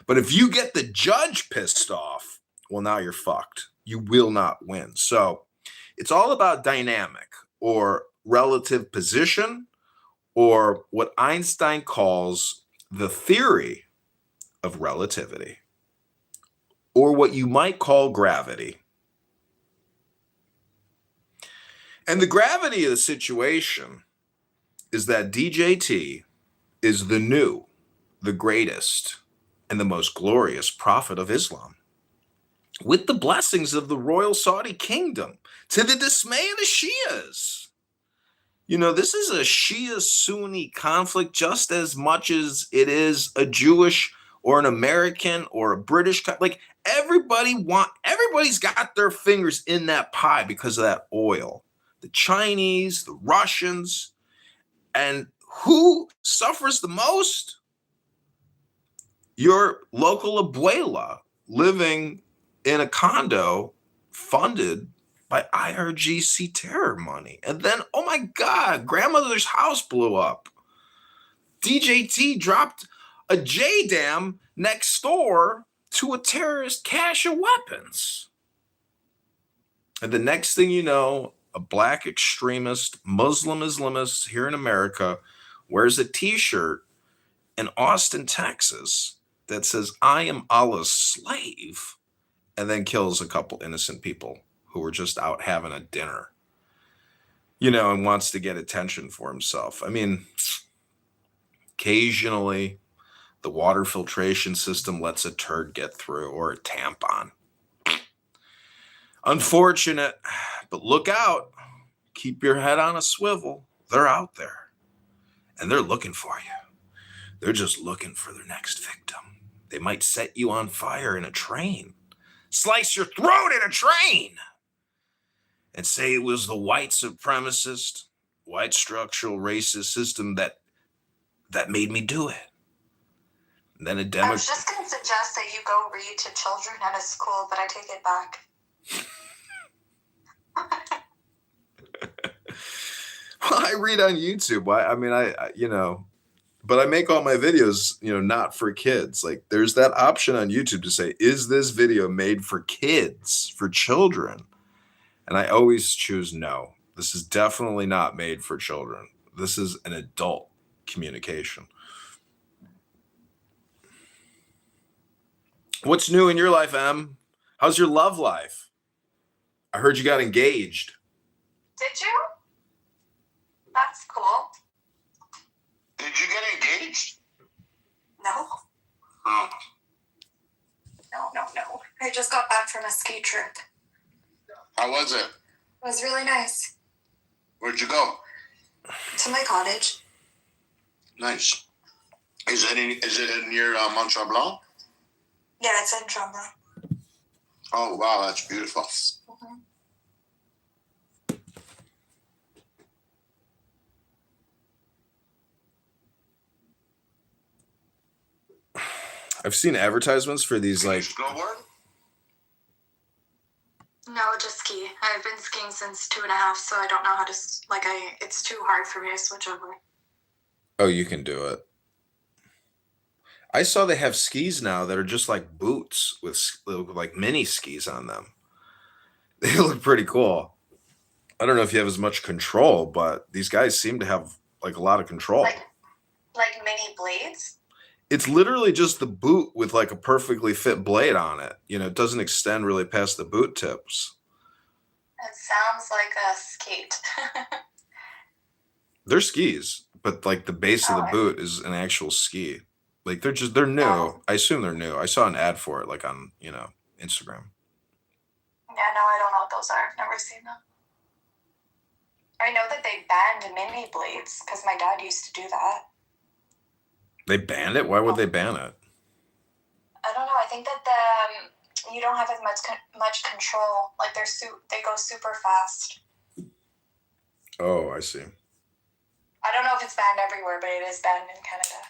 Speaker 3: But if you get the judge pissed off, well, now you're fucked. You will not win. So it's all about dynamic or relative position, or what Einstein calls the theory of relativity, or what you might call gravity. And the gravity of the situation is that DJT is the new, the greatest, and the most glorious prophet of Islam, with the blessings of the royal Saudi kingdom, to the dismay of the Shias. This is a Shia-Sunni conflict just as much as it is a Jewish or an American or a British. Like everybody's got their fingers in that pie because of that oil. The Chinese, the Russians, and who suffers the most? Your local abuela living in a condo funded by IRGC terror money. And then, oh my God, grandmother's house blew up. DJT dropped a JDAM next door to a terrorist cache of weapons. And the next thing you know, a black extremist, Muslim Islamist here in America wears a t-shirt in Austin, Texas that says, I am Allah's slave, and then kills a couple innocent people who were just out having a dinner, and wants to get attention for himself. I mean, occasionally the water filtration system lets a turd get through, or a tampon. Unfortunate, but look out. Keep your head on a swivel. They're out there, and they're looking for you. They're just looking for their next victim. They might set you on fire in a train, slice your throat in a train, and say it was the white supremacist, white structural racist system that made me do it. And then
Speaker 21: I was just going to suggest that you go read to children at a school, but I take it back.
Speaker 3: Well, I read on YouTube. But I make all my videos, not for kids. Like, there's that option on YouTube to say, is this video made for kids, for children? And I always choose no. This is definitely not made for children. This is an adult communication. What's new in your life, Em? How's your love life? I heard you got engaged.
Speaker 21: Did you? That's cool.
Speaker 20: Did you get engaged?
Speaker 21: No.
Speaker 20: Oh.
Speaker 21: No. I just got back from a ski trip.
Speaker 20: How was it?
Speaker 21: It was really nice.
Speaker 20: Where'd you go?
Speaker 21: To my cottage.
Speaker 20: Nice. Is it near Mont Tremblant?
Speaker 21: Yeah, it's in Tremblant.
Speaker 20: Oh, wow, that's beautiful.
Speaker 21: Mm-hmm.
Speaker 3: I've seen advertisements for these, like...
Speaker 20: Snowboard?
Speaker 21: No, just ski. I've been skiing since 2.5, so I don't know how to... it's too hard for me to switch over.
Speaker 3: Oh, you can do it. I saw they have skis now that are just like boots with like mini skis on them. They look pretty cool. I don't know if you have as much control, but these guys seem to have like a lot of control.
Speaker 21: Like mini blades?
Speaker 3: It's literally just the boot with like a perfectly fit blade on it. It doesn't extend really past the boot tips.
Speaker 21: It sounds like a skate.
Speaker 3: They're skis, but like the base of the boot is an actual ski. Like they're new.
Speaker 21: Oh.
Speaker 3: I assume they're new. I saw an ad for it like on, Instagram.
Speaker 21: Yeah, no, I don't know what those are. I've never seen them. I know that they banned mini blades because my dad used to do that.
Speaker 3: They banned it? Why would they ban it?
Speaker 21: I don't know. I think that you don't have as much control. Like they go super fast.
Speaker 3: Oh, I see.
Speaker 21: I don't know if it's banned everywhere, but it is banned in Canada.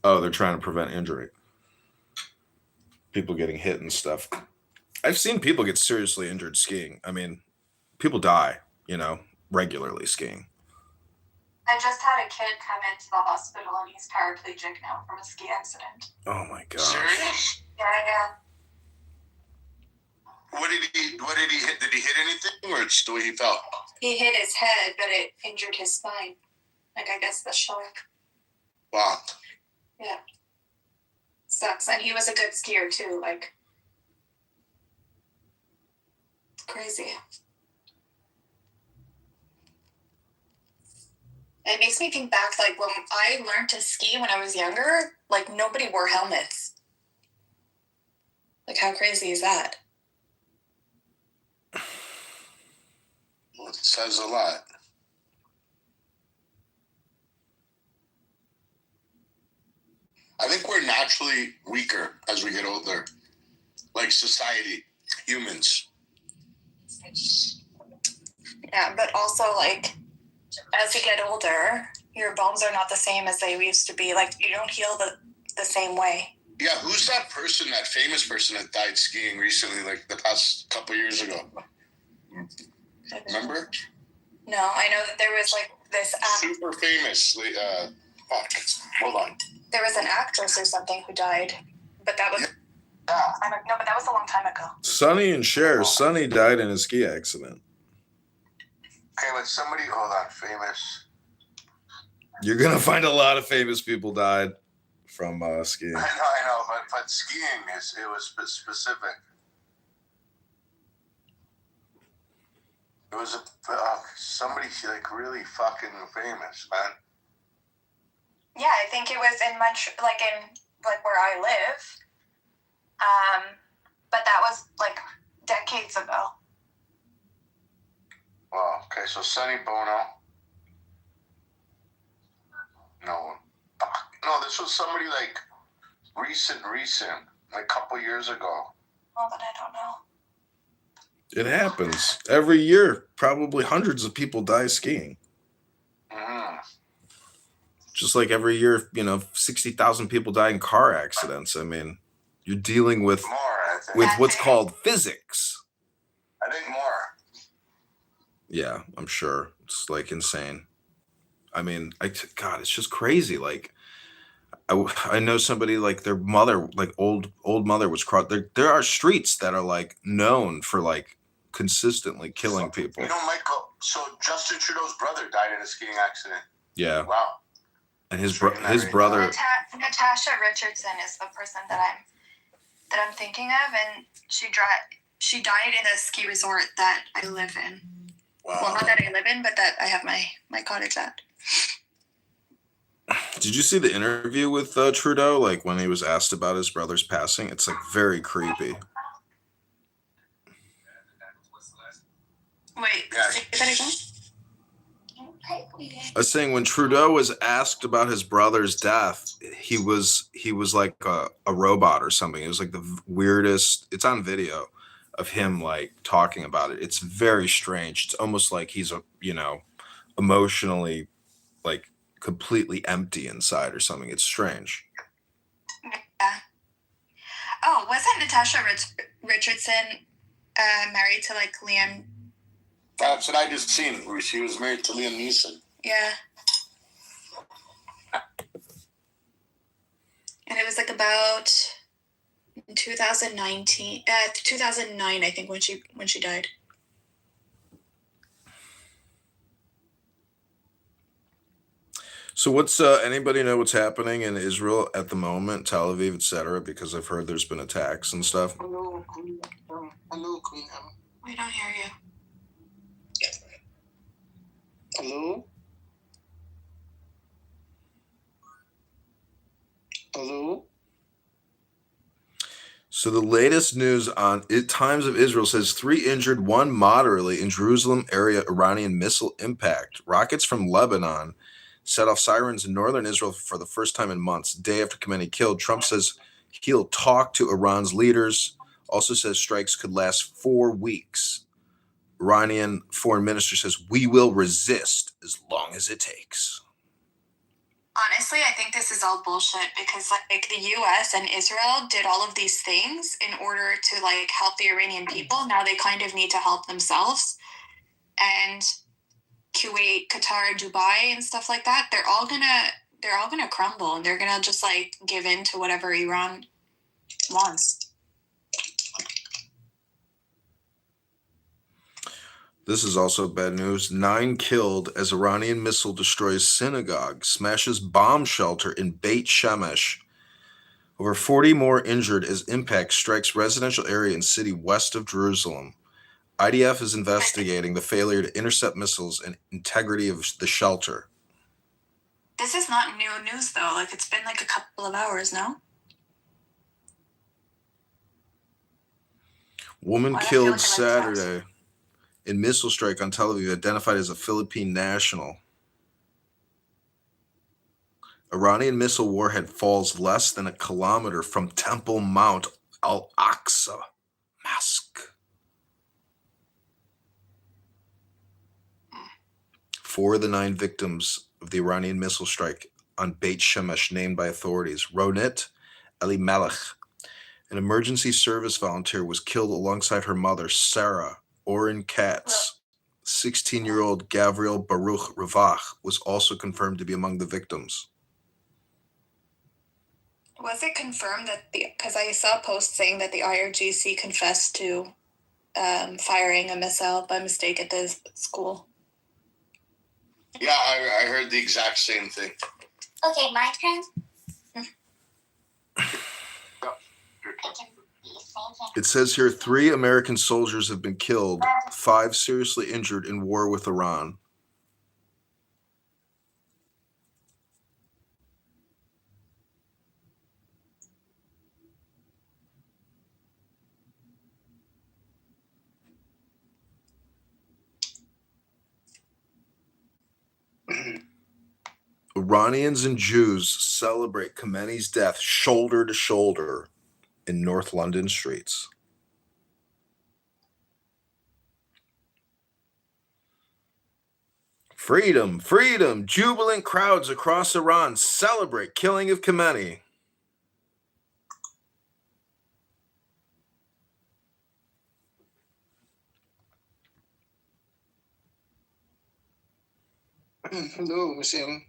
Speaker 3: Oh, they're trying to prevent injury. People getting hit and stuff. I've seen people get seriously injured skiing. I mean, people die, regularly skiing.
Speaker 21: I just had a kid come into the hospital and he's paraplegic now from a ski accident.
Speaker 3: Oh my god.
Speaker 20: Serious?
Speaker 21: Yeah.
Speaker 20: What did he hit? Did he hit anything, or it's the way he felt?
Speaker 21: He hit his head, but it injured his spine. I guess the shock.
Speaker 20: Wow.
Speaker 21: Yeah. Sucks. And he was a good skier too, crazy. It makes me think back, when I learned to ski when I was younger, nobody wore helmets. How crazy is that?
Speaker 20: Well, it says a lot. I think we're naturally weaker as we get older. Society, humans.
Speaker 21: Yeah, but also, as you get older, your bones are not the same as they used to be. You don't heal the same way.
Speaker 14: Yeah, who's that person, that famous person that died skiing recently, like the past couple years ago? Remember?
Speaker 21: No, I know that there was like this
Speaker 14: super famous. Fuck. Hold on.
Speaker 21: There was an actress or something who died, but that was no, but that was a long time ago.
Speaker 3: Sonny and Cher. Sonny died in a ski accident.
Speaker 14: Okay, but somebody, hold on, famous.
Speaker 3: You're gonna find a lot of famous people died from skiing.
Speaker 14: I know, but skiing it was specific. It was somebody like really fucking famous, man.
Speaker 21: Yeah, I think it was in where I live. But that was like decades ago.
Speaker 14: Well, okay, so Sonny Bono. No, this was somebody like recent, like a couple years ago.
Speaker 21: Well, then I don't know.
Speaker 3: It happens every year. Probably hundreds of people die skiing. Just like every year, 60,000 people die in car accidents. I mean, you're dealing with what's called physics.
Speaker 14: I think more.
Speaker 3: Yeah, I'm sure. It's like insane. I mean, God, it's just crazy. Like, I know somebody like their mother, like old mother was crossed. There are streets that are like known for like consistently killing people.
Speaker 14: Michael, so Justin Trudeau's brother died in a skiing accident.
Speaker 3: Yeah.
Speaker 14: Wow.
Speaker 3: And his brother.
Speaker 21: Natasha Richardson is the person that I'm thinking of, and she died in a ski resort that I live in. Wow. Well, not that I live in, but that I have my cottage at.
Speaker 3: Did you see the interview with Trudeau? Like when he was asked about his brother's passing, it's like very creepy.
Speaker 21: Wait, say that again?
Speaker 3: I was saying when Trudeau was asked about his brother's death, he was like a robot or something. It was like the weirdest. It's on video of him like talking about it. It's very strange. It's almost like he's emotionally like completely empty inside or something. It's strange.
Speaker 21: Yeah. Oh, wasn't Natasha Richardson married to like Liam?
Speaker 14: That's what I just seen. She was married to Liam Neeson.
Speaker 21: Yeah. And it was like about 2009, I think, when she died.
Speaker 3: So what's anybody know what's happening in Israel at the moment, Tel Aviv, etc.? Because I've heard there's been attacks and stuff.
Speaker 21: Hello, Queen. We don't hear you.
Speaker 14: Hello? Hello?
Speaker 3: So the latest news on Times of Israel says 3 injured, 1 moderately in Jerusalem area Iranian missile impact. Rockets from Lebanon set off sirens in northern Israel for the first time in months. Day after Khamenei killed, Trump says he'll talk to Iran's leaders. Also says strikes could last 4 weeks. Iranian foreign minister says we will resist as long as it takes.
Speaker 21: Honestly, I think this is all bullshit because like the U.S. and Israel did all of these things in order to like help the Iranian people. Now they kind of need to help themselves. And Kuwait, Qatar, Dubai, and stuff like that, they're all gonna crumble, and they're gonna just like give in to whatever Iran wants.
Speaker 3: This is also bad news. 9 killed as Iranian missile destroys synagogue, smashes bomb shelter in Beit Shemesh. Over 40 more injured as impact strikes residential area in city west of Jerusalem. IDF is investigating the failure to intercept missiles and integrity of the shelter.
Speaker 21: This is not new news, though. Like, it's been like a couple of hours now.
Speaker 3: Woman killed Saturday in missile strike on Tel Aviv, identified as a Philippine national. Iranian missile warhead falls less than a kilometer from Temple Mount Al-Aqsa Mosque. 4 of the 9 victims of the Iranian missile strike on Beit Shemesh named by authorities: Ronit Elimelech. An emergency service volunteer was killed alongside her mother, Sarah Oren Katz. 16-year-old Gavriel Baruch Ravach was also confirmed to be among the victims.
Speaker 21: Was it confirmed that because I saw a post saying that the IRGC confessed to firing a missile by mistake at the school?
Speaker 14: Yeah, I heard the exact same thing.
Speaker 21: Okay, my turn.
Speaker 3: It says here 3 American soldiers have been killed, 5 seriously injured in war with Iran. Iranians and Jews celebrate Khomeini's death shoulder to shoulder in North London streets. Freedom, freedom! Jubilant crowds across Iran celebrate killing of Khomeini.
Speaker 7: Hello, Museum.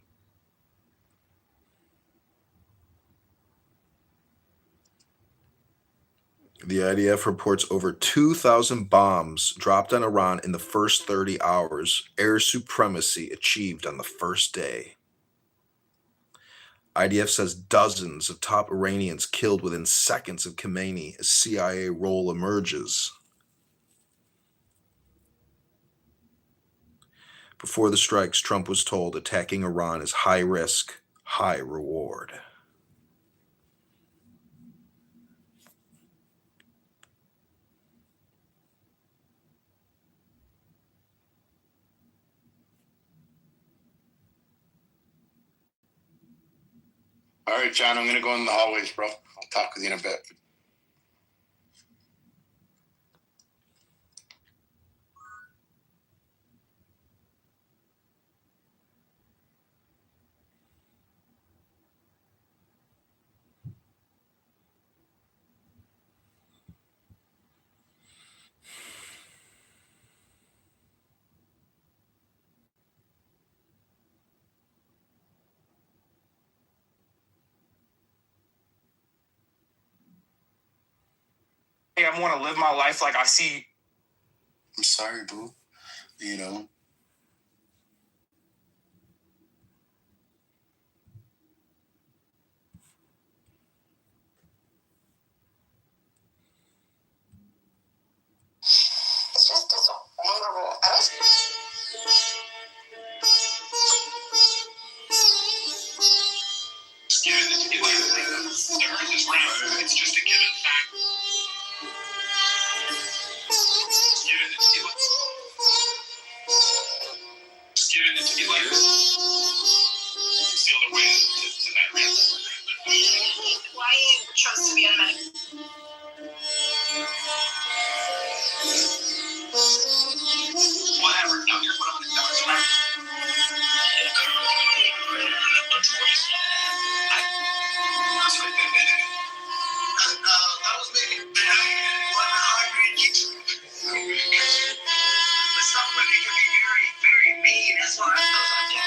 Speaker 3: The IDF reports over 2,000 bombs dropped on Iran in the first 30 hours. Air supremacy achieved on the first day. IDF says dozens of top Iranians killed within seconds of Khomeini as CIA role emerges. Before the strikes, Trump was told attacking Iran is high risk, high reward.
Speaker 14: All right, John, I'm going to go in the hallways, bro. I'll talk with you in a bit.
Speaker 22: I want to live my life like I see.
Speaker 14: I'm sorry, boo. You know.
Speaker 21: It's just this horrible.
Speaker 23: Given the Earth is round, it's just a given fact. Given the see other ways to that reality. Why you chose to be a medic? Whatever. No, here's what I'm going to tell you. That was maybe 100 years ago. But some women can be very, very mean. That's why I think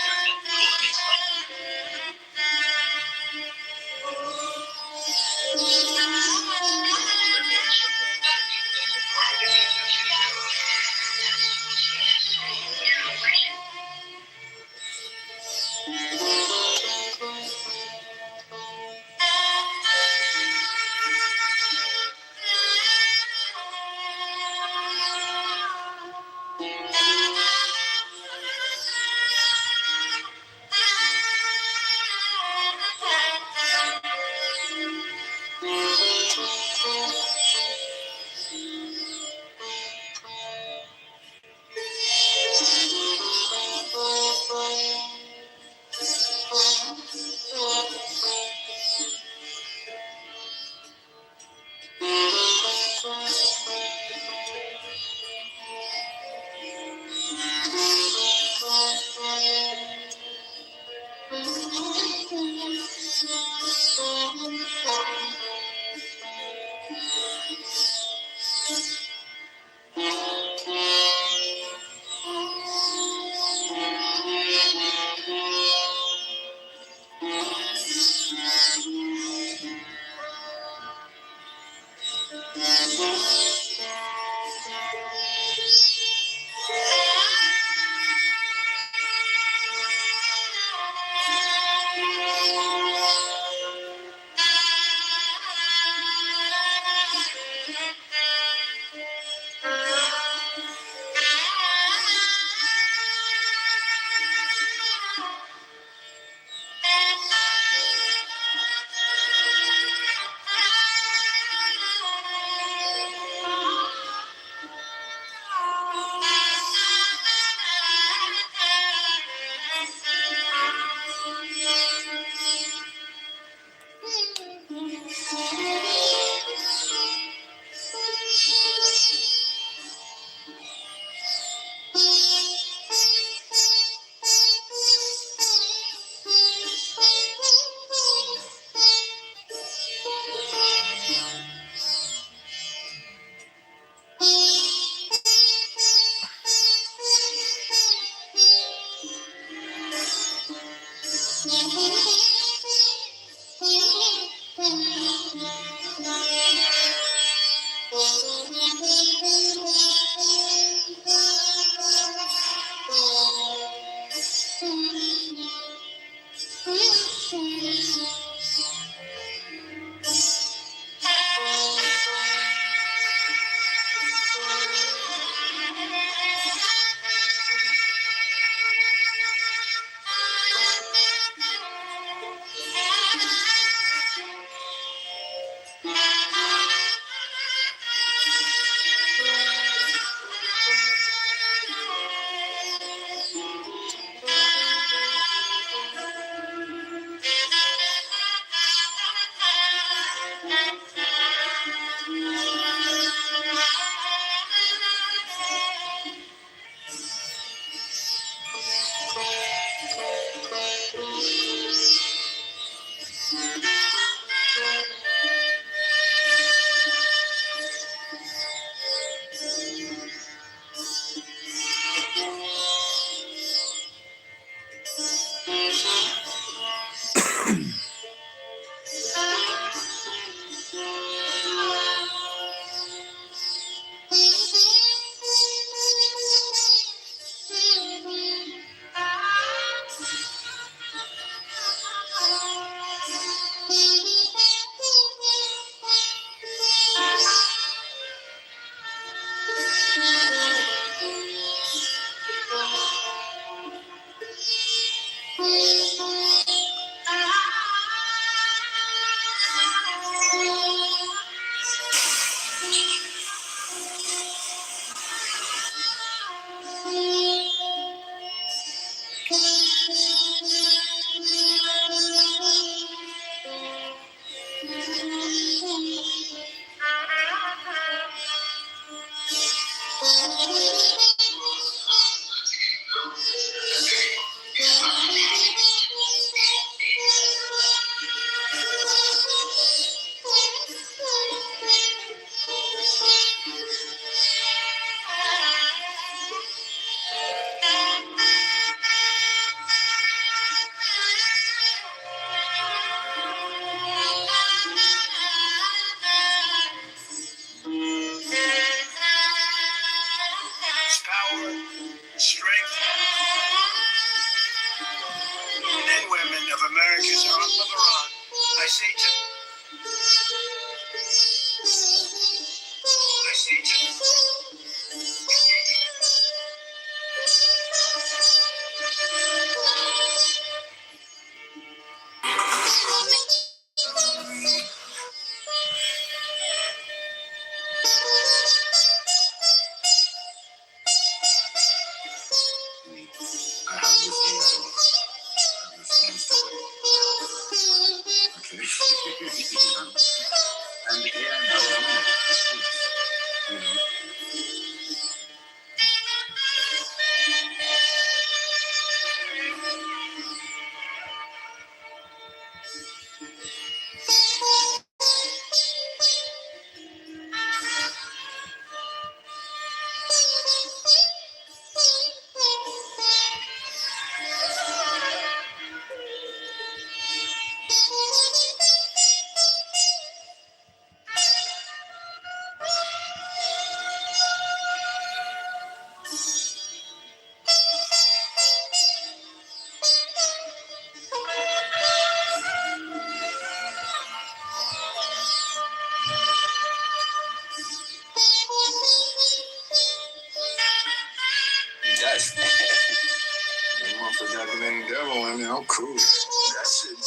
Speaker 2: Main devil, I mean, I'm cool.
Speaker 11: That shit,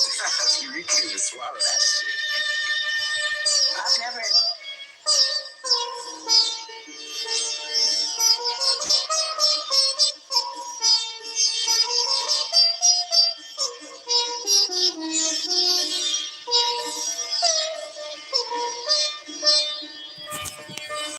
Speaker 11: you can't even swallow that shit.
Speaker 12: I've never